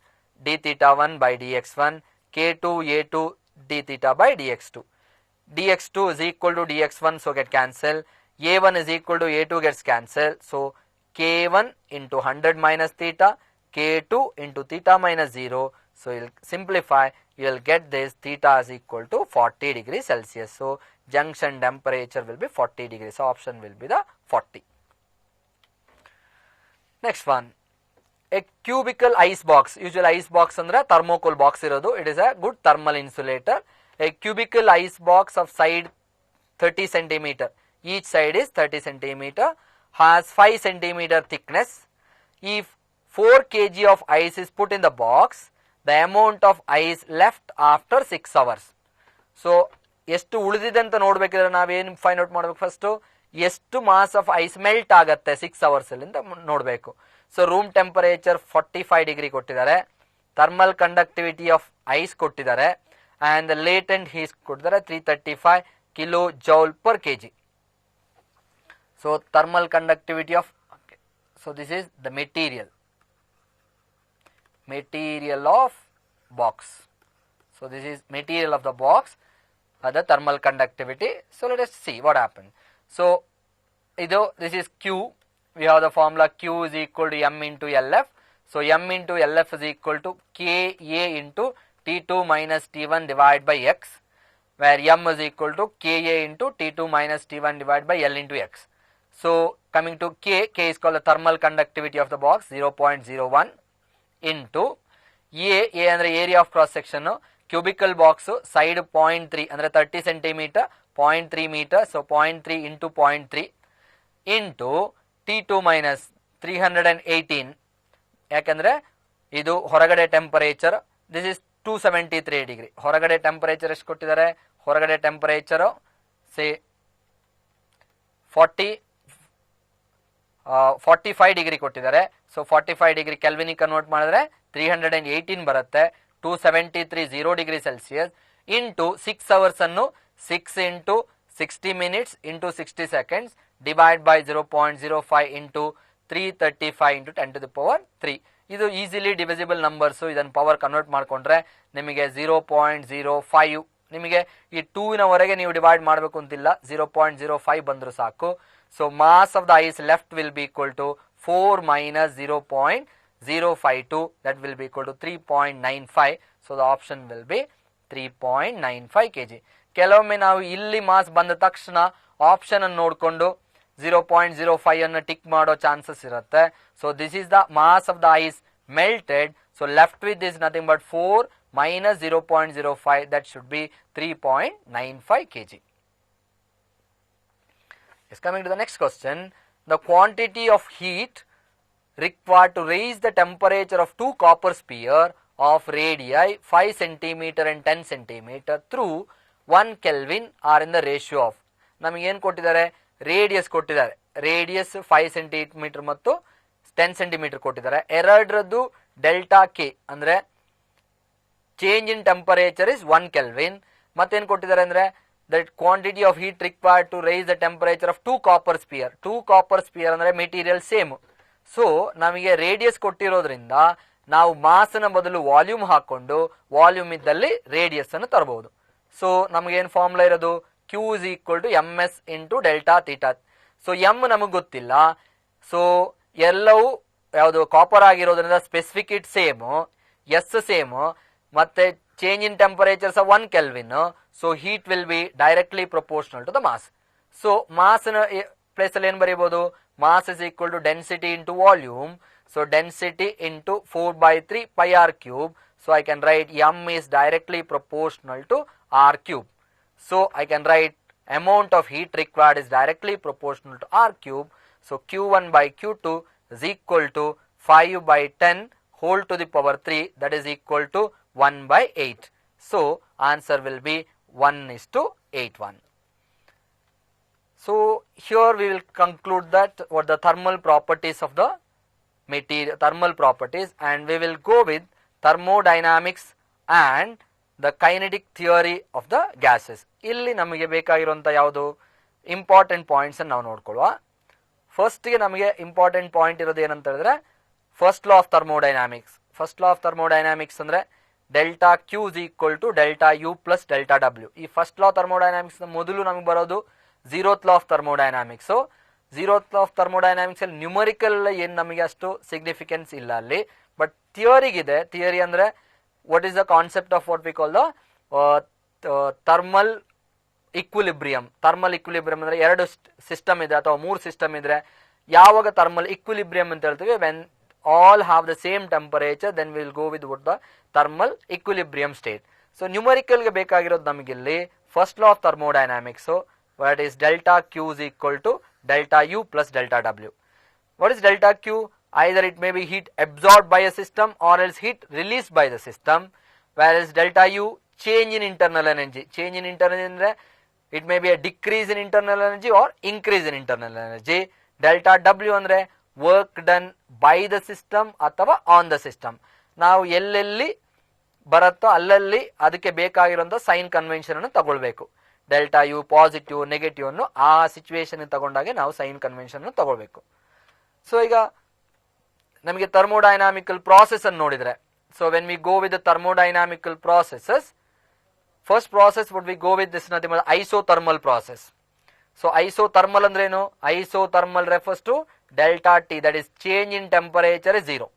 d theta 1 by dx1, k2 a2 d theta by dx2. dx2 is equal to dx1, so get cancel. a1 is equal to a2 gets cancel. So k1 into 100 minus theta, k2 into theta minus 0. So you'll simplify, you will get this, theta is equal to 40 degrees Celsius. So junction temperature will be 40 degrees. So option will be the 40. Next one, a cubical ice box. Usually ice box andre thermocol box irodu. It is a good thermal insulator. A cubical ice box of side 30 centimeter. Each side is 30 centimeter. Has 5 centimeter thickness. If 4 kg of ice is put in the box, the amount of ice left after 6 hours. So ಎಷ್ಟು ಉಳಿದಿದೆ ಅಂತ ನೋಡ್ಬೇಕಿದ್ರೆ ನಾವೇನು ಫೈಂಡ್ ಔಟ್ ಮಾಡಬೇಕು, ಫಸ್ಟ್ ಎಷ್ಟು ಮಾಸ್ ಆಫ್ ಐಸ್ ಮೆಲ್ಟ್ ಆಗುತ್ತೆ 6 hours ಅಲ್ಲಿ ಅಂತ ನೋಡಬೇಕು. ಸೊ ರೂಮ್ ಟೆಂಪರೇಚರ್ 45 ಡಿಗ್ರಿ ಕೊಟ್ಟಿದ್ದಾರೆ, ಥರ್ಮಲ್ ಕಂಡಕ್ಟಿವಿಟಿ ಆಫ್ ಐಸ್ ಕೊಟ್ಟಿದ್ದಾರೆ, and the latent heat ಕೊಟ್ಟಿದ್ದಾರೆ 335 kilo joule per KG. So thermal conductivity of, so this is the material of box. So this is material of the box, the thermal conductivity. So let us see what happens. So this is Q. We have the formula Q is equal to m into LF. So m into LF is equal to Ka into T2 minus T1 divided by X, where M is equal to Ka into T2 minus T1 divided by L into X. So coming to K is called the thermal conductivity of the box, 0.01 into A andre area of cross section, cubical box side 0.3 andre 30 centimeter, 0.3 meter, so 0.3 into 0.3 into T2 minus 318, ಯಾಕಂದ್ರೆ ಇದು ಹೊರಗಡೆ ಟೆಂಪರೇಚರ್, ದಿಸ್ ಇಸ್ 273 ಡಿಗ್ರಿ. ಹೊರಗಡೆ ಟೆಂಪರೇಚರ್ ಎಷ್ಟು ಕೊಟ್ಟಿದ್ದಾರೆ? ಹೊರಗಡೆ ಟೆಂಪರೇಚರ್ ಸೇ 45 ಡಿಗ್ರಿ ಕೊಟ್ಟಿದ್ದಾರೆ. ಸೊ 45 ಡಿಗ್ರಿ ಕೆಲ್ವಿನಿಗೆ ಕನ್ವರ್ಟ್ ಮಾಡಿದ್ರೆ 318 ಬರುತ್ತೆ. 273 0 ಡಿಗ್ರಿ ಸೆಲ್ಸಿಯಸ್ ಇಂಟು 6 ಅವರ್ಸ್ ಅನ್ನು 6 into 60 minutes into 60 seconds divide by 0.05 into 335 into 10 to the power 3. ಇದು ಈಸಿಲಿ ಡಿವಿಸಿಬಲ್ ನಂಬರ್ಸ್. ಇದನ್ನು ಪವರ್ ಕನ್ವರ್ಟ್ ಮಾಡ್ಕೊಂಡ್ರೆ ನಿಮಗೆ 0.05, ನಿಮಗೆ ಈ 2 ನೀವು ಡಿವೈಡ್ ಮಾಡಬೇಕು ಅಂತಿಲ್ಲ, 0.05 ಬಂದರೂ ಸಾಕು. So mass of the ice left will be equal to 4 minus 0.052, that will be equal to 3.95. so the option will be 3.95 kg. ಕೆಲವೊಮ್ಮೆ ನಾವು ಇಲ್ಲಿ ಮಾಸ್ ಬಂದ ತಕ್ಷಣ ಆಪ್ಷನ್ ಅನ್ನು ನೋಡಿಕೊಂಡು 0.05 ಅನ್ನು ಟಿಕ್ ಮಾಡೋ ಚಾನ್ಸಸ್ ಇರುತ್ತೆ. So this is the mass of the ice melted. So left with is nothing but 4 minus 0.05, that should be 3.95 kg. Yes, coming to the next question, the quantity of heat required to raise the temperature of two copper sphere of radii 5 cm and 10 cm through 1 Kelvin are in the ratio of, ನಮಗೆ ಏನು ಕೊಟ್ಟಿದ್ದಾರೆ? ರೇಡಿಯಸ್ ಕೊಟ್ಟಿದ್ದಾರೆ. ರೇಡಿಯಸ್ 5 cm ಮತ್ತು 10 cm ಕೊಟ್ಟಿದ್ದಾರೆ. ಎರಡರದ್ದು ಡೆಲ್ಟಾ ಕೆ ಅಂದ್ರೆ change in temperature is 1 kelvin. ಮತ್ತೇನು ಕೊಟ್ಟಿದ್ದಾರೆ ಅಂದ್ರೆ that quantity of heat required to raise the temperature of 2 copper sphere. 2 copper sphere ಅಂದ್ರೆ ಮೆಟೀರಿಯಲ್ ಸೇಮ್. ಸೊ ನಮಗೆ ರೇಡಿಯಸ್ ಕೊಟ್ಟಿರೋದ್ರಿಂದ ನಾವು ಮಾಸ್ನ ಬದಲು ವಾಲ್ಯೂಮ್ ಹಾಕೊಂಡು ವಾಲ್ಯೂಮ್ ಇದ್ದಲ್ಲಿ ರೇಡಿಯಸ್ ಅನ್ನು ತರಬಹುದು. ಸೊ ನಮಗೇನು ಫಾರ್ಮುಲಾ ಇರೋದು? Q is equal to ms into delta theta. So m ನಮಗೆ ಗೊತ್ತಿಲ್ಲ. ಸೊ ಎಲ್ಲವೂ ಯಾವುದು ಕಾಪರ್ ಆಗಿರೋದ್ರಿಂದ specific it same, S same, ಮತ್ತೆ change in temperatures 1 kelvin. So heat will be directly proportional to the mass. So mass place ಅಲ್ಲಿ ಏನು ಬರೀಬಹುದು? Mass is equal to density into volume. So density into 4/3 pi r cube. So I can write m is directly proportional to r cube. So I can write amount of heat required is directly proportional to r cube. So Q1 by Q2 is equal to 5 by 10 whole to the power 3, that is equal to 1 by 8. So answer will be 1:81. So here we will conclude that what the thermal properties of the material, thermal properties, and we will go with thermodynamics and the kinetic theory of the gases. ಇಲ್ಲಿ ನಮಗೆ ಬೇಕಾಗಿರುವಂಥ ಯಾವುದು ಇಂಪಾರ್ಟೆಂಟ್ ಪಾಯಿಂಟ್ಸ್ ಅನ್ನು ನಾವು ನೋಡ್ಕೊಳ್ಳುವ. ಫಸ್ಟ್ಗೆ ನಮಗೆ ಇಂಪಾರ್ಟೆಂಟ್ ಪಾಯಿಂಟ್ ಇರೋದು ಏನಂತ ಹೇಳಿದ್ರೆ first law of thermodynamics. First law of thermodynamics ಅಂದ್ರೆ delta Q is equal to delta U plus delta W. ಈ ಫಸ್ಟ್ ಲಾ ಆಫ್ ಥರ್ಮೋಡೈನಾಮಿಕ್ಸ್ ಮೊದಲು ನಮಗೆ ಬರೋದು zeroth law of thermodynamics. Zeroth law of thermodynamics ಅಲ್ಲಿ ನ್ಯೂಮರಿಕಲ್ ಏನು ನಮಗೆ ಅಷ್ಟು ಸಿಗ್ನಿಫಿಕೆನ್ಸ್ ಇಲ್ಲ ಅಲ್ಲಿ, ಬಟ್ ಥಿಯರಿಗಿದೆ. ಥಿಯರಿ ಅಂದ್ರೆ what is the concept of what we call the thermal equilibrium. thermal equilibrium ಅಂದ್ರೆ ಎರಡು ಸಿಸ್ಟಮ್ ಇದೆ ಅಥವಾ 3 ಸಿಸ್ಟಮ್ ಇದ್ರೆ ಯಾವಾಗ thermal equilibrium ಅಂತ ಹೇಳ್ತೀವಿ, when all have the same temperature, then we will go with what the thermal equilibrium state. So numerical ಗೆ ಬೇಕಾಗಿರೋದು ನಮಗೆ ಇಲ್ಲಿ first law of thermodynamics. So what is delta Q is equal to delta U plus delta W. What is delta Q? Either it may be heat absorbed by a system or else heat released by the system, whereas delta U change in internal energy. Change in internal energy, it may be a decrease in internal energy or increase in internal energy. Delta W andre work done by the system ಅಥವಾ on the system. ನಾವು ಎಲ್ಲೆಲ್ಲಿ ಬರುತ್ತೋ ಅಲ್ಲಲ್ಲಿ ಅದಕ್ಕೆ ಬೇಕಾಗಿರುವಂಥ ಸೈನ್ ಕನ್ವೆನ್ಷನ್ ಅನ್ನು ತಗೊಳ್ಬೇಕು. ಡೆಲ್ಟಾ ಯು ಪಾಸಿಟಿವ್ ನೆಗೆಟಿವ್ ಅನ್ನು ಆ ಸಿಚುವೇಶನ್ ತಗೊಂಡಾಗೆ ನಾವು ಸೈನ್ ಕನ್ವೆನ್ಷನ್ ಅನ್ನು ತಗೊಳ್ಬೇಕು. ಸೊ ಈಗ ನಮಗೆ ಥರ್ಮೋಡೈನಾಮಿಕಲ್ ಪ್ರಾಸೆಸ್ ಅನ್ನು ನೋಡಿದ್ರೆ, so when we go with the thermodynamical processes, first process would we go with this nothing but isothermal process. So isothermal ಅಂದ್ರೆ ಏನು? Isothermal refers to delta T, that is change in temperature is 0.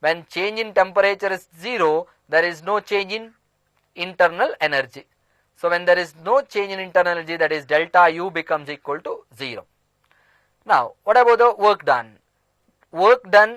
When change in temperature is 0, there is no change in internal energy. So when there is no change in internal energy, that is delta U becomes equal to 0. Now what about the work done? Work done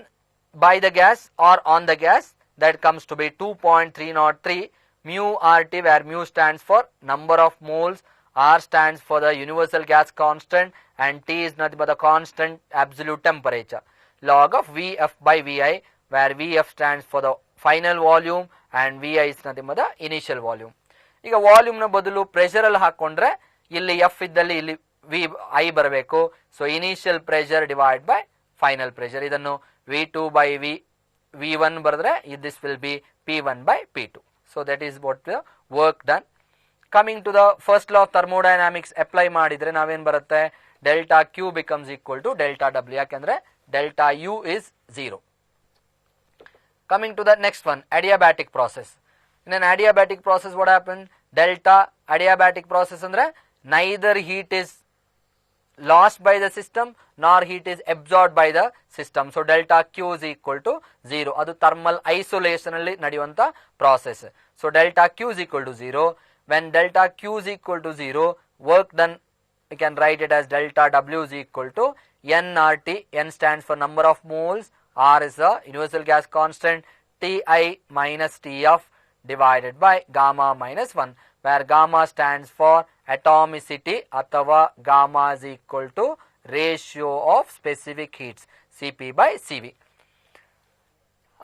by the gas or on the gas, that comes to be 2.303 mu RT, where mu stands for number of moles, R stands for the universal gas constant, and T is nothing but the constant absolute temperature, log of Vf by Vi, where Vf stands for the final volume and Vi is nothing but the initial volume. ಈಗ ವಾಲ್ಯೂಮ್ ನ ಬದಲು ಪ್ರೆಷರ್ ಅಲ್ಲಿ ಹಾಕೊಂಡ್ರೆ ಇಲ್ಲಿ ಎಫ್ ಇದ್ದಲ್ಲಿ ಇಲ್ಲಿ ವಿ ಐ ಬರಬೇಕು. So initial pressure divide by final pressure, ಇದನ್ನು V2 by V1 ಬರೆದ್ರೆ this will be P1 by P2. So that is what the work done. Coming to the first law of thermodynamics apply ಮಾಡಿದ್ರೆ ನಾವೇನ್ ಬರುತ್ತೆ, delta Q becomes equal to delta W, ಯಾಕಂದ್ರೆ delta U is 0. Coming to the next one, adiabatic process. In an adiabatic process, what happens? Delta adiabatic process andre neither heat is lost by the system nor heat is absorbed by the system. So delta Q is equal to 0. Adu thermal isolation alli nadiyuvanta process. So delta Q is equal to 0. When delta Q is equal to 0, work done, we can write it as delta W is equal to nRT. N stands for number of moles, R is the universal gas constant, Ti minus Tf divided by gamma minus 1, where gamma stands for atomicity athava gamma is equal to ratio of specific heats, Cp by Cv.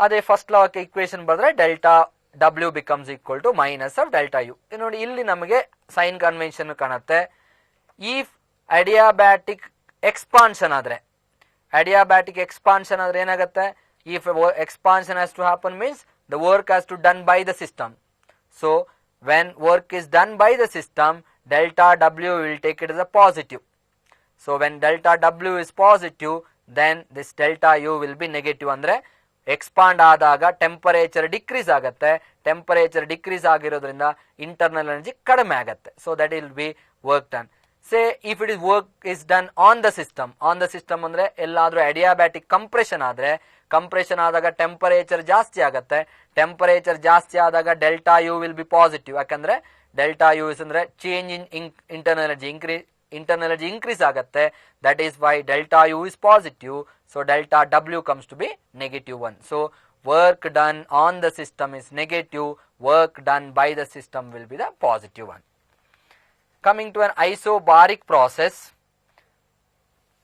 ಅದೇ ಫಸ್ಟ್ ಲಾ ಇಕ್ವೇಶನ್ ಬರೆದ್ರೆ delta W becomes equal to minus of delta U. ನೋಡಿ ಇಲ್ಲಿ ನಮಗೆ ಸೈನ್ ಕನ್ವೆನ್ಷನ್ ಕಾಣುತ್ತೆ. ಇಫ್ ಅಡಿಯಾಬ್ಯಾಟಿಕ್ ಎಕ್ಸ್ಪಾನ್ಷನ್ ಆದ್ರೆ, adiabatic expansion ಆದರೆ ಏನಾಗುತ್ತೆ, if expansion has to happen means the work has to done by the system. So when work is done by the system, delta W will take it as a positive. So when delta W is positive, then this delta U will be negative. ಅಂದ್ರೆ ಎಕ್ಸ್ಪಾಂಡ್ ಆದಾಗ ಟೆಂಪರೇಚರ್ ಡಿಕ್ರೀಸ್ ಆಗುತ್ತೆ, ಟೆಂಪರೇಚರ್ ಡಿಕ್ರೀಸ್ ಆಗಿರೋದ್ರಿಂದ ಇಂಟರ್ನಲ್ ಎನರ್ಜಿ ಕಡಿಮೆ ಆಗುತ್ತೆ. So that will be work done. Say if it is work is done on the system, on the system ಅಂದ್ರೆ ಎಲ್ಲಾದ್ರೂ ಅಡಿಯಾಬ್ಯಾಟಿಕ್ ಕಂಪ್ರೆಷನ್ ಆದ್ರೆ, ಕಂಪ್ರೆಷನ್ ಆದಾಗ ಟೆಂಪರೇಚರ್ ಜಾಸ್ತಿ ಆಗುತ್ತೆ, ಟೆಂಪರೇಚರ್ ಜಾಸ್ತಿ ಆದಾಗ delta U will be positive, ಯಾಕಂದ್ರೆ ಡೆಲ್ಟಾ ಯು ಇಸ್ ಅಂದ್ರೆ change in internal energy, internal energy increase ಆಗುತ್ತೆ. That is why delta U is positive. So delta W comes to be negative 1. So work done on the system is negative, work done by the system will be the positive one. Coming to an isobaric process,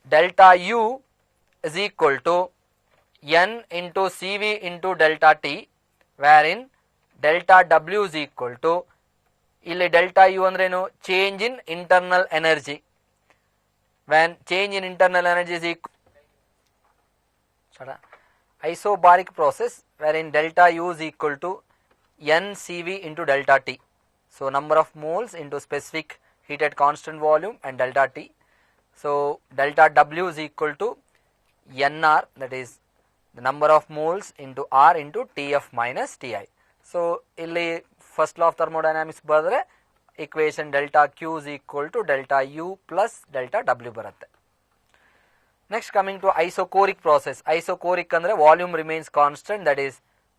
delta U is equal to N into Cv into delta T, wherein delta W is equal to, ಇಲ್ಲಿ ಡೆಲ್ಟಾ ಯು ಅಂದ್ರೇನು, change in internal energy. Van change in internal energy is equal isobaric process, wherein delta U is equal to NCV into delta T. So number of moles into specific heat at constant volume and delta T. So delta W is equal to NR, that is the number of moles into R into Tf minus Ti. So ಇಲ್ಲಿ ಫಸ್ಟ್ ಲಾ ಆಫ್ ಥರ್ಮೋಡೈನಾಮಿಕ್ಸ್ ಬರೆದ್ರೆ equation delta Q is equal to delta U plus delta W ಬರುತ್ತೆ. Next coming to isochoric process. Isochoric ಅಂದ್ರೆ volume remains constant, that is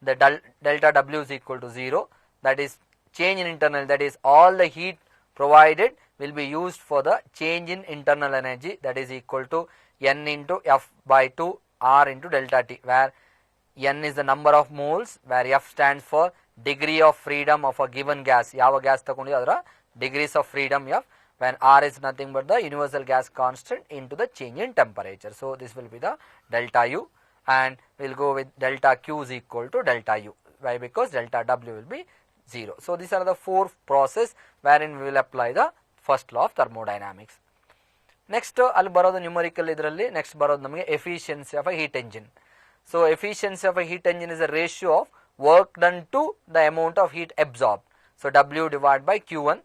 the delta W is equal to 0, that is change in internal, that is all the heat provided will be used for the change in internal energy, that is equal to N into F by 2 R into delta T, where N is the number of moles, where F stands for degree of freedom of a given gas. ಯಾವ ಗ್ಯಾಸ್ ತಗೊಂಡಿದೆ ಅದರ degrees of freedom F, when R is nothing but the universal gas constant into the change in temperature. So this will be the delta U, and we'll go with delta Q is equal to delta U. Why? Because delta W will be 0. So these are the four process wherein we will apply the first law of thermodynamics. Next ಅಲ್ಲಿ ಬರೋದು ನ್ಯೂಮರಿಕಲ್, ಇದರಲ್ಲಿ ನೆಕ್ಸ್ಟ್ ಬರೋದು ನಮಗೆ efficiency of a heat engine. So efficiency of a heat engine is a ratio of work done to the amount of heat absorbed. So W divided by Q1.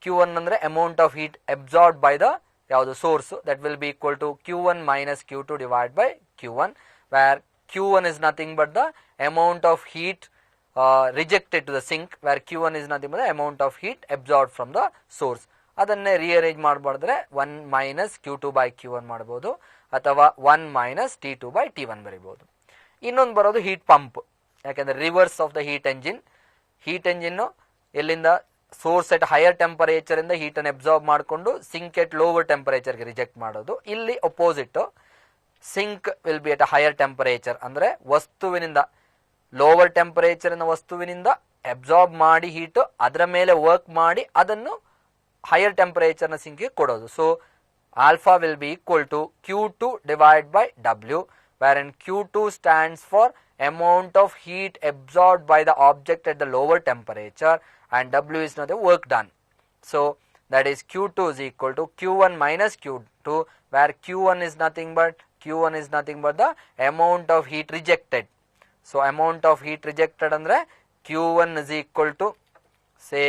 Q1 ಅಂದ್ರೆ amount of heat absorbed by the ಯಾವುದು source, that will be equal to Q1 minus Q2 divided by Q1, where Q1 is nothing but the amount of heat rejected to the sink, where Q1 is nothing but the amount of heat absorbed from the source. ಅದನ್ನೇ rearrange ಮಾಡಬಾರ್ದ್ರೆ 1 minus Q2 by Q1 ಮಾಡಬಹುದು, ಅಥವಾ 1 minus T2 by T1 ಬರೀಬಹುದು. ಇನ್ನೊಂದು ಬರೋದು ಹೀಟ್ ಪಂಪ್, ಯಾಕೆಂದ್ರೆ reverse of the heat engine. Heat engine ಎಲ್ಲಿಂದ ಸೋರ್ಸ್ ಎಟ್ ಹೈಯರ್ ಟೆಂಪರೇಚರ್ ಇಂದ ಹೀಟ್ ಅನ್ನು ಅಬ್ಸಾರ್ಬ್ ಮಾಡಿಕೊಂಡು ಸಿಂಕ್ ಎಟ್ ಲೋವರ್ ಟೆಂಪರೇಚರ್ಗೆ ರಿಜೆಕ್ಟ್ ಮಾಡೋದು. ಇಲ್ಲಿ opposite, sink will be at higher temperature, ಅಂದ್ರೆ ವಸ್ತುವಿನಿಂದ ಲೋವರ್ ಟೆಂಪರೇಚರ್ ವಸ್ತುವಿನಿಂದ ಅಬ್ಸಾರ್ಬ್ ಮಾಡಿ ಹೀಟ್ ಅದರ ಮೇಲೆ ವರ್ಕ್ ಮಾಡಿ ಅದನ್ನು ಹೈಯರ್ ಟೆಂಪರೇಚರ್ ನ ಸಿಂಕ್ಗೆ ಕೊಡೋದು. So alpha will be equal to Q2 divide by W, wherein Q2 stands for amount of heat absorbed by the object at the lower temperature and W is now the work done. So that is Q2 is equal to Q1 minus Q2, where Q1 is nothing but the amount of heat rejected. So amount of heat rejected andre Q1 is equal to, say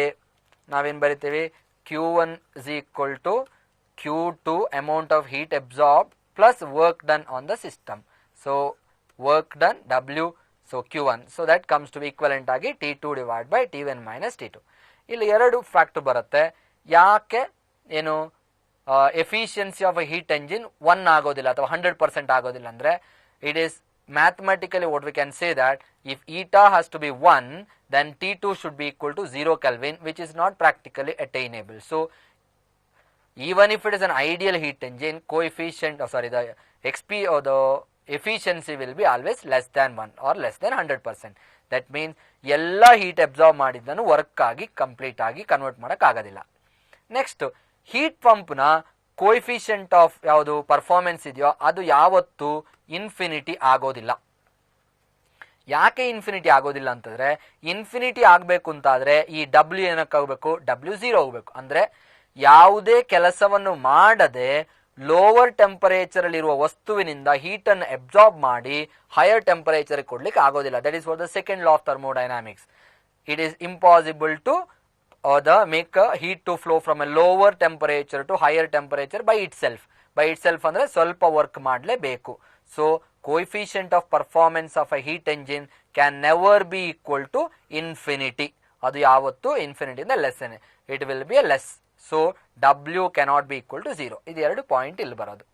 ನಾವೇನ್ ಬರಿತೀವಿ, Q1 is equal to Q2 amount of heat absorbed plus work done on the system. So work done W, so Q1, so that comes to be equivalent ಆಗಿ T2 divided by T1 minus T2. ಇಲ್ಲಿ ಎರಡು ಫ್ಯಾಕ್ಟರ್ ಬರುತ್ತೆ. ಯಾಕೆ ಏನು efficiency of a heat engine 1 ಆಗೋದಿಲ್ಲ ಅಥವಾ 100% ಆಗೋದಿಲ್ಲ ಅಂದ್ರೆ, it is mathematically what we can say that if eta has to be 1, then T2 should be equal to 0 Kelvin, which is not practically attainable. So even if it is an ideal heat engine, coefficient, the XP or the efficiency will be always less than 1 or less than 100%. That means ಎಲ್ಲ ಹೀಟ್ ಅಬ್ಸಾರ್ಬ್ ಮಾಡಿದ್ದನ್ನು ವರ್ಕ್ ಆಗಿ ಕಂಪ್ಲೀಟ್ ಆಗಿ ಕನ್ವರ್ಟ್ ಮಾಡಕ್ ಆಗೋದಿಲ್ಲ. ನೆಕ್ಸ್ಟ್, ಹೀಟ್ ಪಂಪ್ ನ ಕೋಎಫಿಷಿಯಂಟ್ ಆಫ್ ಯಾವುದು ಪರ್ಫಾರ್ಮೆನ್ಸ್ ಇದೆಯೋ ಅದು ಯಾವತ್ತು ಇನ್ಫಿನಿಟಿ ಆಗೋದಿಲ್ಲ. ಯಾಕೆ ಇನ್ಫಿನಿಟಿ ಆಗೋದಿಲ್ಲ ಅಂತಂದ್ರೆ, ಇನ್ಫಿನಿಟಿ ಆಗ್ಬೇಕು ಅಂತಾದ್ರೆ ಈ W ಏನಕ್ಕೆ ಹೋಗ್ಬೇಕು, W0 ಹೋಗ್ಬೇಕು. ಅಂದ್ರೆ ಯಾವುದೇ ಕೆಲಸವನ್ನು ಮಾಡದೆ ಲೋವರ್ ಟೆಂಪರೇಚರ್ ಅಲ್ಲಿರುವ ವಸ್ತುವಿನಿಂದ ಹೀಟ್ ಅನ್ನು ಅಬ್ಸಾರ್ಬ್ ಮಾಡಿ ಹೈಯರ್ ಟೆಂಪರೇಚರ್ ಕೊಡ್ಲಿಕ್ಕೆ ಆಗೋದಿಲ್ಲ. That is for the second law of thermodynamics. It is impossible to make a heat to flow from a lower temperature to higher temperature by itself. By itself ಅಂದ್ರೆ ಸ್ವಲ್ಪ ವರ್ಕ್ ಮಾಡಲೇಬೇಕು. So coefficient of performance of a heat engine can never be equal to infinity. ಅದು ಯಾವತ್ತು ಇನ್ಫಿನಿಟಿ ಇಂದ less, it will be less. So W cannot be equal to 0. ಇದು ಎರಡು ಪಾಯಿಂಟ್ ಇಲ್ಲಿ ಬರೋದು.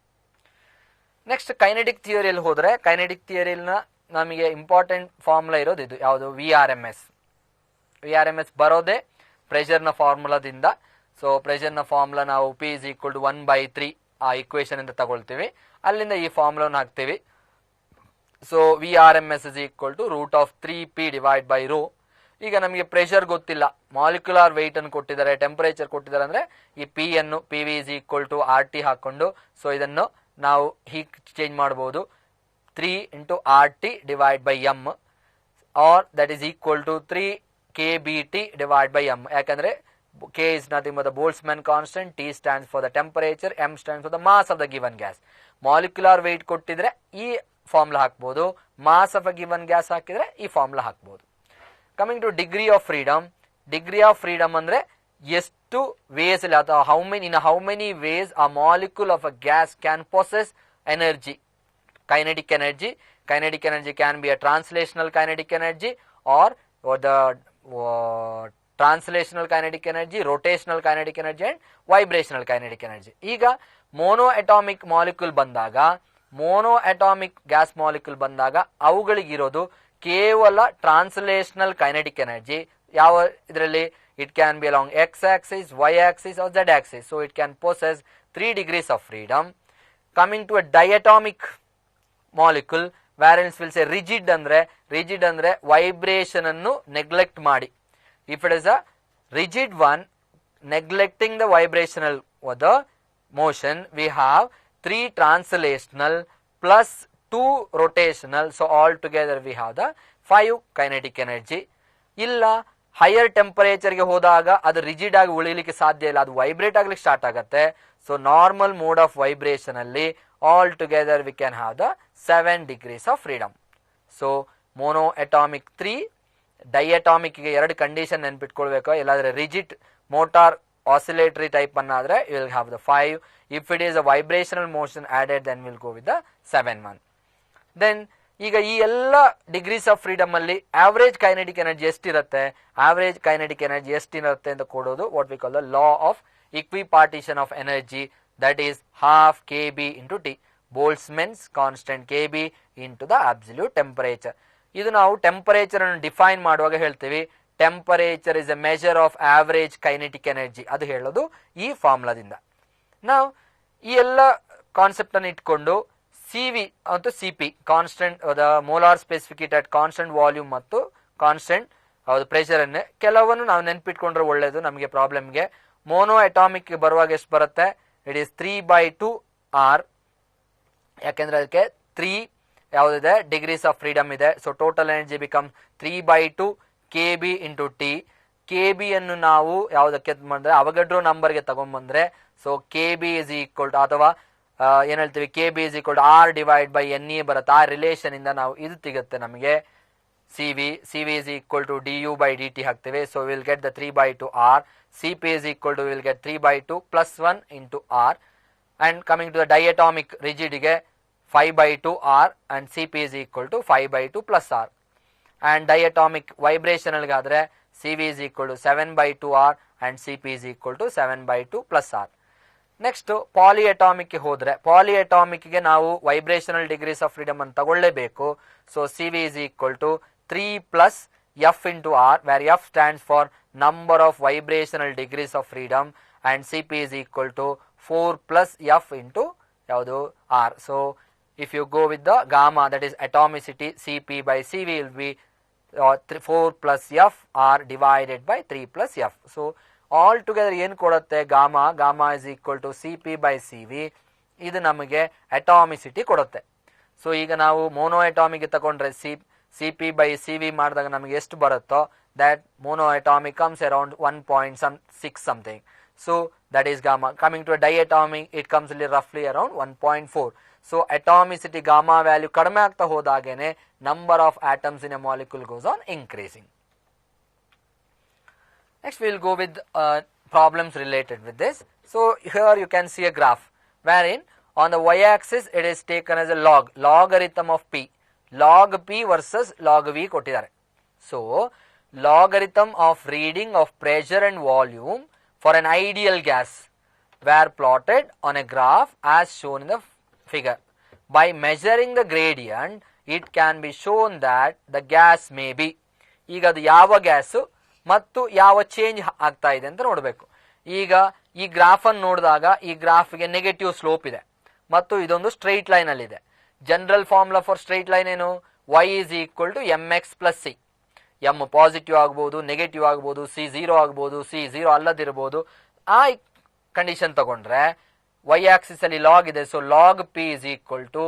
ನೆಕ್ಸ್ಟ್ ಕೈನೆಟಿಕ್ ಥಿಯರಿಯಲ್ಲಿ ಹೋದ್ರೆ, ಕೈನೆಟಿಕ್ ಥಿಯರಿನ ನಮಗೆ ಇಂಪಾರ್ಟೆಂಟ್ ಫಾರ್ಮುಲಾ ಇರೋದು ಇದು ಯಾವುದು, VRMS. VRMS ಬರೋದೇ ಪ್ರೆಷರ್ನ ಫಾರ್ಮುಲಾದಿಂದ. ಸೊ ಪ್ರೆಷರ್ನ ಫಾರ್ಮುಲಾ ನಾವು P is equal to 1/3 ಆ ಇಕ್ವೇಶನ್ ಇಂದ ತಗೊಳ್ತೀವಿ, ಅಲ್ಲಿಂದ ಈ ಫಾರ್ಮುಲಾನ ಹಾಕ್ತೀವಿ. So VRMS is equal to √3P divided by ρ. ಈಗ ನಮಗೆ ಪ್ರೆಷರ್ ಗೊತ್ತಿಲ್ಲ, ಮಾಲಿಕ್ಯುಲರ್ ವೆಯ್ಟ್ ಅನ್ನು ಕೊಟ್ಟಿದ್ದಾರೆ, ಟೆಂಪರೇಚರ್ ಕೊಟ್ಟಿದ್ದಾರೆ ಅಂದ್ರೆ ಈ P ಅನ್ನು PV is equal to RT ಹಾಕೊಂಡು, ಸೊ ಇದನ್ನು ನಾವು ಹೀಗೆ ಚೇಂಜ್ ಮಾಡಬಹುದು, 3 into RT divided by M, or that is equal to 3 kBT divided by M. ಯಾಕಂದ್ರೆ K is nothing but the Boltzmann constant, T stands for the temperature, M stands for the mass of the given gas. Molecular weight ಕೊಟ್ಟಿದ್ರೆ ಈ ಫಾರ್ಮುಲಾ ಹಾಕ್ಬೋದು, mass of a given gas ಹಾಕಿದ್ರೆ ಈ ಫಾರ್ಮುಲಾ ಹಾಕ್ಬೋದು. Coming to degree of freedom. Degree of freedom ಅಂದ್ರೆ ಎಷ್ಟು ವೇಸ್ ಅಲ್ಲಿ ಅಥವಾ ಹೌ ಮೆನಿ ವೇಸ್ ಆ molecule of a gas can possess energy, kinetic energy. Kinetic energy can be a translational kinetic energy or the translational kinetic energy, rotational kinetic energy and vibrational kinetic energy. ಈಗ monoatomic molecule ಬಂದಾಗ, monoatomic gas molecule ಬಂದಾಗ ಅವುಗಳಿಗಿರೋದು ಕೇವಲ ಟ್ರಾನ್ಸ್ಲೇಷನಲ್ ಕೈನೆಟಿಕ್ ಎನರ್ಜಿ. ಯಾವ ಇದರಲ್ಲಿ, it can be along x axis, y axis or z axis. So it can possess 3 degrees of freedom. Coming to a diatomic molecule, wherein will say rigid ಅಂದ್ರೆ ವೈಬ್ರೇಷನ್ ಅನ್ನು ನೆಗ್ಲೆಕ್ಟ್ ಮಾಡಿ. If it is a rigid one, neglecting the vibrational or the motion, we have 3 translational plus 2 rotational. So all together we have the 5 kinetic energy. ಇಲ್ಲ ಹೈಯರ್ ಟೆಂಪರೇಚರ್ಗೆ ಹೋದಾಗ ಅದು ರಿಜಿಡ್ ಆಗಿ ಉಳಿಲಿಕ್ಕೆ ಸಾಧ್ಯ ಇಲ್ಲ, ಅದು ವೈಬ್ರೇಟ್ ಆಗ್ಲಿಕ್ಕೆ ಸ್ಟಾರ್ಟ್ ಆಗುತ್ತೆ. So normal mode of vibration ಅಲ್ಲಿ all together we can have the 7 degrees of freedom. So monoatomic 3, diatomic ಗೆ 2 ಕಂಡೀಷನ್ ನೆನ್ಪಿಟ್ಕೊಳ್ಬೇಕು. ಎಲ್ಲಾದ್ರೆ ರಿಜಿಡ್ ಮೋಟಾರ್ ಆಸಿಲೇಟರಿ ಟೈಪ್ ಅನ್ನಾದ್ರೆ you will have the 5. If it is a vibrational motion added then will go with the 7 1. Then ಈಗ ಈ ಎಲ್ಲ ಡಿಗ್ರೀಸ್ ಆಫ್ ಫ್ರೀಡಮ್ ಅಲ್ಲಿ ಆವರೇಜ್ ಕೈನೆಟಿಕ್ ಎನರ್ಜಿ ಎಷ್ಟಿರುತ್ತೆ, ಆವರೇಜ್ ಕೈನೆಟಿಕ್ ಎನರ್ಜಿ ಎಷ್ಟಿರುತ್ತೆ ಅಂತ ಕೊಡೋದು what we call the law of equipartition of energy, that is half kb into T, Boltzmann's constant kb into the absolute temperature. ಇದು ನಾವು ಟೆಂಪರೇಚರ್ ಅನ್ನು ಡಿಫೈನ್ ಮಾಡುವಾಗ ಹೇಳ್ತೀವಿ temperature is A measure of average kinetic energy, ಅದು ಹೇಳೋದು ಈ ಫಾರ್ಮುಲಾದಿಂದ. ನಾವು ಈ ಎಲ್ಲ ಕಾನ್ಸೆಪ್ಟ್ ಅನ್ನು ಇಟ್ಕೊಂಡು CV ಮತ್ತು CP constant molar specific heat at constant volume ಮತ್ತು ಕಾನ್ಸ್ಟೆಂಟ್ ಪ್ರೆಷರ್ ಅನ್ನೇ ಕೆಲವನ್ನು ನಾವು ನೆನ್ಪಿಟ್ಕೊಂಡ್ರೆ ಒಳ್ಳೇದು ನಮಗೆ ಪ್ರಾಬ್ಲಮ್ಗೆ. ಮೋನೋ ಅಟಾಮಿಕ್ ಬರುವಾಗ ಎಷ್ಟು ಬರುತ್ತೆ? ಇಟ್ ಈಸ್ 3/2 R, ಯಾಕೆಂದ್ರೆ ಅದಕ್ಕೆ 3 ಯಾವುದಿದೆ ಡಿಗ್ರೀಸ್ ಆಫ್ ಫ್ರೀಡಮ್ ಇದೆ. So total energy become 3/2 kb into T. kb ಅನ್ನು ನಾವು ಯಾವುದಕ್ಕೆ ಬಂದ್ರೆ ಅವಗಡ್ರೋ ನಂಬರ್ಗೆ ತಗೊಂಡ್ಬಂದ್ರೆ so kb is equal to ಅಥವಾ ಏನ್ ಹೇಳ್ತೀವಿ kb is equal to R divide by NE ಬರುತ್ತೆ. ಆ ರಿಲೇಷನ್ ಇಂದ ನಾವು ಇದು ಸಿಗುತ್ತೆ ನಮಗೆ CV is equal to du by dt ಹಾಕ್ತೇವೆ. So will get the 3/2 R. CP is equal to will get 3/2 plus 1 into R. And coming to the diatomic rigid ಗೆ 5/2 R and CP is equal to 5/2 plus R. And diatomic vibrational Godrej CV is equal to 7/2 R and CP is equal to 7/2 plus R. Next ಪಾಲಿಅಟಾಮಿಕ್ ಗೆ ಹೋದ್ರೆ ಪಾಲಿಅಟಾಮಿಕ್ ಗೆ ನಾವು ವೈಬ್ರೇಷನಲ್ ಡಿಗ್ರೀಸ್ ಆಫ್ ಫ್ರೀಡಮ್ ಅನ್ನು ತಗೊಳ್ಳೇಬೇಕು. So CV is equal to 3 plus F into R, where F stands for number of vibrational degrees of freedom and CP is equal to 4 plus F into ಯಾವುದು R. So if you go with the gamma, that is atomicity, CP by CV will be 4 plus F R divided by 3 plus F. So all together ಏನು ಕೊಡುತ್ತೆ? gamma is equal to CP by CV. ಇದು ನಮಗೆ ಅಟಾಮಿಸಿಟಿ ಕೊಡುತ್ತೆ. ಸೊ ಈಗ ನಾವು ಮೋನೋ ಅಟಾಮಿಕ್ ತಗೊಂಡ್ರೆ CP by CV ಮಾಡಿದಾಗ ನಮಗೆ ಎಷ್ಟು ಬರುತ್ತೋ that mono atomic comes around 1.6 something. So that is gamma. Coming to a diatomic, it comes roughly around 1.4. So atomicity gamma value ಕಡಿಮೆ ಆಗ್ತಾ ಹೋದಾಗೇನೆ number of atoms in a molecule goes on increasing. Next we will go with problems related with this. So here you can see a graph wherein on the y-axis it is taken as a logarithm of P. Log P versus log V ಕೊಟ್ಟಿದ್ದಾರೆ. So logarithm of reading of pressure and volume for an ideal gas were plotted on a graph as shown in the figure. By measuring the gradient, it can be shown that the gas may be. ಈಗ ಅದು ಯಾವ ಗ್ಯಾಸ್ ಮತ್ತು ಯಾವ ಚೇಂಜ್ ಆಗ್ತಾ ಇದೆ ಅಂತ ನೋಡಬೇಕು. ಈಗ ಈ ಗ್ರಾಫ್ ಅನ್ನು ನೋಡಿದಾಗ ಈ ಗ್ರಾಫ್ಗೆ ನೆಗೆಟಿವ್ ಸ್ಲೋಪ್ ಇದೆ ಮತ್ತು ಇದೊಂದು ಸ್ಟ್ರೈಟ್ ಲೈನ್ ಅಲ್ಲಿ ಇದೆ. General formula for straight line ಏನು? y is equal to mx plus c. m positive ಆಗ್ಬೋದು, ನೆಗೆಟಿವ್ ಆಗ್ಬೋದು, c 0 ಆಗ್ಬೋದು, c 0 ಅಲ್ಲದಿರಬಹುದು. ಆ ಕಂಡೀಷನ್ ತಗೊಂಡ್ರೆ y ಆಕ್ಸಿಸ್ ಅಲ್ಲಿ ಲಾಗ್ ಇದೆ. So log p is equal to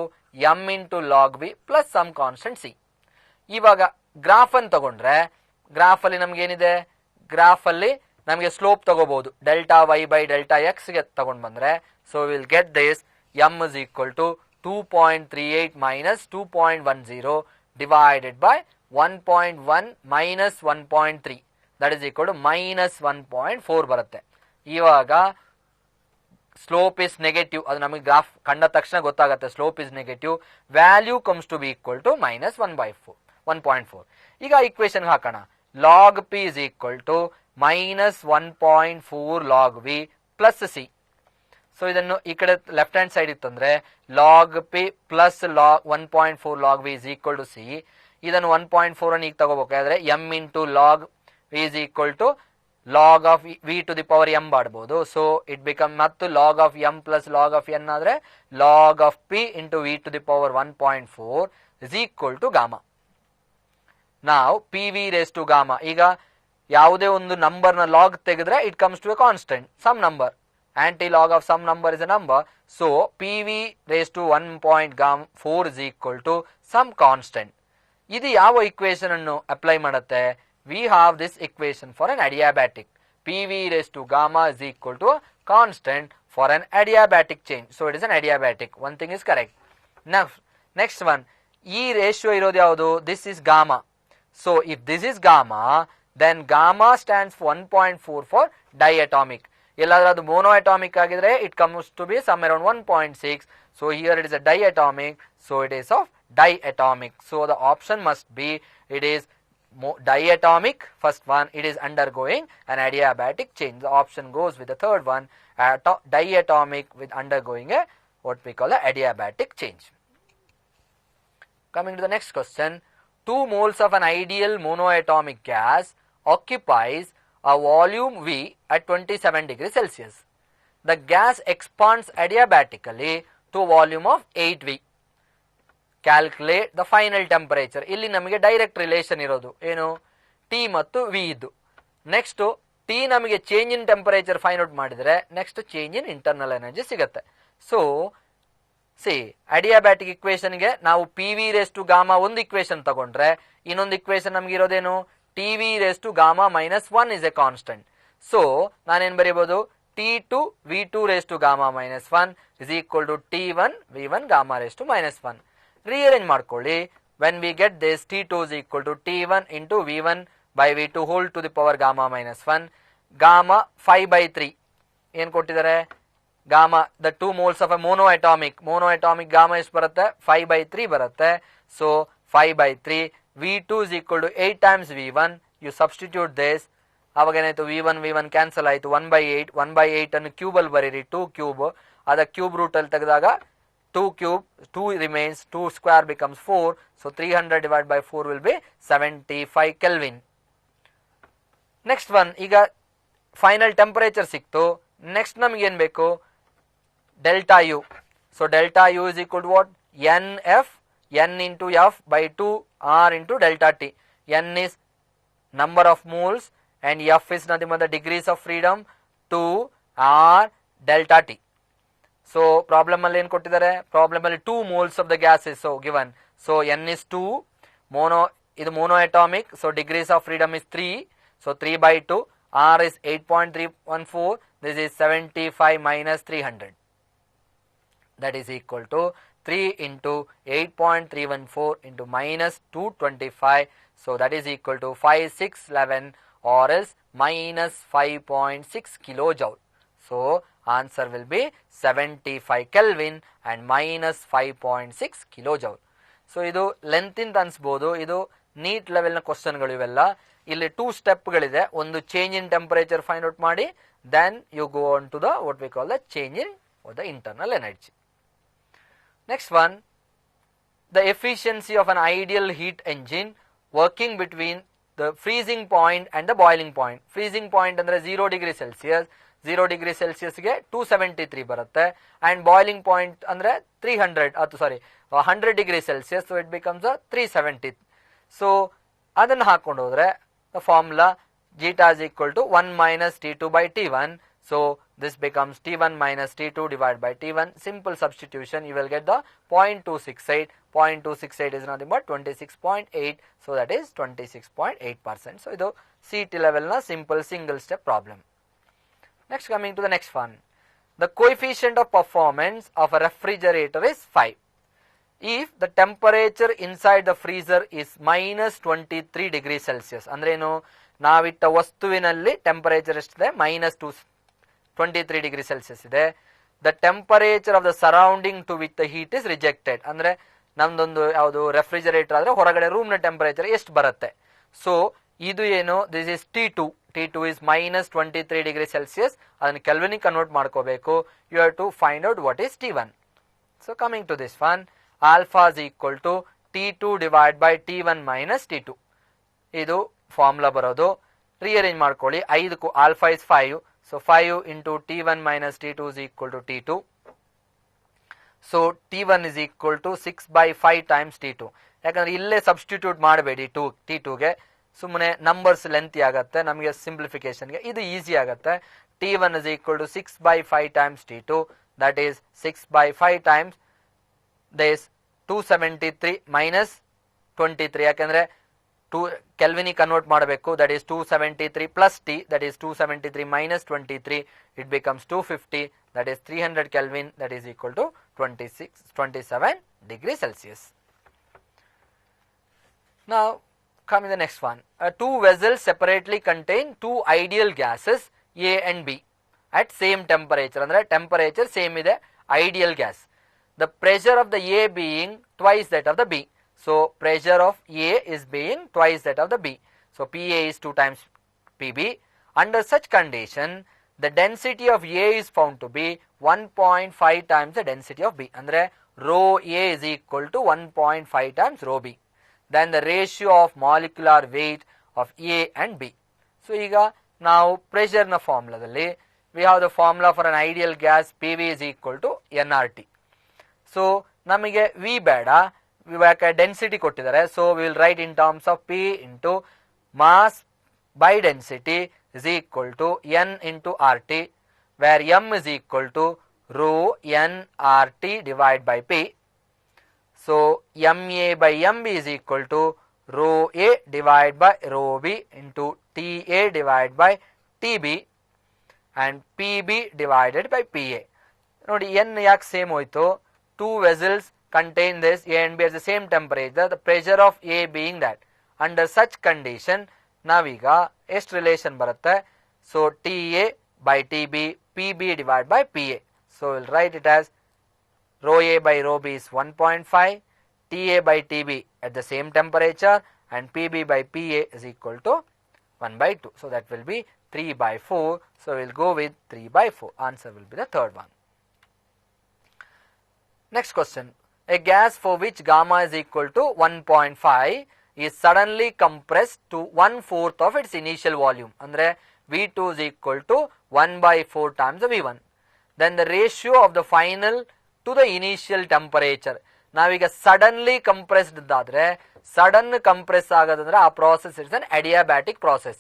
m into log v plus some constant c. ಇವಾಗ ಗ್ರಾಫ್ ಅನ್ನು ತಗೊಂಡ್ರೆ ಗ್ರಾಫ್ ಅಲ್ಲಿ ನಮ್ಗೆ ಏನಿದೆ? ಗ್ರಾಫ್ ಅಲ್ಲಿ ನಮಗೆ ಸ್ಲೋಪ್ ತಗೋಬಹುದು. Delta y by delta x ಗೆ ತಗೊಂಡ್ ಬಂದ್ರೆ so will get this m is equal to 2.38 minus 2.10 divided by 1.1 minus 1.3, that is equal to minus 1.4 ಬರುತ್ತೆ. ಇವಾಗ ಸ್ಲೋಪ್ ಇಸ್ ನೆಗೆಟಿವ್, ಅದು ನಮಗೆ ಗ್ರಾಫ್ ಕಂಡ ತಕ್ಷಣ ಗೊತ್ತಾಗುತ್ತೆ. Slope is negative, value comes to be equal to minus 1.4. ಈಗ ಇಕ್ವೇಶನ್ ಹಾಕೋಣ. Log P is equal to minus 1.4 log v plus C. So ಇದನ್ನು ಈ ಕಡೆ ಲೆಫ್ಟ್ ಹ್ಯಾಂಡ್ ಸೈಡ್ ಇತ್ತಂದ್ರೆ log P plus 1.4 log V is equal to C. ಇದನ್ನು 1.4 ಅನ್ನು ಈಗ ತಗೋಬೇಕಾದ್ರೆ M into log V is equal to log of V to the power M ಮಾಡಬಹುದು. ಸೊ ಇಟ್ ಬಿಕಮ್ ಮತ್ತು log of M plus log of N ಆದ್ರೆ log of P into V to the power 1.4 is equal to gamma. ನಾವು P V raise to gamma. ಈಗ ಯಾವುದೇ ಒಂದು ನಂಬರ್ ನ ಲಾಗ್ ತೆಗೆದ್ರೆ it comes to a constant, some number. Anti-log of some number is a number. So PV raised to 1.4 is equal to some constant. ಇದು ಯಾವ equation ಅನ್ನು ಅಪ್ಲೈ ಮಾಡುತ್ತೆ? We have this equation for an adiabatic. PV raised to gamma is equal to a constant for an adiabatic change. So it is an adiabatic. One thing is correct. Now next one, ಈ ರೇಷಿಯೋ ಇರೋದು ಯಾವುದು? This is gamma. So if this is gamma, then gamma stands for 1.4 for diatomic. ಎಲ್ಲಾದ್ರೂ ಅದು ಮೋನೋ ಅಟಾಮಿಕ್ ಆಗಿದ್ರೆ it comes to be some around 1.6. So here it is a diatomic, so it is of diatomic. So the option must be it is diatomic. First one, it is undergoing an adiabatic change. The option goes with the third one, diatomic with undergoing a what we call a adiabatic change. Coming to the next question, 2 moles of an ideal monoatomic gas occupies a volume V at 27 degrees Celsius. The gas expands adiabatically to volume of 8V. Calculate the final temperature. ಇಲ್ಲಿ ನಮಗೆ ಡೈರೆಕ್ಟ್ ರಿಲೇಷನ್ ಇರೋದು ಏನು, ಟಿ ಮತ್ತು ವಿ ಇದ್ದು. ನೆಕ್ಸ್ಟ್ ಟಿ ನಮಗೆ change in temperature find out ಮಾಡಿದರೆ next change in internal energy ಸಿಗುತ್ತೆ. ಸೊ ಅಡಿಯಾಬ್ಯಾಟಿಕ್ ಇಕ್ವೇಷನ್ಗೆ ನಾವು P V raise to gamma ಒಂದು ಇಕ್ವೇಷನ್ ತಗೊಂಡ್ರೆ ಇನ್ನೊಂದು ಇಕ್ವೇಷನ್ ನಮ್ಗೆ ಇರೋದೇನು, T V raise to gamma minus 1 is a constant. So ನಾನೇನು ಬರೀಬಹುದು, T2 V2 raised to gamma minus 1 is equal to T1 V1 gamma raised to minus 1. Rearrange ಮಾಡ್ಕೊಳ್ಳಿ. When we get this, T2 is equal to T1 into V1 by V2 whole to the power gamma minus 1. Gamma 5 by 3. ಏನು ಕೊಟ್ಟಿದ್ದಾರೆ, gamma the 2 moles of a monoatomic gamma ಎಷ್ಟು ಬರುತ್ತೆ, 5 by 3 ಬರುತ್ತೆ. So 5 by 3 V2 is equal to 8 times V1. You substitute this. ಅವಾಗ ಏನಾಯ್ತು, V1 ಕ್ಯಾನ್ಸಲ್ ಆಯಿತು. 1 by 8 ಅನ್ನು ಕ್ಯೂಬಲ್ಲಿ ಬರೀರಿ, 2 ಕ್ಯೂಬ್. ಅದ ಕ್ಯೂಬ್ ರೂಟಲ್ಲಿ ತೆಗೆದಾಗ 2 cube 2 remains, 2 square becomes 4. So 300 divide by 4 will be 75 kelvin. Next one, ಈಗ ಫೈನಲ್ ಟೆಂಪರೇಚರ್ ಸಿಕ್ತು. ನೆಕ್ಸ್ಟ್ ನಮ್ಗೆ ಏನು ಬೇಕು, delta U. So delta U is equal to what, n into f by 2 r into delta t. n is number of moles and f is nothing but the degrees of freedom 2 r delta t. So problem alli ಏನು ಕೊಟ್ಟಿದ್ದಾರೆ, ಪ್ರಾಬ್ಲಮ್ ಅಲ್ಲಿ 2 moles of the gas is so given. So n is 2, ಇದು monoatomic, so degrees of freedom is 3, so 3 by 2, r is 8.314, this is 75 minus 300, that is equal to 3 into 8.314 into minus 225, so that is equal to 5611 or else minus 5.6 kilojoule. So answer will be 75 Kelvin and minus 5.6 kilojoule. So ಇದು ಲೆಂತ್ ಇಂದ ಅನ್ಸ್ಬೋದು, ಇದು ನೀಟ್ ಲೆವೆಲ್ನ ಕ್ವಶನ್ಗಳು ಇವೆಲ್ಲ. ಇಲ್ಲಿ 2 ಸ್ಟೆಪ್ಗಳಿದೆ. ಒಂದು change in temperature find out ಮಾಡಿ, then you go on to the what we call the change in the internal energy. Next one, the efficiency of an ideal heat engine working between the freezing point and the boiling point. Freezing point ಅಂದ್ರೆ 0 degree Celsius, 0 degree Celsius ಗೆ 273 ಬರುತ್ತೆ, and boiling point ಅಂದ್ರೆ 100 degree Celsius, so it becomes a 370. So ಅದನ್ನು ಹಾಕೊಂಡು ಹೋದ್ರೆ the formula zeta is equal to 1 minus T2 by T1. So this becomes T1 minus T2 divided by T1. Simple substitution, you will get the 0.268. 0.268 is nothing but 26.8. So that is 26.8%. So ಇದು CT level na simple single step problem. Next, coming to the next one. The coefficient of performance of a refrigerator is 5. If the temperature inside the freezer is minus 23 degrees Celsius. ಅಂದ್ರೆ ಏನು, ನಾವಿಟ್ಟ ವಸ್ತುವಿನಲ್ಲಿ ಟೆಂಪರೇಚರ್ ಎಷ್ಟಿದೆ, minus 23 degree Celsius ಇದೆ. The temperature of the surrounding to which the heat is rejected. ಅಂದ್ರೆ ನಮ್ದೊಂದು ಯಾವುದು ರೆಫ್ರಿಜರೇಟರ್ ಆದ್ರೆ ಹೊರಗಡೆ ರೂಮ್ ನ ಟೆಂಪರೇಚರ್ ಎಷ್ಟು ಬರುತ್ತೆ. ಸೊ ಇದು ಏನು, this is T2 is minus 23 degree Celsius. ಅದನ್ನು ಕೆಲ್ವಿನಿಗೆ ಕನ್ವರ್ಟ್ ಮಾಡ್ಕೋಬೇಕು. You have to find out what is T1. So coming to this one, alpha is equal to T2 divided by T1 minus T2. ಇದು ಫಾರ್ಮುಲಾ ಬರೋದು. ರಿಅರೇಂಜ್ ಮಾಡ್ಕೊಳ್ಳಿ. 5ಕ್ಕೂ alpha is 5. So 5 into T1 minus T2 is equal to T2. So T1 is equal to 6 by 5 times T2. ಯಾಕಂದ್ರೆ ಇಲ್ಲೇ ಸಬ್ಸ್ಟಿಟ್ಯೂಟ್ ಮಾಡಬೇಡಿ T2ಗೆ, ಸುಮ್ಮನೆ ನಂಬರ್ಸ್ ಲೆಂತಿ ಆಗುತ್ತೆ. ನಮಗೆ ಸಿಂಪ್ಲಿಫಿಕೇಶನ್ಗೆ ಇದು ಈಸಿ ಆಗುತ್ತೆ. T1 is equal to 6 by 5 times T2, that is 6 by 5 times this 273 minus 23. ಯಾಕಂದ್ರೆ ಕೆಲ್ವಿನಿ ಕನ್ವರ್ಟ್ ಮಾಡಬೇಕು. That is 273 plus T, that is 273 minus 23, it becomes 250, that is 300 Kelvin, that is equal to 27 degree Celsius. Now coming the next one, 2 vessels separately contain 2 ideal gases A and B at same temperature. ಅಂದ್ರೆ ಟೆಂಪರೇಚರ್ ಸೇಮ್ ಇದೆ, ideal gas. The pressure of the A being twice that of the B. So pressure of A is being twice that of the B. So PA is 2 times PB. Under such condition, the density of A is found to be 1.5 times the density of B. Andre rho A is equal to 1.5 times rho B. Then the ratio of molecular weight of A and B. So ಈಗ ನಾವು ಪ್ರೆಷರ್ನ ಫಾರ್ಮುಲಾದಲ್ಲಿ we have the formula for an ideal gas PV is equal to nRT. So ನಮಗೆ V ಬೇಡ, ಡೆನ್ಸಿಟಿ ಕೊಟ್ಟಿದ್ದಾರೆ. So we will write in terms of P into mass by density is equal to N into RT, where M is equal to rho nRT divided by P. So MA by MB is equal to rho A divided by rho B into TA divided by TB and PB divided by PA. ನೋಡಿ n ಯಾಕೆ ಸೇಮ್ ಹೋಯ್ತು? Two vessels contain this A and B at the same temperature, the pressure of A being that. Under such condition ನಾವೀಗ ಎಷ್ಟು ರಿಲೇಷನ್ ಬರುತ್ತೆ? So TA by TB PB divided by PA. So we'll write it as rho A by rho B is 1.5, TA by TB at the same temperature and PB by PA is equal to 1 by 2. So that will be 3 by 4. So we'll go with 3 by 4. Answer will be the third one. Next question. A gas for which gamma is equal to 1.5 is suddenly compressed to 1/4 of its initial volume. Andre V2 is equal to 1 by 4 times the V1. Then the ratio of the final to the initial temperature. ನಾವೀಗ ಸಡನ್ಲಿ ಕಂಪ್ರೆಸ್ಡ್ ಇದ್ದಾದ್ರೆ, ಸಡನ್ ಕಂಪ್ರೆಸ್ ಆಗೋದಂದ್ರೆ ಆ process is an ಅಡಿಯಾಬ್ಯಾಟಿಕ್ process.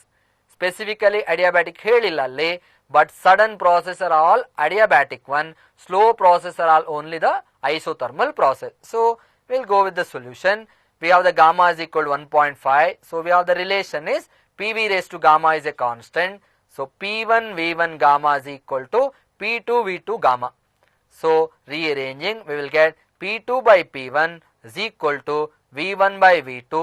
Specifically ಅಡಿಯಾಬ್ಯಾಟಿಕ್ ಹೇಳಿಲ್ಲ ಅಲ್ಲಿ, but sudden process are all ಅಡಿಯಾಬ್ಯಾಟಿಕ್ one, slow process are all only the isothermal process. So we'll go with the solution. We have the gamma is equal to 1.5. So we have the relation is PV raised to gamma is a constant. So P1 V1 gamma is equal to P2 V2 gamma. So rearranging, we will get P2 by P1 is equal to V1 by V2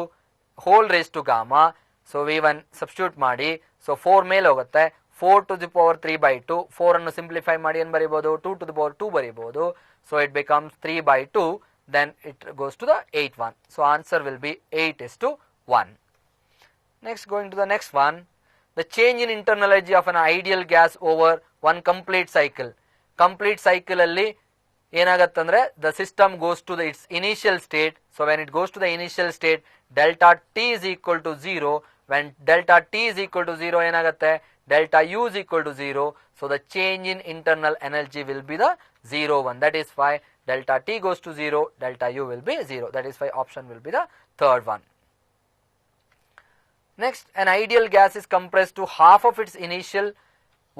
whole raised to gamma. So V1 substitute ಮಾಡಿ, so 4 ಮೇಲೆ ಹೋಗುತ್ತೆ, 4 to the power 3 by 2, 4 ಅನ್ನು ಸಿಂಪ್ಲಿಫೈ ಮಾಡಿ ಏನು ಬರೀಬಹುದು? 2 to the power 2 ಬರೀಬಹುದು. So it becomes 3 by 2, then it goes to the 8 one. So answer will be 8:1. Next, going to the next one, the change in internal energy of an ideal gas over one complete cycle. Complete cycle alli ಏನಾಗತ್ತಂದ್ರೆ the system goes to its initial state. So when it goes to the initial state, delta T is equal to 0. When delta T is equal to 0 ಏನಾಗುತ್ತೆ? Delta U is equal to 0. So the change in internal energy will be the 0 one. That is why delta T goes to 0, delta U will be 0. That is why option will be the third one. Next, an ideal gas is compressed to half of its initial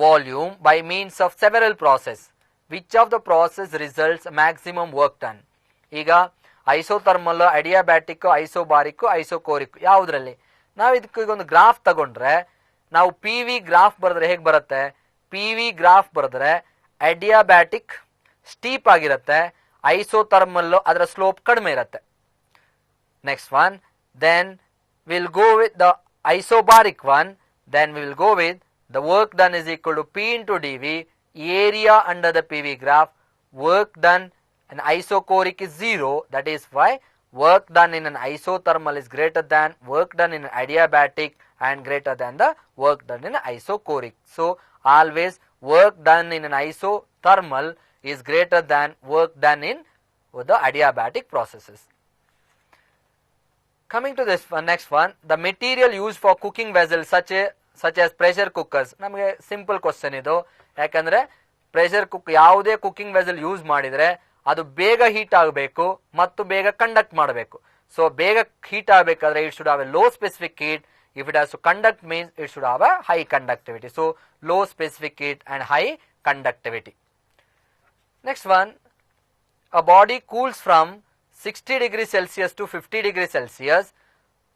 volume by means of several processes. Which of the process results maximum work done? ಈಗ ಐಸೋಥರ್ಮಲ್, ಅಡಿಯಾಬ್ಯಾಟಿಕ್, ಐಸೋಬಾರಿಕ್, ಐಸೋಕೋರಿಕ್ ಯಾವುದರಲ್ಲಿ? ನಾವು ಇದಕ್ಕೆ ಈಗ ಒಂದು ಗ್ರಾಫ್ ತಗೊಂಡ್ರೆ, ನಾವು ಪಿ ವಿ ಗ್ರಾಫ್ ಬರೆದ್ರೆ ಹೇಗೆ ಬರುತ್ತೆ? ಪಿ ವಿ ಗ್ರಾಫ್ ಬರೆದ್ರೆ ಅಡಿಯಾಬ್ಯಾಟಿಕ್ ಸ್ಟೀಪ್ ಆಗಿರುತ್ತೆ, ಐಸೋಥರ್ಮಲ್ ಅದರ ಸ್ಲೋಪ್ ಕಡಿಮೆ ಇರುತ್ತೆ. Next one, then will go with the isobaric one, then will go with the work done is equal to P into d V, area under the PV graph, work done in isochoric is 0. That is why work done in an isothermal is greater than work done in an adiabatic and greater than the work done in an isochoric. So always work done in an isothermal is greater than work done in the adiabatic processes. Coming to this one, next one, the material used for cooking vessels such as pressure cookers. ನಮಗೆ ಸಿಂಪಲ್ ಕ್ವಶನ್ ಇದು, ಯಾಕಂದ್ರೆ ಪ್ರೆಷರ್ ಕುಕ್ ಯಾವುದೇ ಕುಕಿಂಗ್ ವೆಸಲ್ ಯೂಸ್ ಮಾಡಿದ್ರೆ ಅದು ಬೇಗ ಹೀಟ್ ಆಗಬೇಕು ಮತ್ತು ಬೇಗ ಕಂಡಕ್ಟ್ ಮಾಡಬೇಕು. ಸೊ ಬೇಗ ಹೀಟ್ ಆಗಬೇಕಾದ್ರೆ it should have a low specific heat. If it has to conduct means it should have a high conductivity. So low specific heat and high conductivity. Next one, a body cools from 60 degrees Celsius to 50 degrees Celsius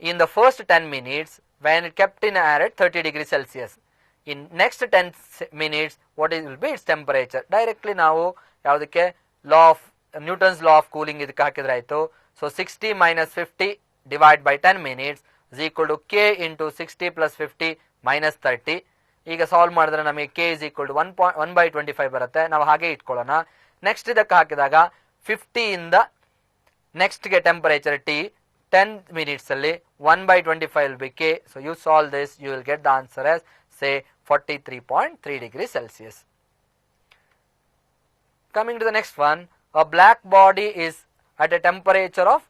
in the first 10 minutes when it kept in air at 30 degrees Celsius. In next 10 minutes what will be its temperature? Directly ನಾವು ಯಾವುದಕ್ಕೆ law of Newton's law of cooling ಇದಕ್ಕೆ ಹಾಕಿದ್ರೆ ಆಯಿತು. So 60 minus 50 divide by 10 minutes is equal to k into 60 plus 50 minus 30. ಈಗ ಸಾಲ್ವ್ ಮಾಡಿದ್ರೆ ನಮಗೆ k is equal to 1 by 25 ಬರುತ್ತೆ. ನಾವು ಹಾಗೆ ಇಟ್ಕೊಳ್ಳೋಣ. ನೆಕ್ಸ್ಟ್ ಇದಕ್ಕೆ ಹಾಕಿದಾಗ 50 ಇಂದ ನೆಕ್ಸ್ಟ್ಗೆ ಟೆಂಪರೇಚರ್ T 10 minutes ಅಲ್ಲಿ 1 by 25 will be k. So you solve this, you will get the answer as say 43.3 degrees Celsius. Coming to the next one, a black body is at a temperature of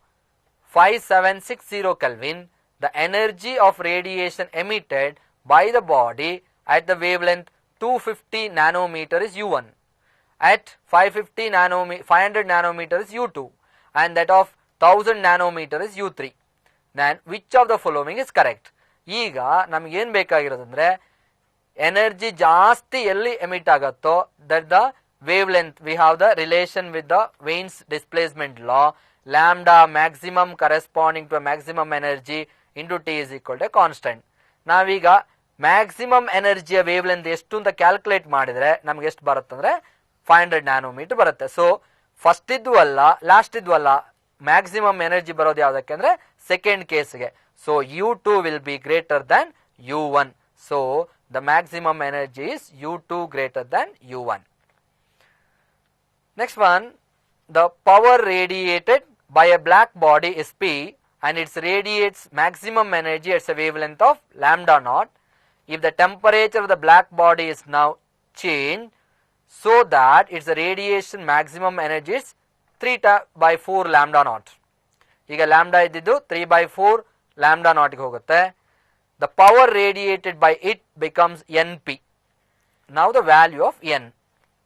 5760 Kelvin. The energy of radiation emitted by the body at the wavelength 250 nanometer is U1, at 500 nanometer is U2, and that of 1000 nanometer is U3. Then which of the following is correct? ಈಗ ನಮಗೆ ಏನು ಬೇಕಾಗಿರೋದಂದ್ರೆ ಎನರ್ಜಿ ಜಾಸ್ತಿ ಎಲ್ಲಿ ಎಮಿಟ್ ಆಗುತ್ತೋ that the wavelength we have the relation with the Wien's displacement law lambda maximum corresponding to maximum energy into T is equal to constant. ನಾವೀಗ ಮ್ಯಾಕ್ಸಿಮಮ್ ಎನರ್ಜಿಯ ವೇವ್ ಲೆಂತ್ ಎಷ್ಟು ಅಂತ ಕ್ಯಾಲ್ಕುಲೇಟ್ ಮಾಡಿದ್ರೆ ನಮ್ಗೆ ಎಷ್ಟು ಬರುತ್ತೆ ಅಂದ್ರೆ 500 ನ್ಯಾನೋಮೀಟರ್ ಬರುತ್ತೆ. ಸೊ ಫಸ್ಟ್ ಇದ್ದು ಅಲ್ಲ ಲಾಸ್ಟ್ ಇದ್ದು ಅಲ್ಲ, ಮ್ಯಾಕ್ಸಿಮಮ್ ಎನರ್ಜಿ ಬರೋದು ಯಾವುದಕ್ಕೆ ಅಂದ್ರೆ ಸೆಕೆಂಡ್ ಕೇಸ್ಗೆ. So U2 will be greater than U1. So the maximum energy is U2 greater than U1. Next one, the power radiated by a black body is P and it radiates maximum energy at a wavelength of lambda naught. If the temperature of the black body is now changed so that its radiation maximum energy is 3/4 lambda naught. ಈಗ ಲ್ಯಾಂಬ್ಡಾ ಇದ್ದಿದ್ದು 3/4 lambda naught ಗೆ ಹೋಗುತ್ತೆ. The power radiated by it becomes NP. Now the value of N.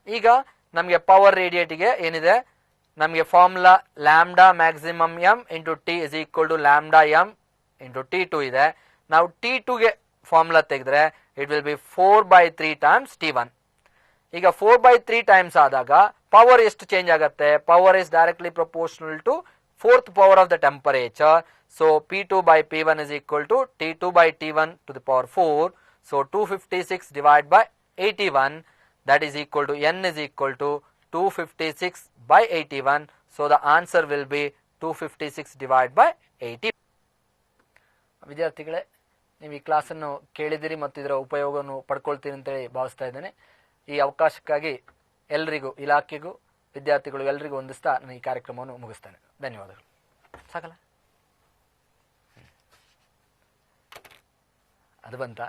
ಈಗ ನಮಗೆ ಪವರ್ ರೇಡಿಯೇಟಿಗೆ ಏನಿದೆ, ನಮಗೆ formula lambda maximum M into T is equal to lambda M into T2 ಇದೆ. ನಾವು T2ಗೆ ಫಾರ್ಮುಲಾ ತೆಗೆದ್ರೆ it will be 4/3 times T1. ಈಗ 4/3 ಟೈಮ್ಸ್ ಆದಾಗ ಪವರ್ ಎಷ್ಟು ಚೇಂಜ್ ಆಗುತ್ತೆ? Power is directly proportional to 4th power of the temperature. So P2/P1 is equal to T2/T1 to the power 4. So 256 divided by 81, that is equal to N is equal to 256/81. So the answer will be 256 divided by 80. ವಿದ್ಯಾರ್ಥಿಗಳೇ, ನೀವು ಈ ಕ್ಲಾಸನ್ನು ಕೇಳಿದಿರಿ ಮತ್ತು ಇದರ ಉಪಯೋಗವನ್ನು ಪಡ್ಕೊಳ್ತೀರಿ ಅಂತೇಳಿ ಭಾವಿಸ್ತಾ ಇದ್ದೇನೆ. ಈ ಅವಕಾಶಕ್ಕಾಗಿ ಎಲ್ರಿಗೂ, ಇಲಾಖೆಗೂ, ವಿದ್ಯಾರ್ಥಿಗಳು ಎಲ್ರಿಗೂ ಹೊಂದಿಸ್ತಾ ನಾನು ಈ ಕಾರ್ಯಕ್ರಮವನ್ನು ಮುಗಿಸ್ತೇನೆ. ಧನ್ಯವಾದಗಳು. ಸಾಕಲ್ಲ? ಅದು ಬಂತ?